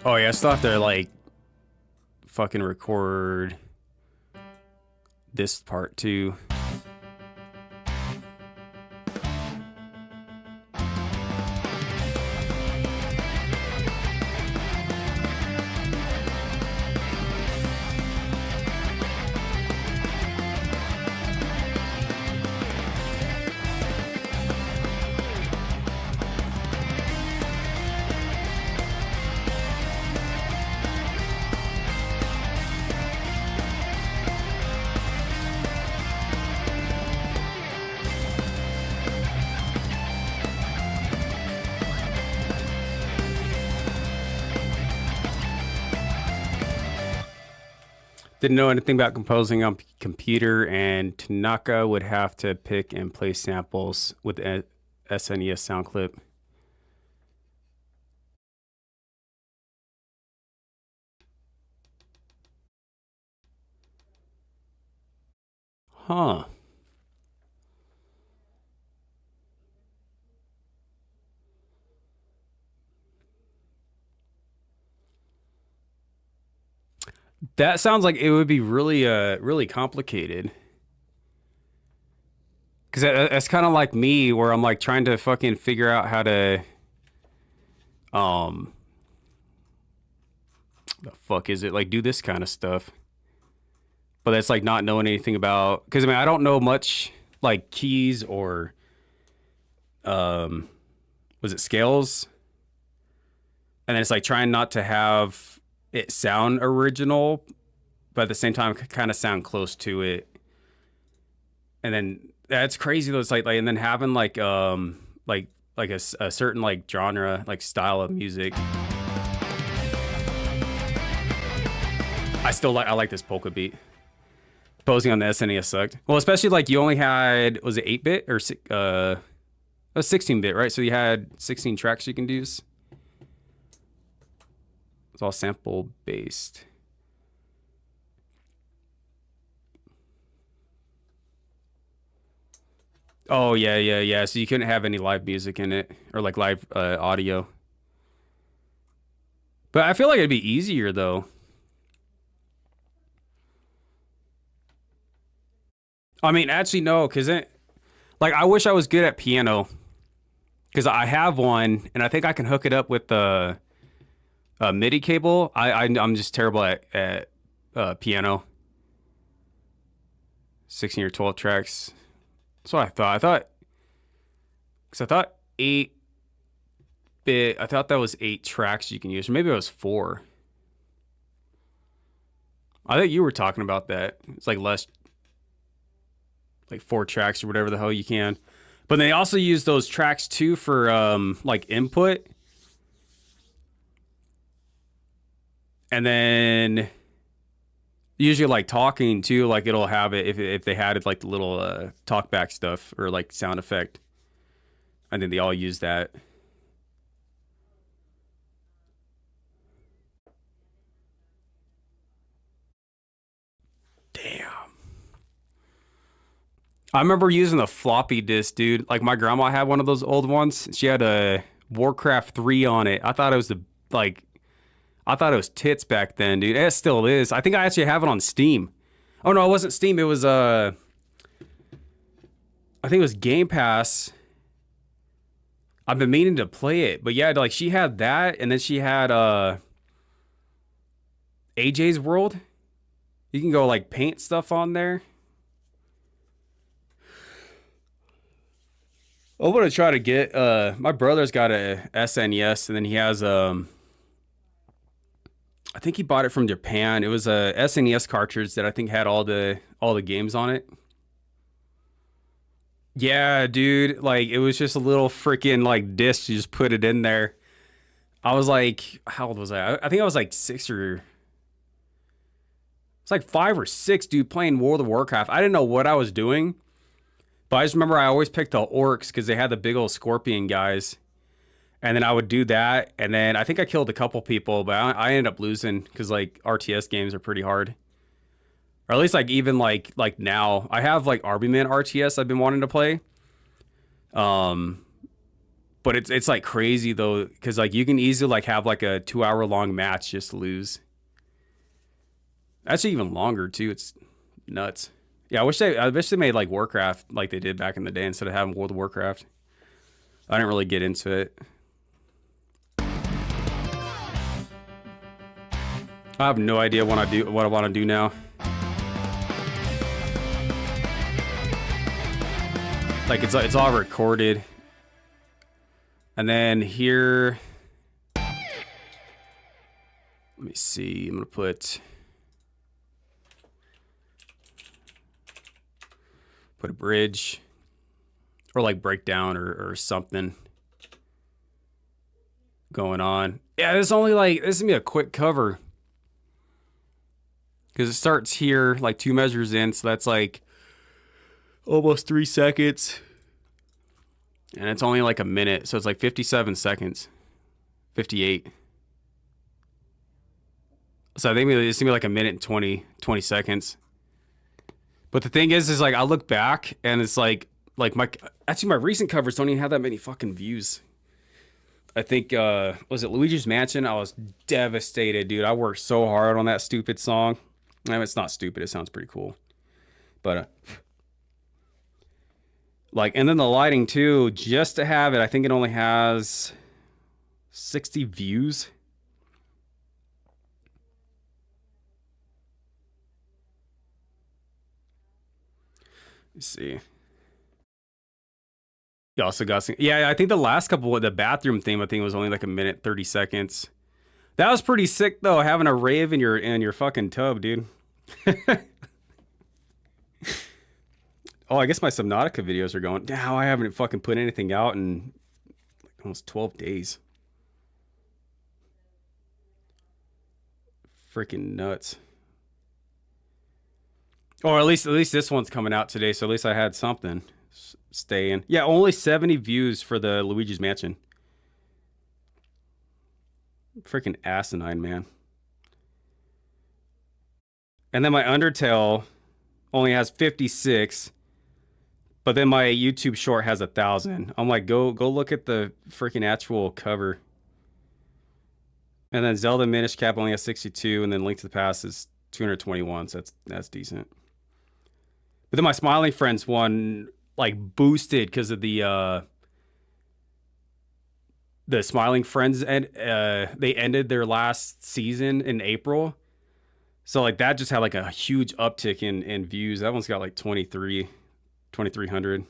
Oh yeah, I still have to like fucking record this part too. Didn't know anything about composing on computer, and Tanaka would have to pick and play samples with the SNES sound clip. Huh. That sounds like it would be really really complicated. Cause that's kind of like me, where I'm like trying to fucking figure out how to um The fuck is it? Like, do this kind of stuff. But that's like not knowing anything about, because I mean, I don't know much like keys or, was it scales? And then it's like trying not to have it sound original, but at the same time, kind of sound close to it. And then that's crazy though. It's and then having like a certain like genre, like style of music. I like this polka beat. Posing on the SNES sucked. Well, especially like you only had, was it 8-bit or 16-bit, right? So you had 16 tracks you can use. It's all sample based. Oh yeah. So you couldn't have any live music in it or like live audio. But I feel like it'd be easier though. I mean, actually no, because like I wish I was good at piano, because I have one and I think I can hook it up with the MIDI cable. I'm just terrible at piano. 16 or 12 tracks. That's what I thought. Because I thought 8-bit. I thought that was 8 tracks you can use, or maybe it was 4. I think you were talking about that. It's like less, like 4 tracks or whatever the hell you can. But they also use those tracks too for like input. And then usually like talking too, like it'll have it if they had it like the little talkback stuff or like sound effect. I think they all use that. Damn. I remember using the floppy disk, dude. Like my grandma had one of those old ones. She had a Warcraft 3 on it. I thought it was I thought it was tits back then, dude. It still is. I think I actually have it on Steam. Oh no, it wasn't Steam. It was I think it was Game Pass. I've been meaning to play it, but yeah, like she had that, and then she had AJ's World. You can go like paint stuff on there. I'm gonna try to get my brother's got a SNES, and then he has I think he bought it from Japan. It was a SNES cartridge that I think had all the games on it. Yeah, dude, like it was just a little freaking like disc. You just put it in there. I was like, how old was I? I think I was like 6 or it's like 5 or 6, dude, playing World of Warcraft. I didn't know what I was doing, but I just remember I always picked the orcs because they had the big old scorpion guys. And then I would do that, and then I think I killed a couple people, but I ended up losing because like RTS games are pretty hard, or at least like even like now I have like Army Man RTS I've been wanting to play, but it's like crazy though because like you can easily like have like a 2-hour long match just to lose. Actually, even longer too. It's nuts. Yeah, I wish they made like Warcraft like they did back in the day instead of having World of Warcraft. I didn't really get into it. I have no idea what I want to do now. Like it's all recorded. And then here, let me see. I'm gonna put a bridge or like breakdown or something going on. Yeah, this is gonna be a quick cover. Because it starts here, like 2 measures in, so that's like almost 3 seconds. And it's only like a minute, so it's like 57 seconds. 58. So I think it's gonna be like a minute and 20 seconds. But the thing is like I look back and it's like my recent covers don't even have that many fucking views. I think was it Luigi's Mansion? I was devastated, dude. I worked so hard on that stupid song. I mean, it's not stupid. It sounds pretty cool. But, like, and then the lighting, too, just to have it, I think it only has 60 views. Let's see. You also got some, yeah, I think the last couple of the bathroom theme, I think was only like a minute 30 seconds. That was pretty sick though, having a rave in your fucking tub, dude. Oh, I guess my Subnautica videos are going. Now I haven't fucking put anything out in like almost 12 days. Freaking nuts. Or at least this one's coming out today, so at least I had something staying. Yeah, only 70 views for the Luigi's Mansion. Freaking asinine, man. And then my Undertale only has 56, but then my YouTube short has 1,000. I'm like, go look at the freaking actual cover. And then Zelda Minish Cap only has 62, and then Link to the Past is 221, so that's decent. But then my Smiling Friends one like boosted because of the Smiling Friends, and they ended their last season in April. So like that just had like a huge uptick in views. That one's got like 2,300.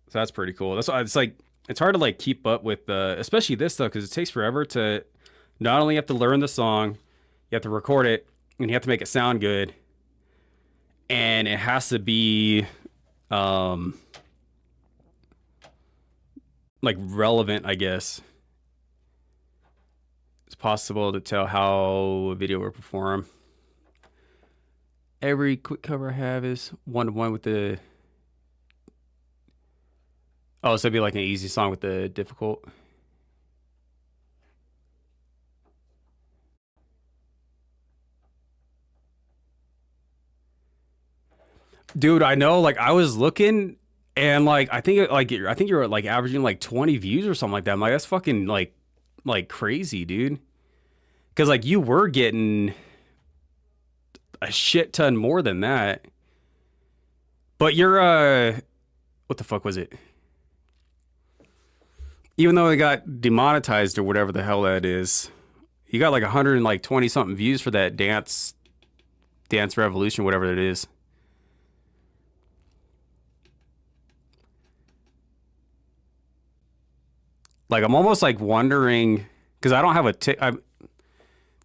So that's pretty cool. That's why it's like it's hard to like keep up with especially this stuff because it takes forever to not only have to learn the song, you have to record it, and you have to make it sound good. And it has to be like relevant, I guess. It's possible to tell how a video will perform. Every quick cover I have is 1-to-1 with the... Oh, so it'd be like an easy song with the difficult. Dude, I know, like, I was looking, and, like, I think you're, like, averaging, like, 20 views or something like that. I'm like, that's fucking, like crazy, dude. Because, like, you were getting a shit ton more than that. But you're, what the fuck was it? Even though it got demonetized or whatever the hell that is, you got, like, 120-something views for that Dance Revolution, whatever it is. Like, I'm almost, like, wondering... Because I don't have a... Did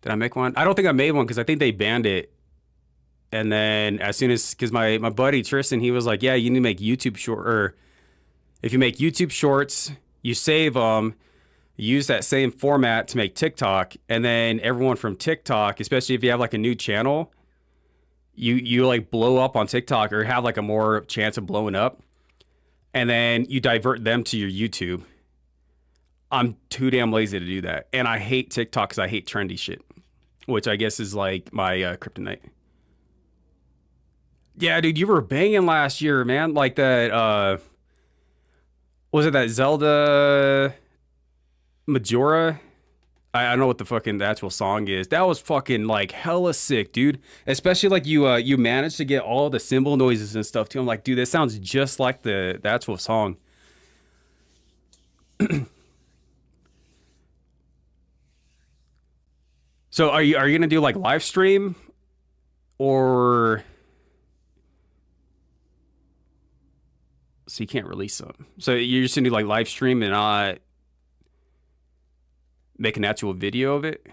I make one? I don't think I made one because I think they banned it. And then as soon as... Because my buddy Tristan, he was like, yeah, you need to make YouTube short... Or if you make YouTube shorts, you save them, you use that same format to make TikTok, and then everyone from TikTok, especially if you have, like, a new channel, you like, blow up on TikTok or have, like, a more chance of blowing up. And then you divert them to your YouTube. I'm too damn lazy to do that. And I hate TikTok because I hate trendy shit, which I guess is like my kryptonite. Yeah, dude, you were banging last year, man. Like that, was it that Zelda Majora? I don't know what the actual song is. That was fucking like hella sick, dude. Especially like you managed to get all the cymbal noises and stuff too. I'm like, dude, that sounds just like the actual song. So are you gonna do like live stream or so you can't release them? So you're just gonna do like live stream and not make an actual video of it?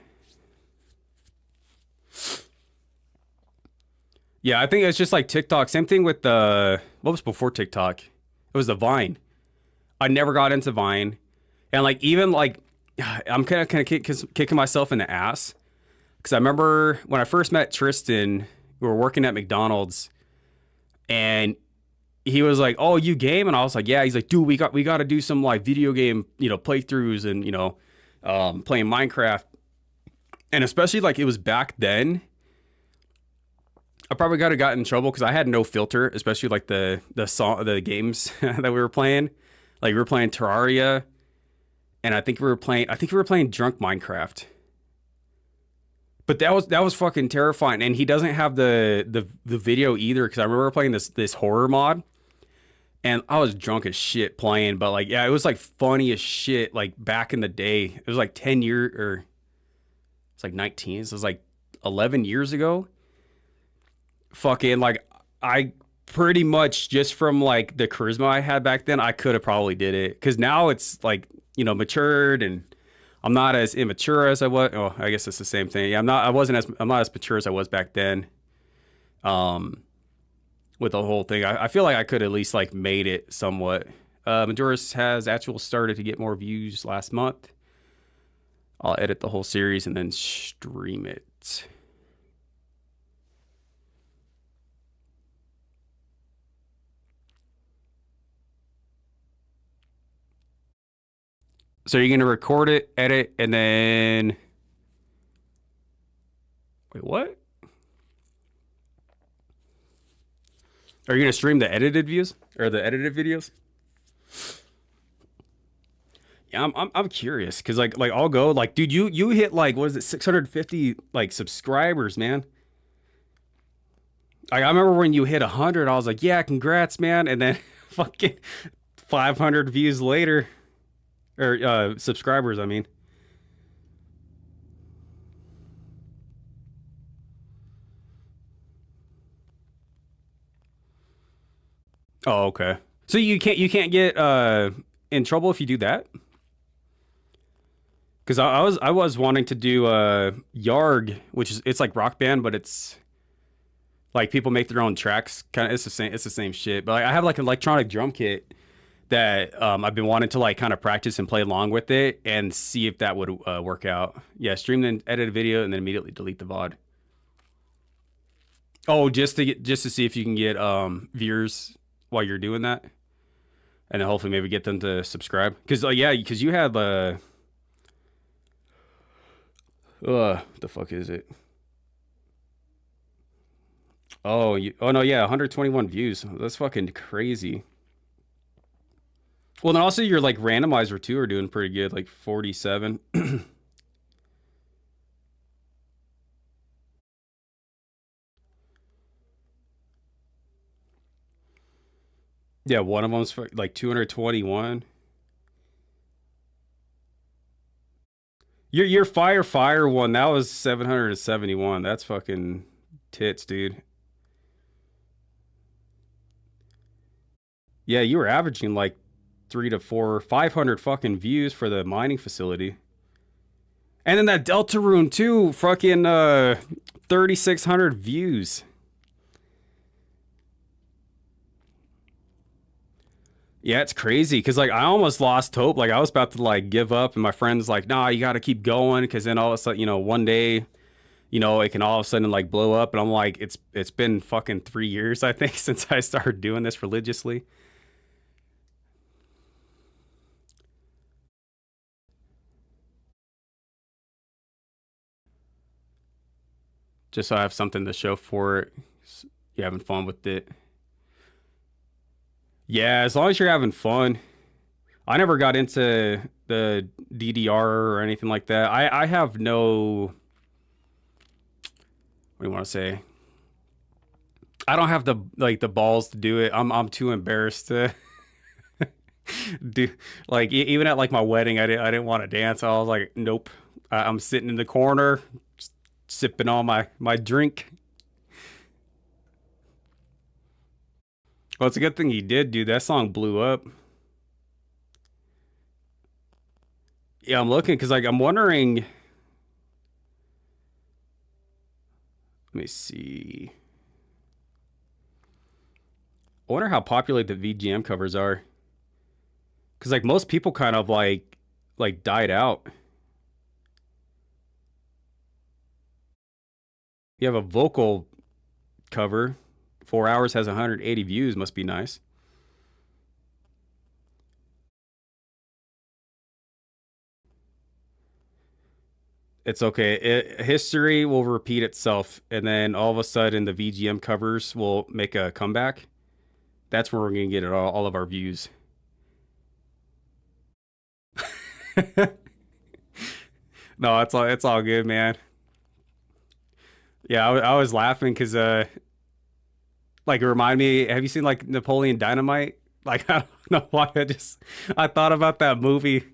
Yeah, I think it's just like TikTok. Same thing with what was before TikTok? It was the Vine. I never got into Vine, and like even like I'm kind of kicking myself in the ass. Because I remember when I first met Tristan, we were working at McDonald's, and he was like, "Oh, you game?" And I was like, "Yeah." He's like, "Dude, we got to do some like video game, playthroughs and playing Minecraft." And especially like it was back then, I probably got in trouble because I had no filter, especially like the games that we were playing. Like we were playing Terraria, and I think we were playing Drunk Minecraft. But that was fucking terrifying, and he doesn't have the video either because I remember playing this horror mod, and I was drunk as shit playing. But like, yeah, it was like funny as shit. Like back in the day, it was like 10 years or it's like 19. So it was like 11 years ago. Fucking like I pretty much just from like the charisma I had back then, I could have probably did it. Because now it's like, matured and I'm not as immature as I was. Oh, I guess it's the same thing. Yeah, I'm not as mature as I was back then. With the whole thing, I feel like I could at least like made it somewhat. Majora's has actual started to get more views last month. I'll edit the whole series and then stream it. So you're gonna record it, edit, and then wait, what? Are you gonna stream the edited views or the edited videos? Yeah, I'm curious because like I'll go like, dude, you hit like what is it 650 like subscribers, man. Like, I remember when you hit 100, I was like, yeah, congrats, man, and then fucking 500 views later, or subscribers, I mean. Oh, okay. So you can't get in trouble if you do that? Because I was wanting to do Yarg, which is it's like Rock Band, but it's like people make their own tracks. Kind of it's the same shit. But like, I have like an electronic drum kit that I've been wanting to like kind of practice and play along with it and see if that would work out. Yeah, stream and edit a video and then immediately delete the VOD. Oh, just to see if you can get viewers while you're doing that, and then hopefully maybe get them to subscribe. Because yeah, because you have what the fuck is it? Oh no, yeah, 121 views. That's fucking crazy. Well, then also your like randomizer too are doing pretty good, like 47. Yeah, one of them's for like 221. Your fire one that was 771. That's fucking tits, dude. Yeah, you were averaging like 500 fucking views for the mining facility. And then that Delta Rune too, fucking 3,600 views. Yeah, it's crazy because like I almost lost hope. Like I was about to like give up, and my friend's like, "Nah, you got to keep going," because then all of a sudden, one day, it can all of a sudden like blow up. And I'm like, it's been fucking 3 years, I think, since I started doing this religiously. Just so I have something to show for it. You having fun with it? Yeah, as long as you're having fun. I never got into the DDR or anything like that. I have no, what do you want to say? I don't have the balls to do it. I'm too embarrassed to do like even at like my wedding I didn't want to dance. I was like, nope. I'm sitting in the corner sipping on my drink. Well, it's a good thing he did, dude. That song blew up. Yeah, I'm looking because like I'm wondering. Let me see. I wonder how popular the VGM covers are. Because like most people kind of like died out. You have a vocal cover. 4 hours has 180 views. Must be nice. It's okay. History will repeat itself, and then all of a sudden the VGM covers will make a comeback. That's where we're gonna get it all of our views. No, it's all good, man. Yeah, I was laughing because like it reminded me. Have you seen like Napoleon Dynamite? Like I don't know why I thought about that movie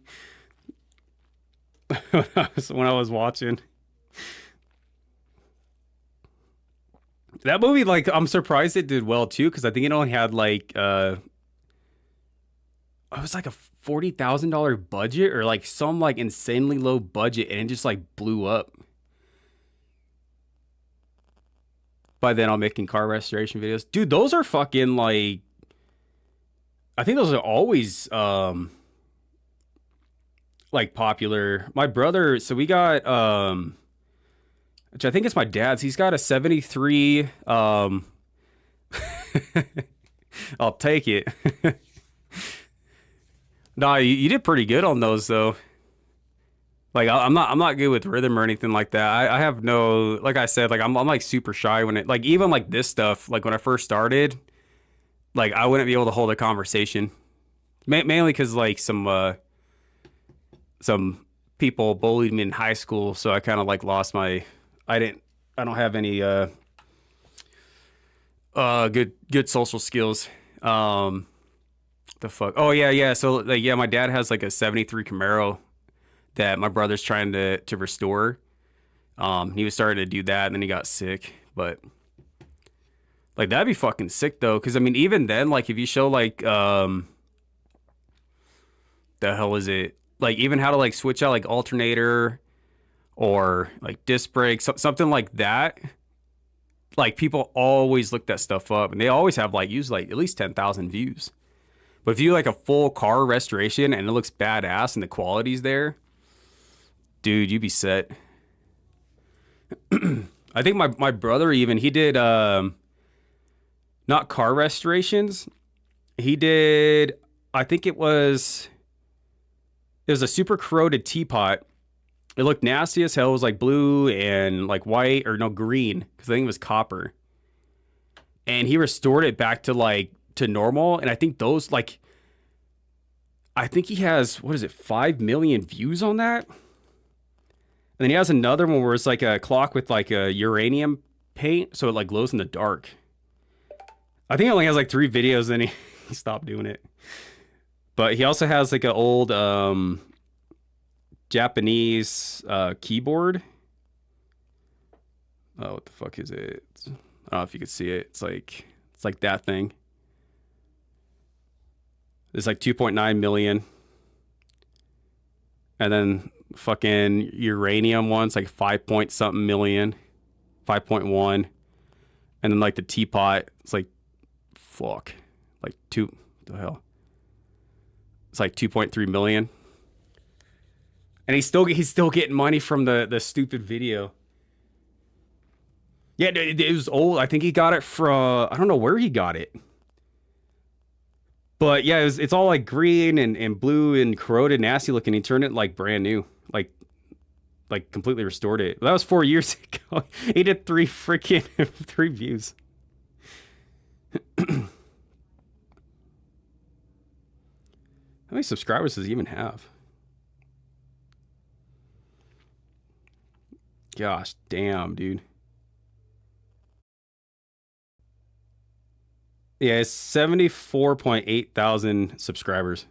when I was watching. That movie, like, I'm surprised it did well too, because I think it only had like it was like a $40,000 budget or like some like insanely low budget, and it just like blew up. By then, I'm making car restoration videos, dude. Those are fucking like, I think those are always like popular. My brother, so we got which I think is my dad's. He's got a 73 I'll take it. Nah, you did pretty good on those though. Like I'm not good with rhythm or anything like that. I have no, like I said, like I'm like super shy when it, like even like this stuff, like when I first started, like I wouldn't be able to hold a conversation. Mainly because like some people bullied me in high school, so I kind of like lost my, I don't have any good social skills. The fuck. Oh yeah. So like yeah, my dad has like a 73 Camaro that my brother's trying to restore. He was starting to do that, and then he got sick. But like that'd be fucking sick though, because I mean even then, like if you show like the hell is it? Like even how to like switch out like alternator or like disc brakes, something like that. Like people always look that stuff up, and they always have like use like at least 10,000 views. But if you like a full car restoration and it looks badass and the quality's there, dude, you'd be set. I think my brother even, he did not car restorations. He did, I think it was a super corroded teapot. It looked nasty as hell. It was like blue and like white, or no, green, because I think it was copper. And he restored it back to like to normal. And I think those like, I think he has, what is it, 5 million views on that? And then he has another one where it's like a clock with like a uranium paint, so it like glows in the dark. I think he only has like 3 videos, and he stopped doing it. But he also has like an old Japanese keyboard. Oh, what the fuck is it? I don't know if you can see it. It's like that thing. It's like 2.9 million. And then fucking uranium one's like 5 point something million. 5.1. And then like the teapot, it's like fuck. Like what the hell? It's like 2.3 million. And he's still getting money from the stupid video. Yeah, it was old. I think he got it from, I don't know where he got it. But yeah, it's all like green and blue and corroded, nasty looking. He turned it like brand new, like completely restored it. That was 4 years ago. He did 3 views. How many subscribers does he even have? Gosh, damn, dude. Yeah, it's 74.8 thousand subscribers.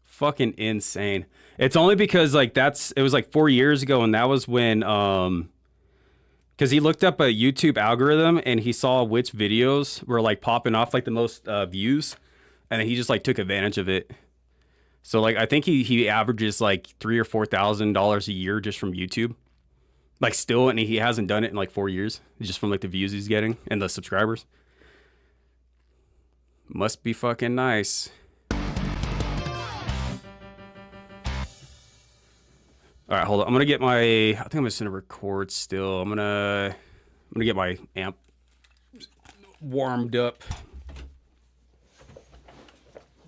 Fucking insane. It's only because like it was like 4 years ago, and that was when because he looked up a YouTube algorithm and he saw which videos were like popping off like the most views, and then he just like took advantage of it. So like I think he averages like $3,000 or $4,000 a year just from YouTube. Like still, and he hasn't done it in like 4 years, just from like the views he's getting and the subscribers. Must be fucking nice. All right, hold on. I'm gonna get my. I think I'm just gonna record still. I'm gonna get my amp warmed up.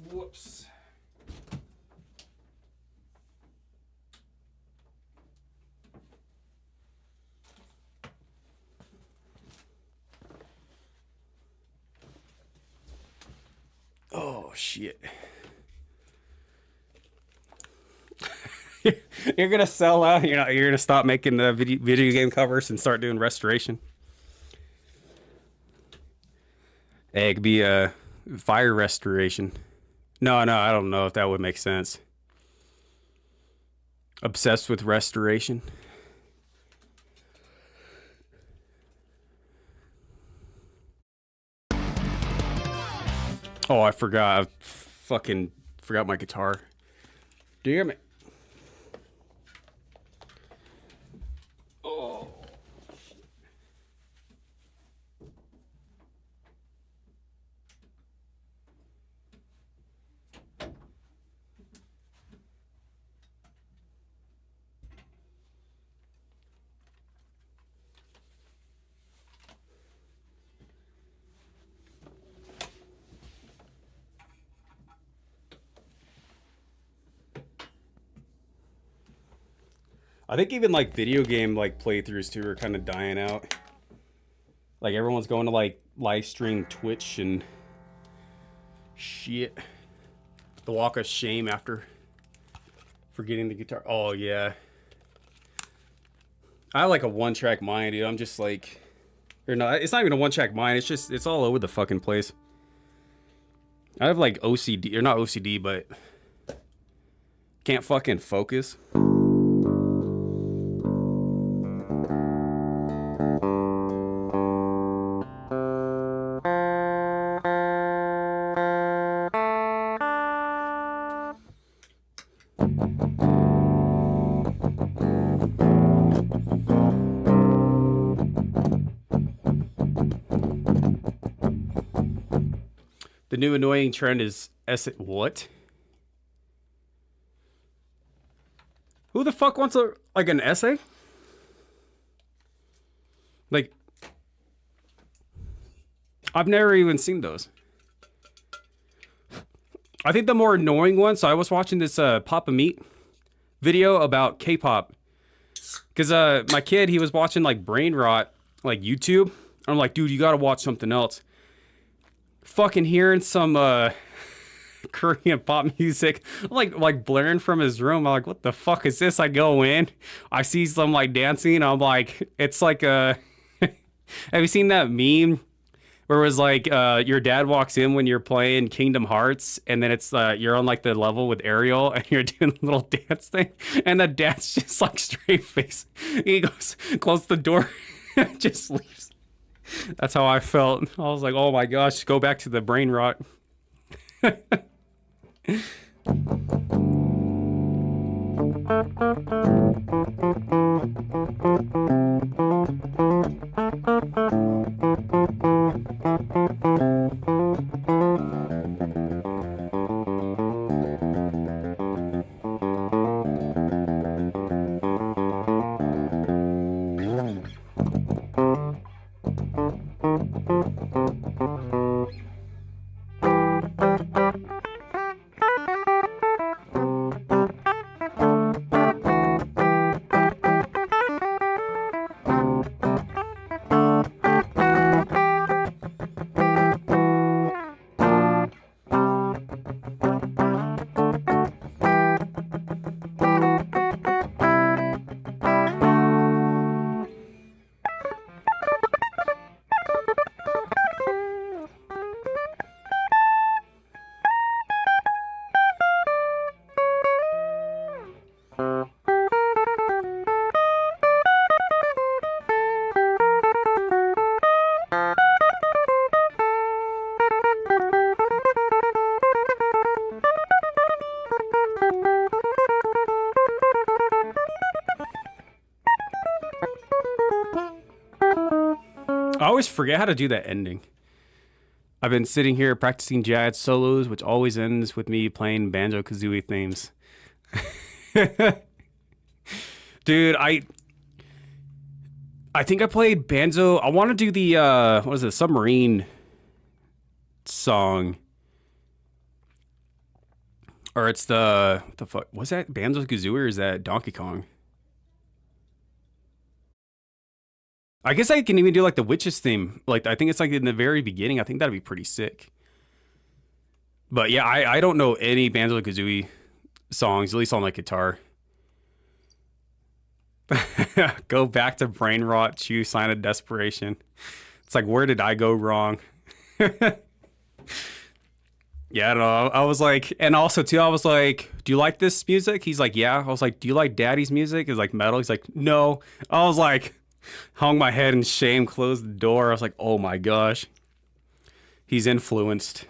Whoops. Oh shit. You're gonna sell out. You're gonna stop making the video game covers and start doing restoration. Hey, it could be a fire restoration. No, I don't know if that would make sense. Obsessed with restoration. Oh, I forgot. I fucking forgot my guitar. Damn it. Oh. I think even like video game like playthroughs too are kind of dying out. Like everyone's going to like live stream Twitch and shit. The walk of shame after forgetting the guitar. Oh yeah. I have like a one-track mind, dude. I'm just like, or no, it's not even a one-track mind. It's just, it's all over the fucking place. I have like OCD, or not OCD, but can't fucking focus. The new annoying trend is what? Who the fuck wants like an essay? Like, I've never even seen those. I think the more annoying one, so I was watching this Papa Meat video about K-pop. Because my kid, he was watching like Brain Rot, like YouTube. I'm like, dude, you gotta watch something else. Fucking hearing some Korean pop music, like blaring from his room. I'm like, what the fuck is this? I go in, I see some like dancing. I'm like, it's like a. Have you seen that meme where it was like your dad walks in when you're playing Kingdom Hearts, and then it's you're on like the level with Ariel, and you're doing a little dance thing, and the dad's just like straight face. He goes, close the door, just leaves. That's how I felt. I was like, oh my gosh, go back to the Brain Rot. I always forget how to do that ending. I've been sitting here practicing jazz solos, which always ends with me playing Banjo-Kazooie themes. Dude, I think I played banjo. I want to do the what is it, submarine song, or it's what the fuck was that, Banjo-Kazooie, or is that Donkey Kong? I guess I can even do like the witches theme. Like I think it's like in the very beginning. I think that'd be pretty sick. But yeah, I don't know any Banjo-Kazooie songs, at least on like guitar. Go back to Brain Rot, choose Sign of Desperation. It's like, where did I go wrong? Yeah, I don't know. I was like, and also too, I was like, do you like this music? He's like, yeah. I was like, do you like Daddy's music? He's like, metal. He's like, no. I was like, hung my head in shame, closed the door. I was like, oh my gosh. He's influenced.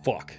Fuck.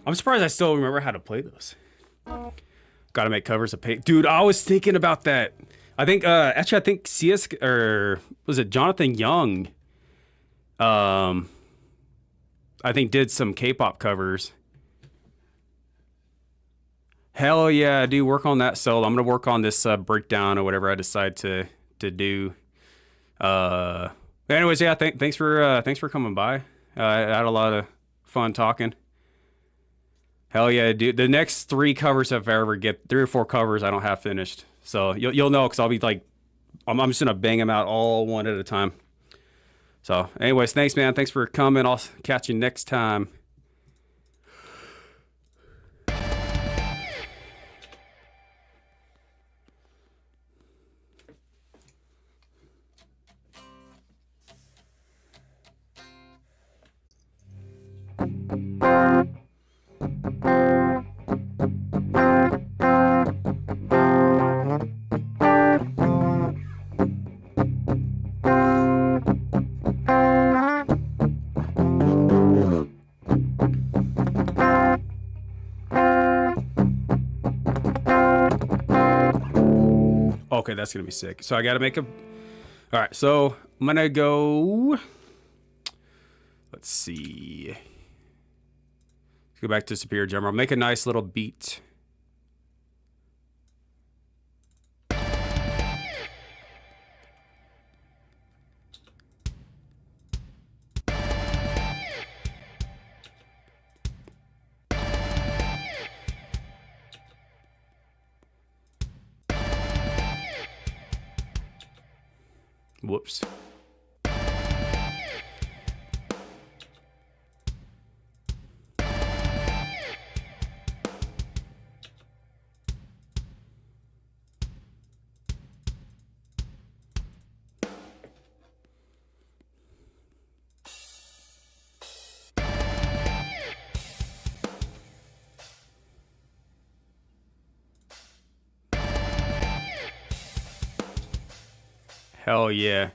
I'm surprised I still remember how to play those. Gotta make covers of paint. Dude, I was thinking about that. I think, actually, I think CS, or was it Jonathan Young? I think did some K-pop covers. Hell yeah, dude, work on that solo. I'm gonna work on this breakdown or whatever I decide to do. Anyways, yeah, thanks for coming by. I had a lot of fun talking. Hell yeah, dude. The next 3 covers, if I ever get 3 or 4 covers, I don't have finished. So you'll know, because I'll be like, I'm just gonna bang them out all one at a time. So anyways, thanks, man. Thanks for coming. I'll catch you next time. Okay, that's gonna be sick. So I gotta make a... All right, so I'm gonna go... Let's see. Let's go back to Superior Drummer. I'll make a nice little beat. Whoops. Hell yeah.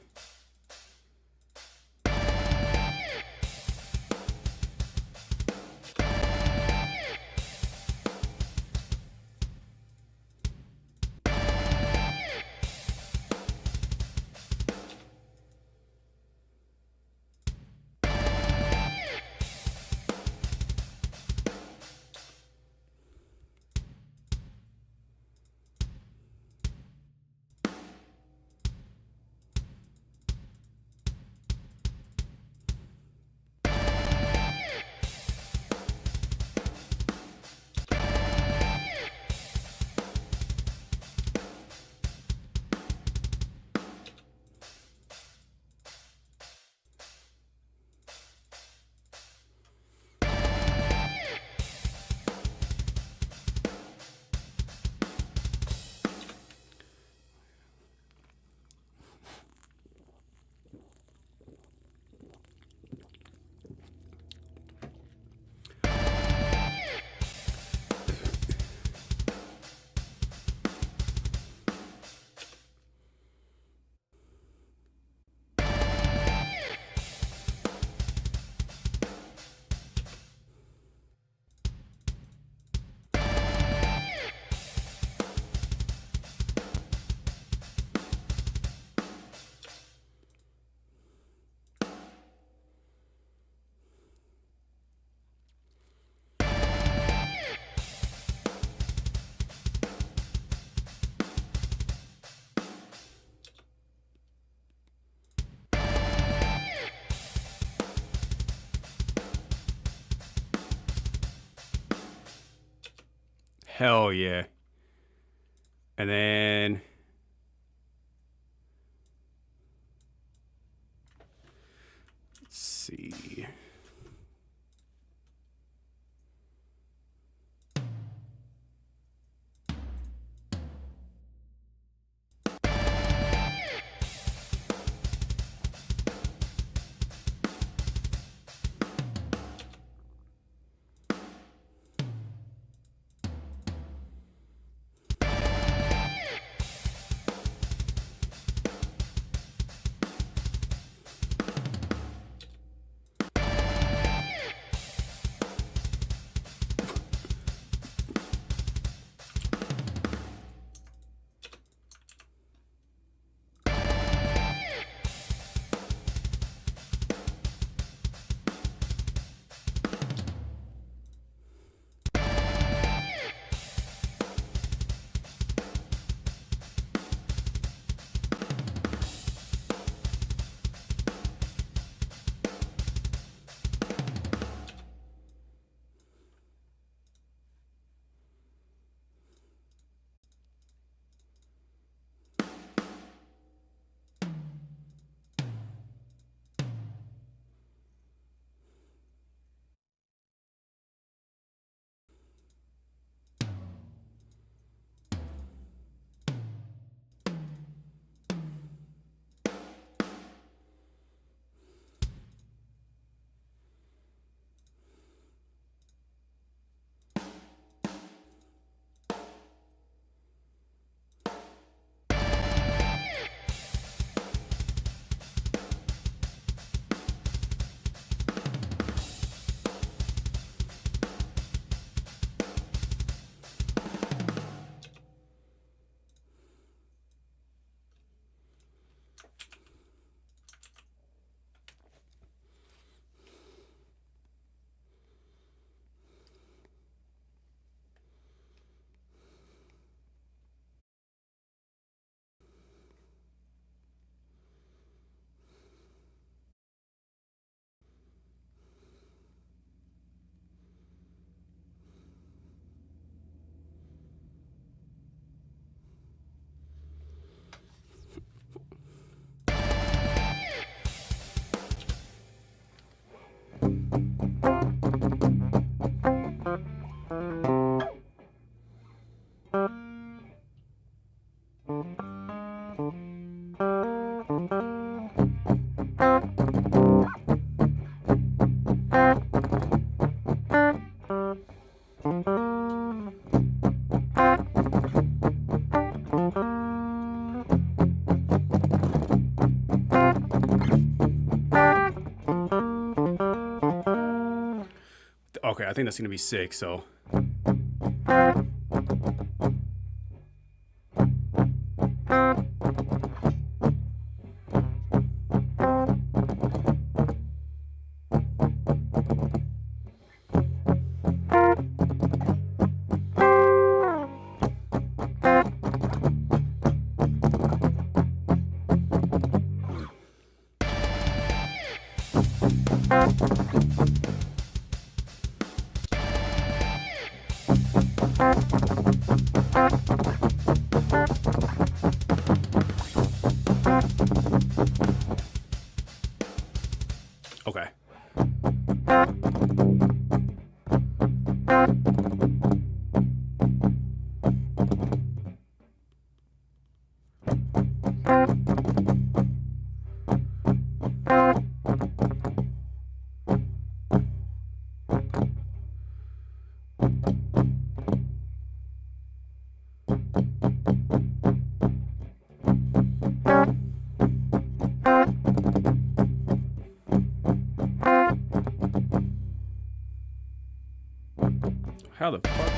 Hell yeah. And then let's see. Okay, I think that's gonna be sick, so. Okay. How the fuck?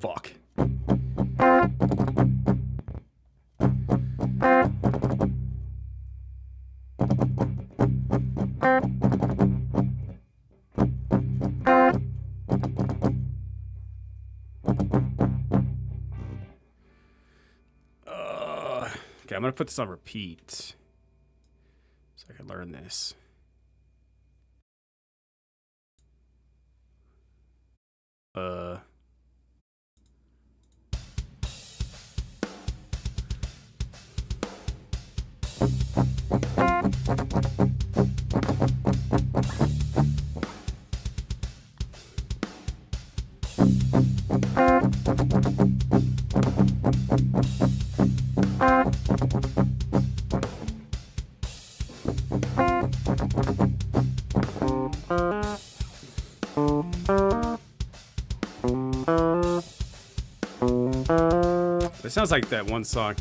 Fuck. Okay, I'm gonna put this on repeat so I can learn this. It sounds like that one song.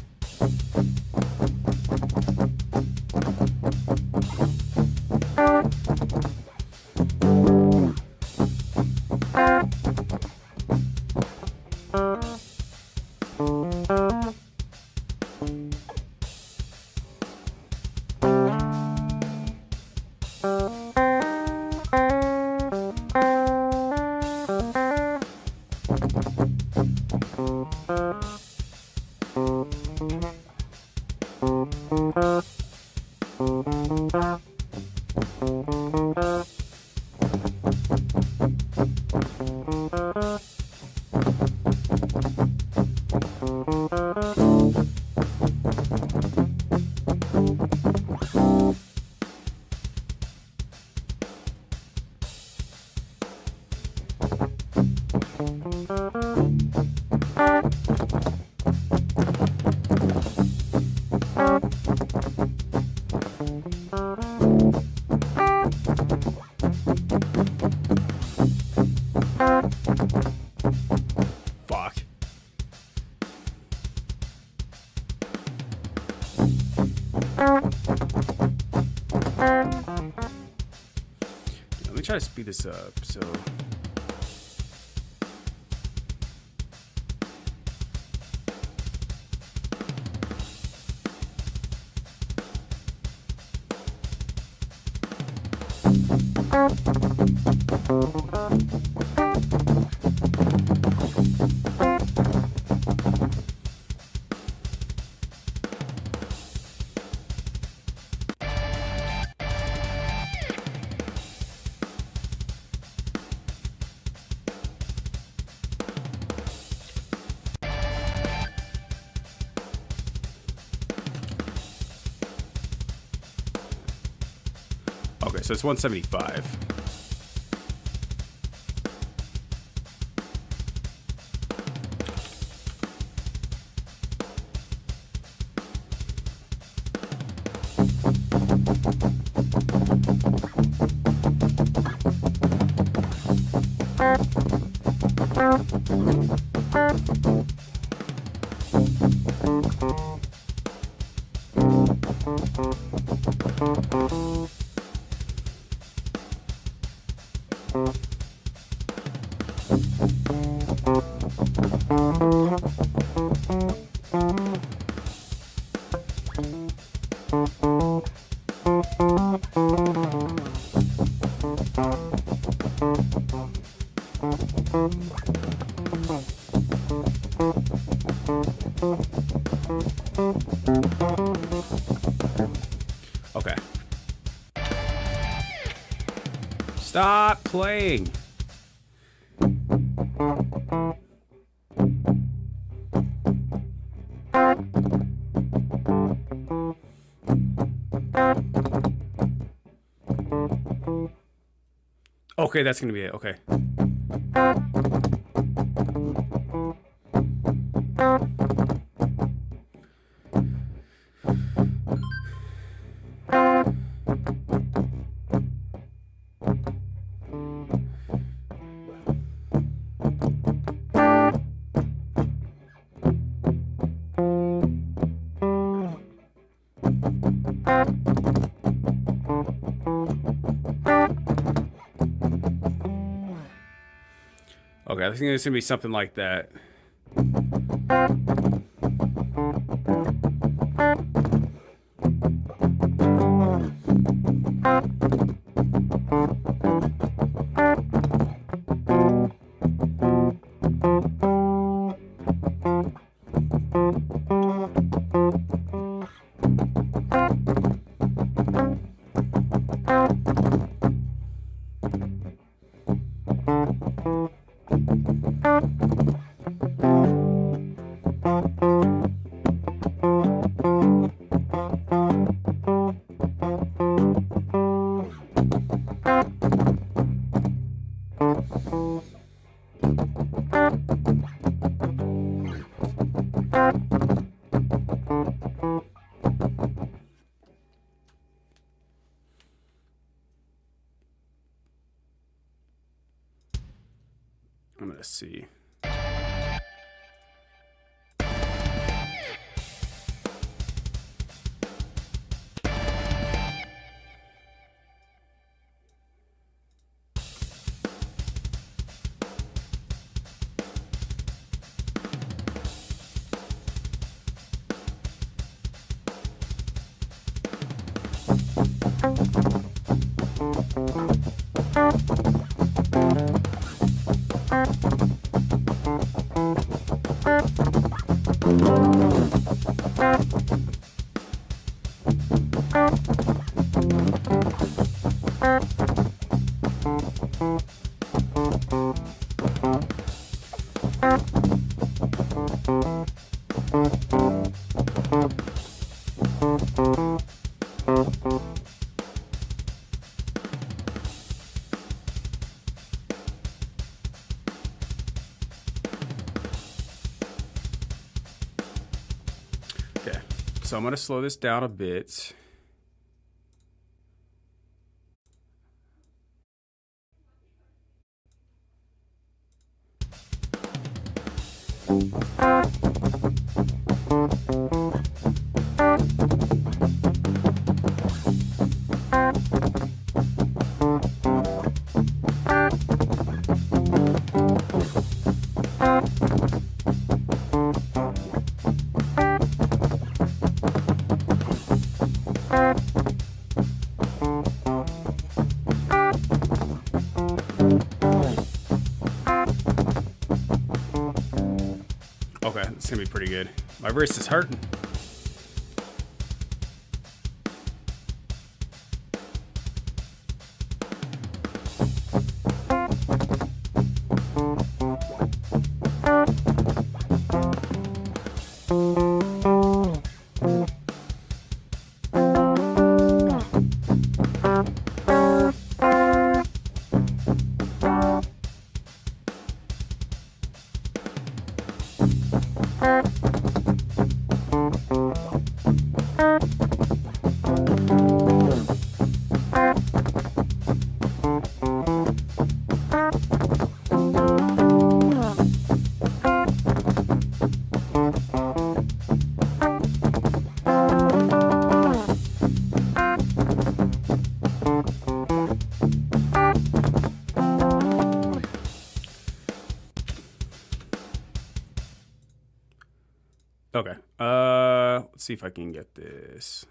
Fuck. Let me try to speed this up. So. Okay, so it's 175. Okay. Stop playing. Okay, that's gonna be it. Okay. Okay, I think it's gonna be something like that. Let's see. Okay, so I'm going to slow this down a bit. Okay, it's gonna be pretty good. My wrist is hurting. Okay. Let's see if I can get this.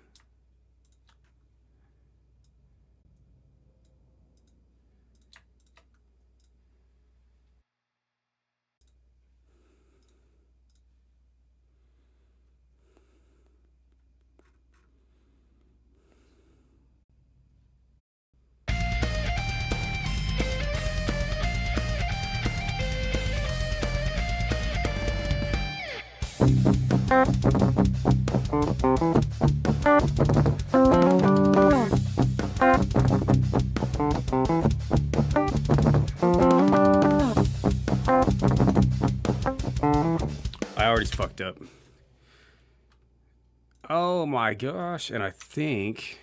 I already fucked up. Oh my gosh, and I think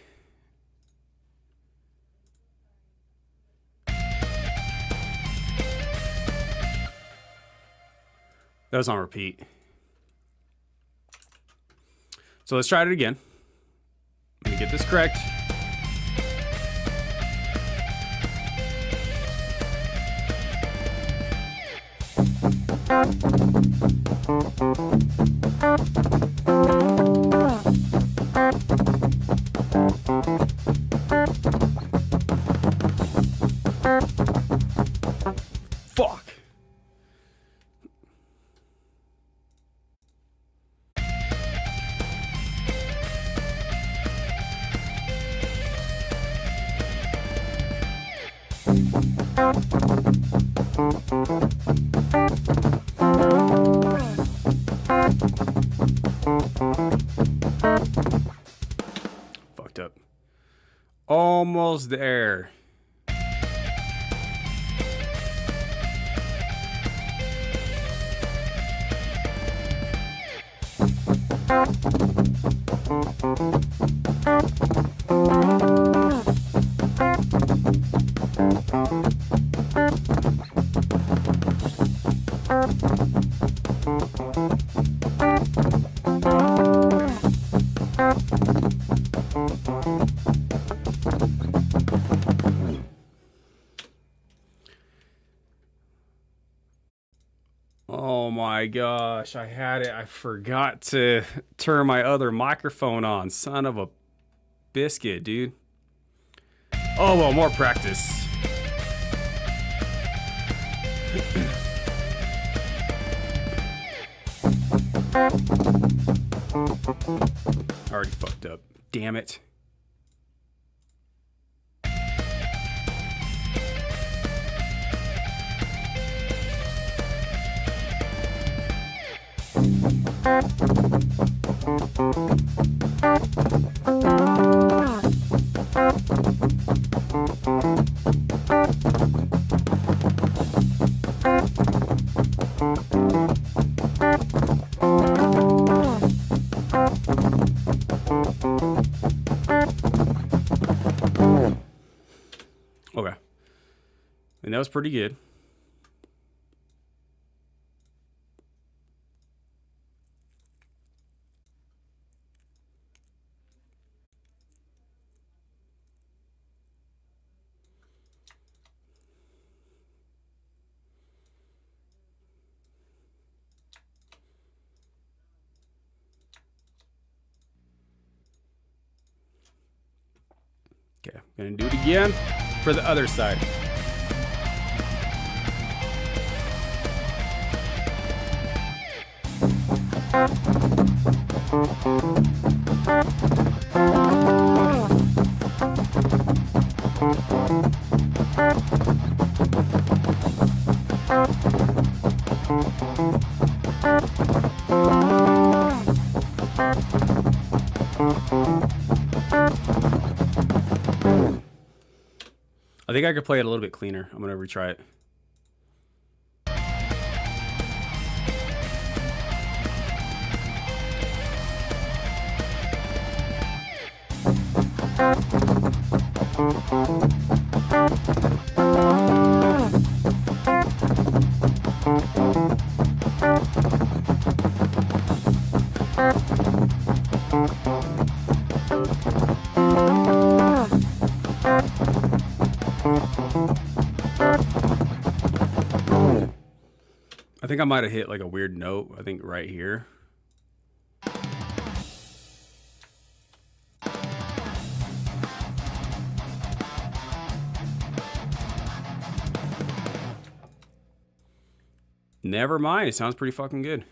that was on repeat. So let's try it again. Let me get this correct. Fuck. Fucked up. Almost there. Oh my gosh, I had it. I forgot to turn my other microphone on. Son of a biscuit, dude. Oh, well, more practice. Already fucked up. Damn it. Okay. And that was pretty good. Okay, I'm gonna do it again for the other side. I think I could play it a little bit cleaner. I'm gonna retry it. I think I might have hit like a weird note. I think right here. Never mind. It sounds pretty fucking good.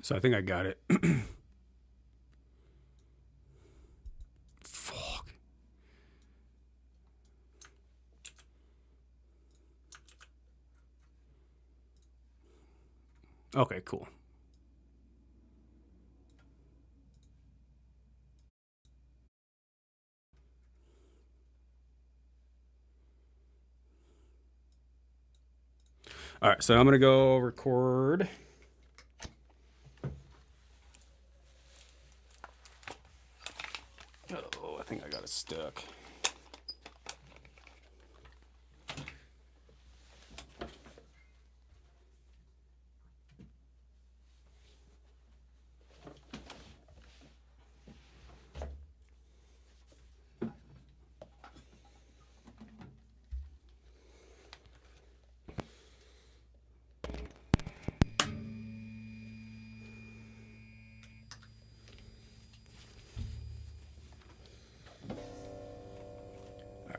So I think I got it. Fuck. Okay, cool. All right, so I'm gonna go record. Oh, I think I got it stuck.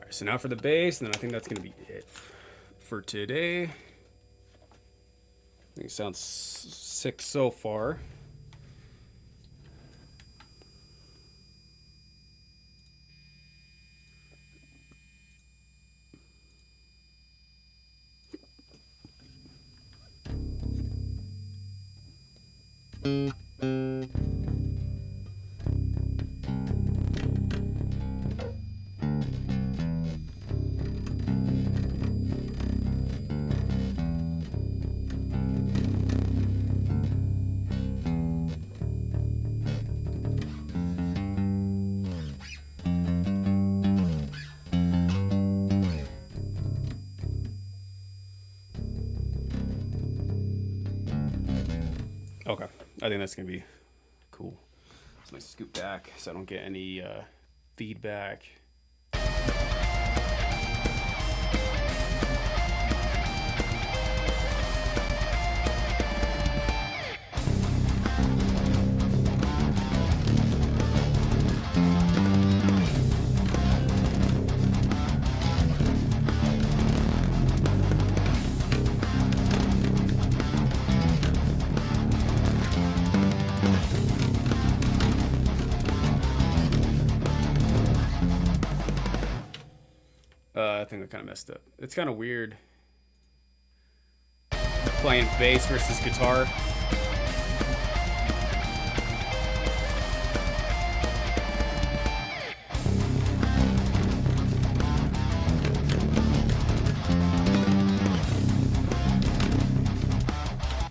So now for the bass, and then I think that's going to be it for today. I think it sounds sick so far. Okay, I think that's gonna be cool. So let's scoot back so I don't get any feedback. I think I kind of messed up. It's kind of weird playing bass versus guitar.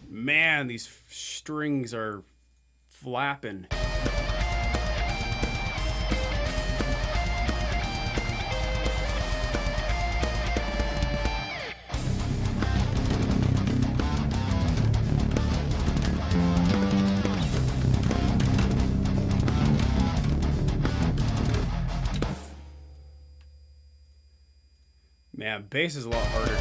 Man, these strings are flapping. Man, bass is a lot harder.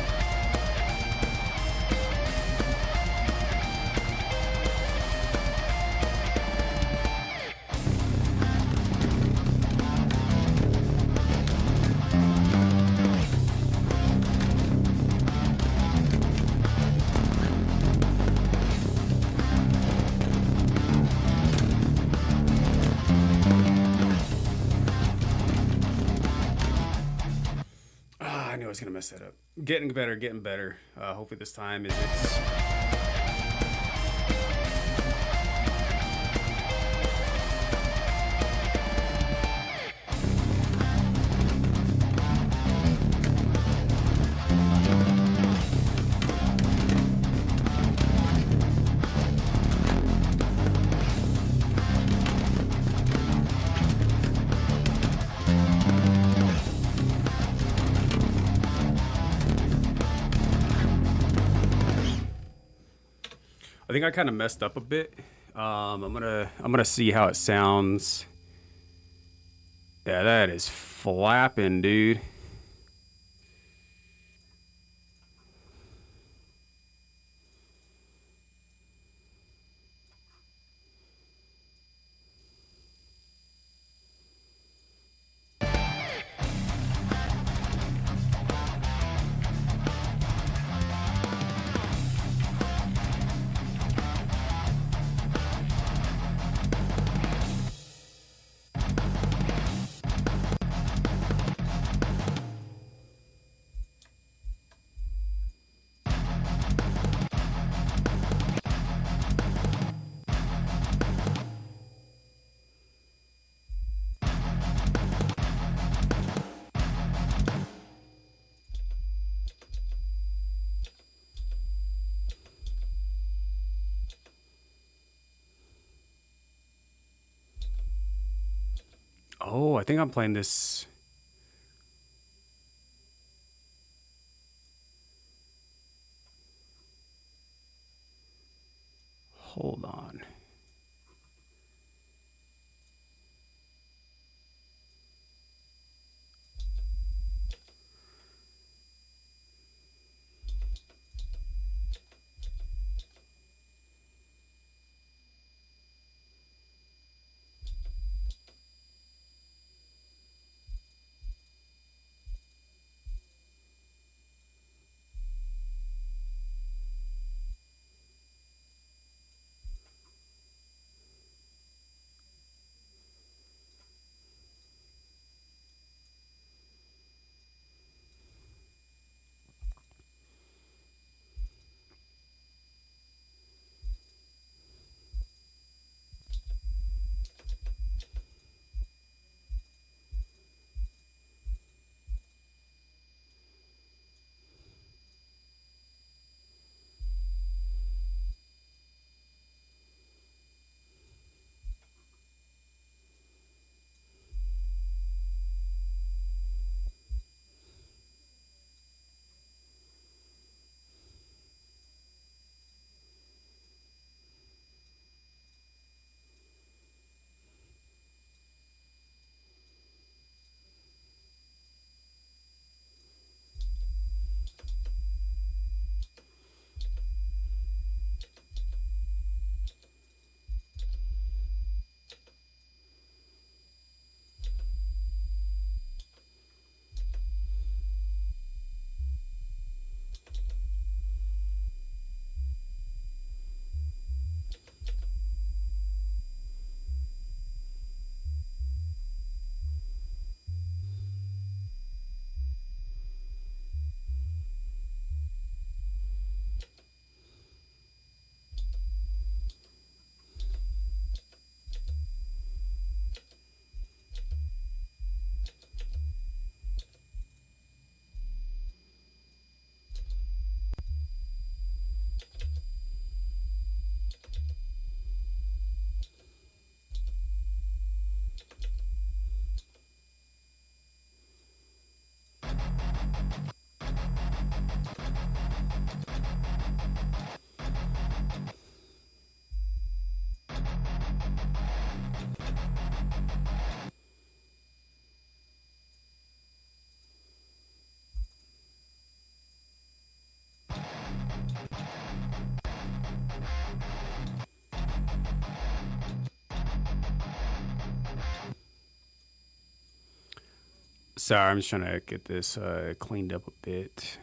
I knew I was gonna mess that up. Getting better, getting better. Hopefully this time it's. I think I kind of messed up a bit. I'm gonna see how it sounds. Yeah, that is flapping, dude. Oh, I think I'm playing this. Hold on. Sorry, I'm just trying to get this cleaned up a bit.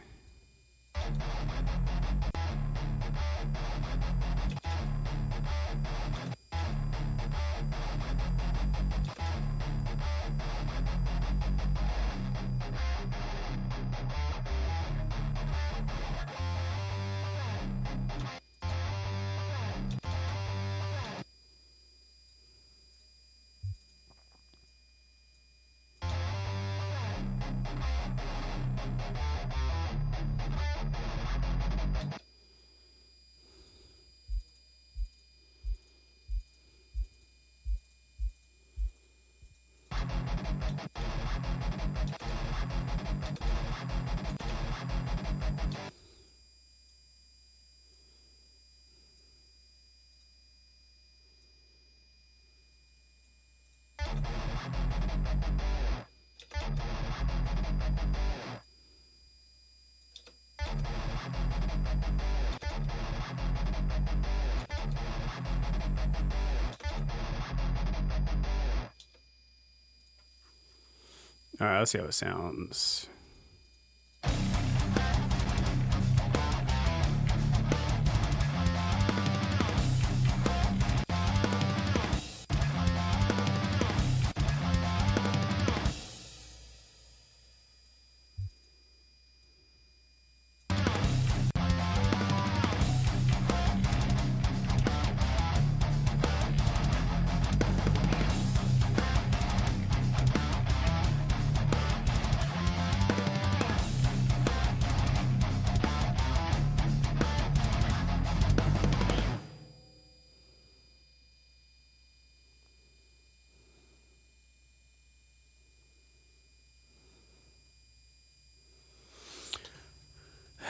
All right, let's see how it sounds.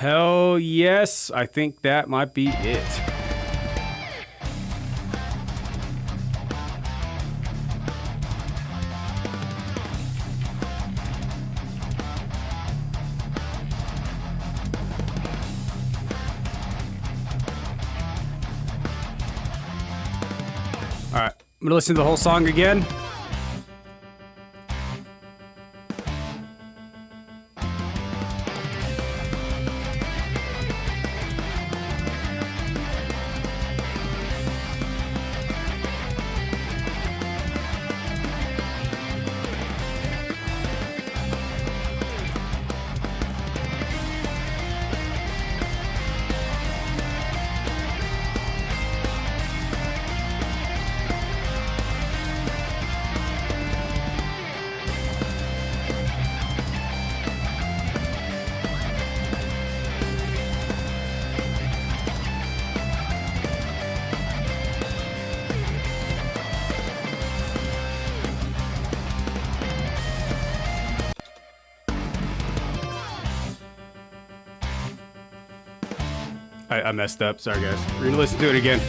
Hell yes, I think that might be it. All right, I'm gonna listen to the whole song again. I messed up. Sorry, guys. We're gonna listen to it again.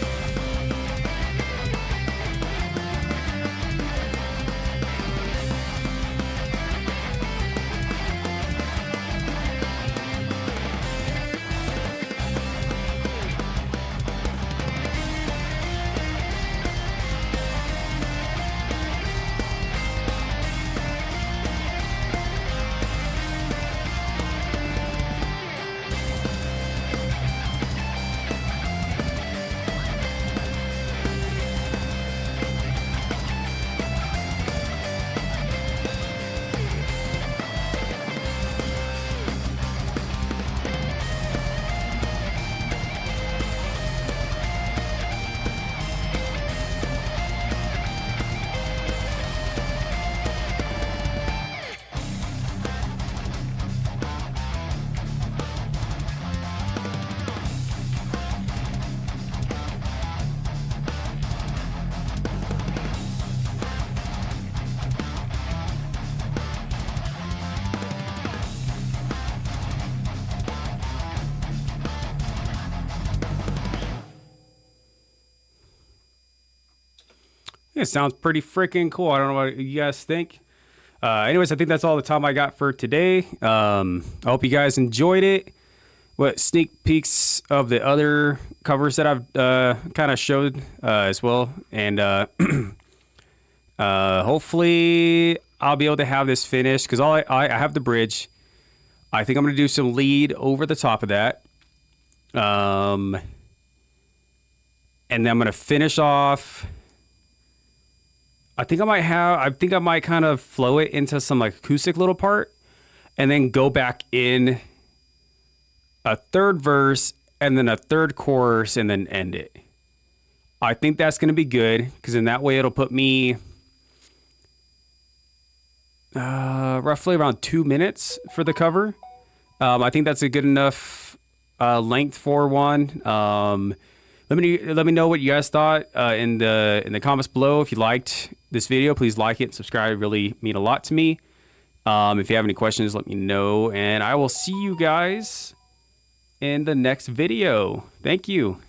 It sounds pretty freaking cool. I don't know what you guys think. Anyways, I think that's all the time I got for today. I hope you guys enjoyed it. What sneak peeks of the other covers that I've kind of showed as well. And hopefully I'll be able to have this finished because I have the bridge. I think I'm going to do some lead over the top of that. And then I'm going to finish off. I think I might kind of flow it into some like acoustic little part and then go back in a third verse and then a third chorus and then end it. I think that's going to be good because in that way it'll put me roughly around 2 minutes for the cover. I think that's a good enough length for one. Let me know what you guys thought in the comments below. If you liked this video, please like it and subscribe. It really mean a lot to me. If you have any questions, let me know. And I will see you guys in the next video. Thank you.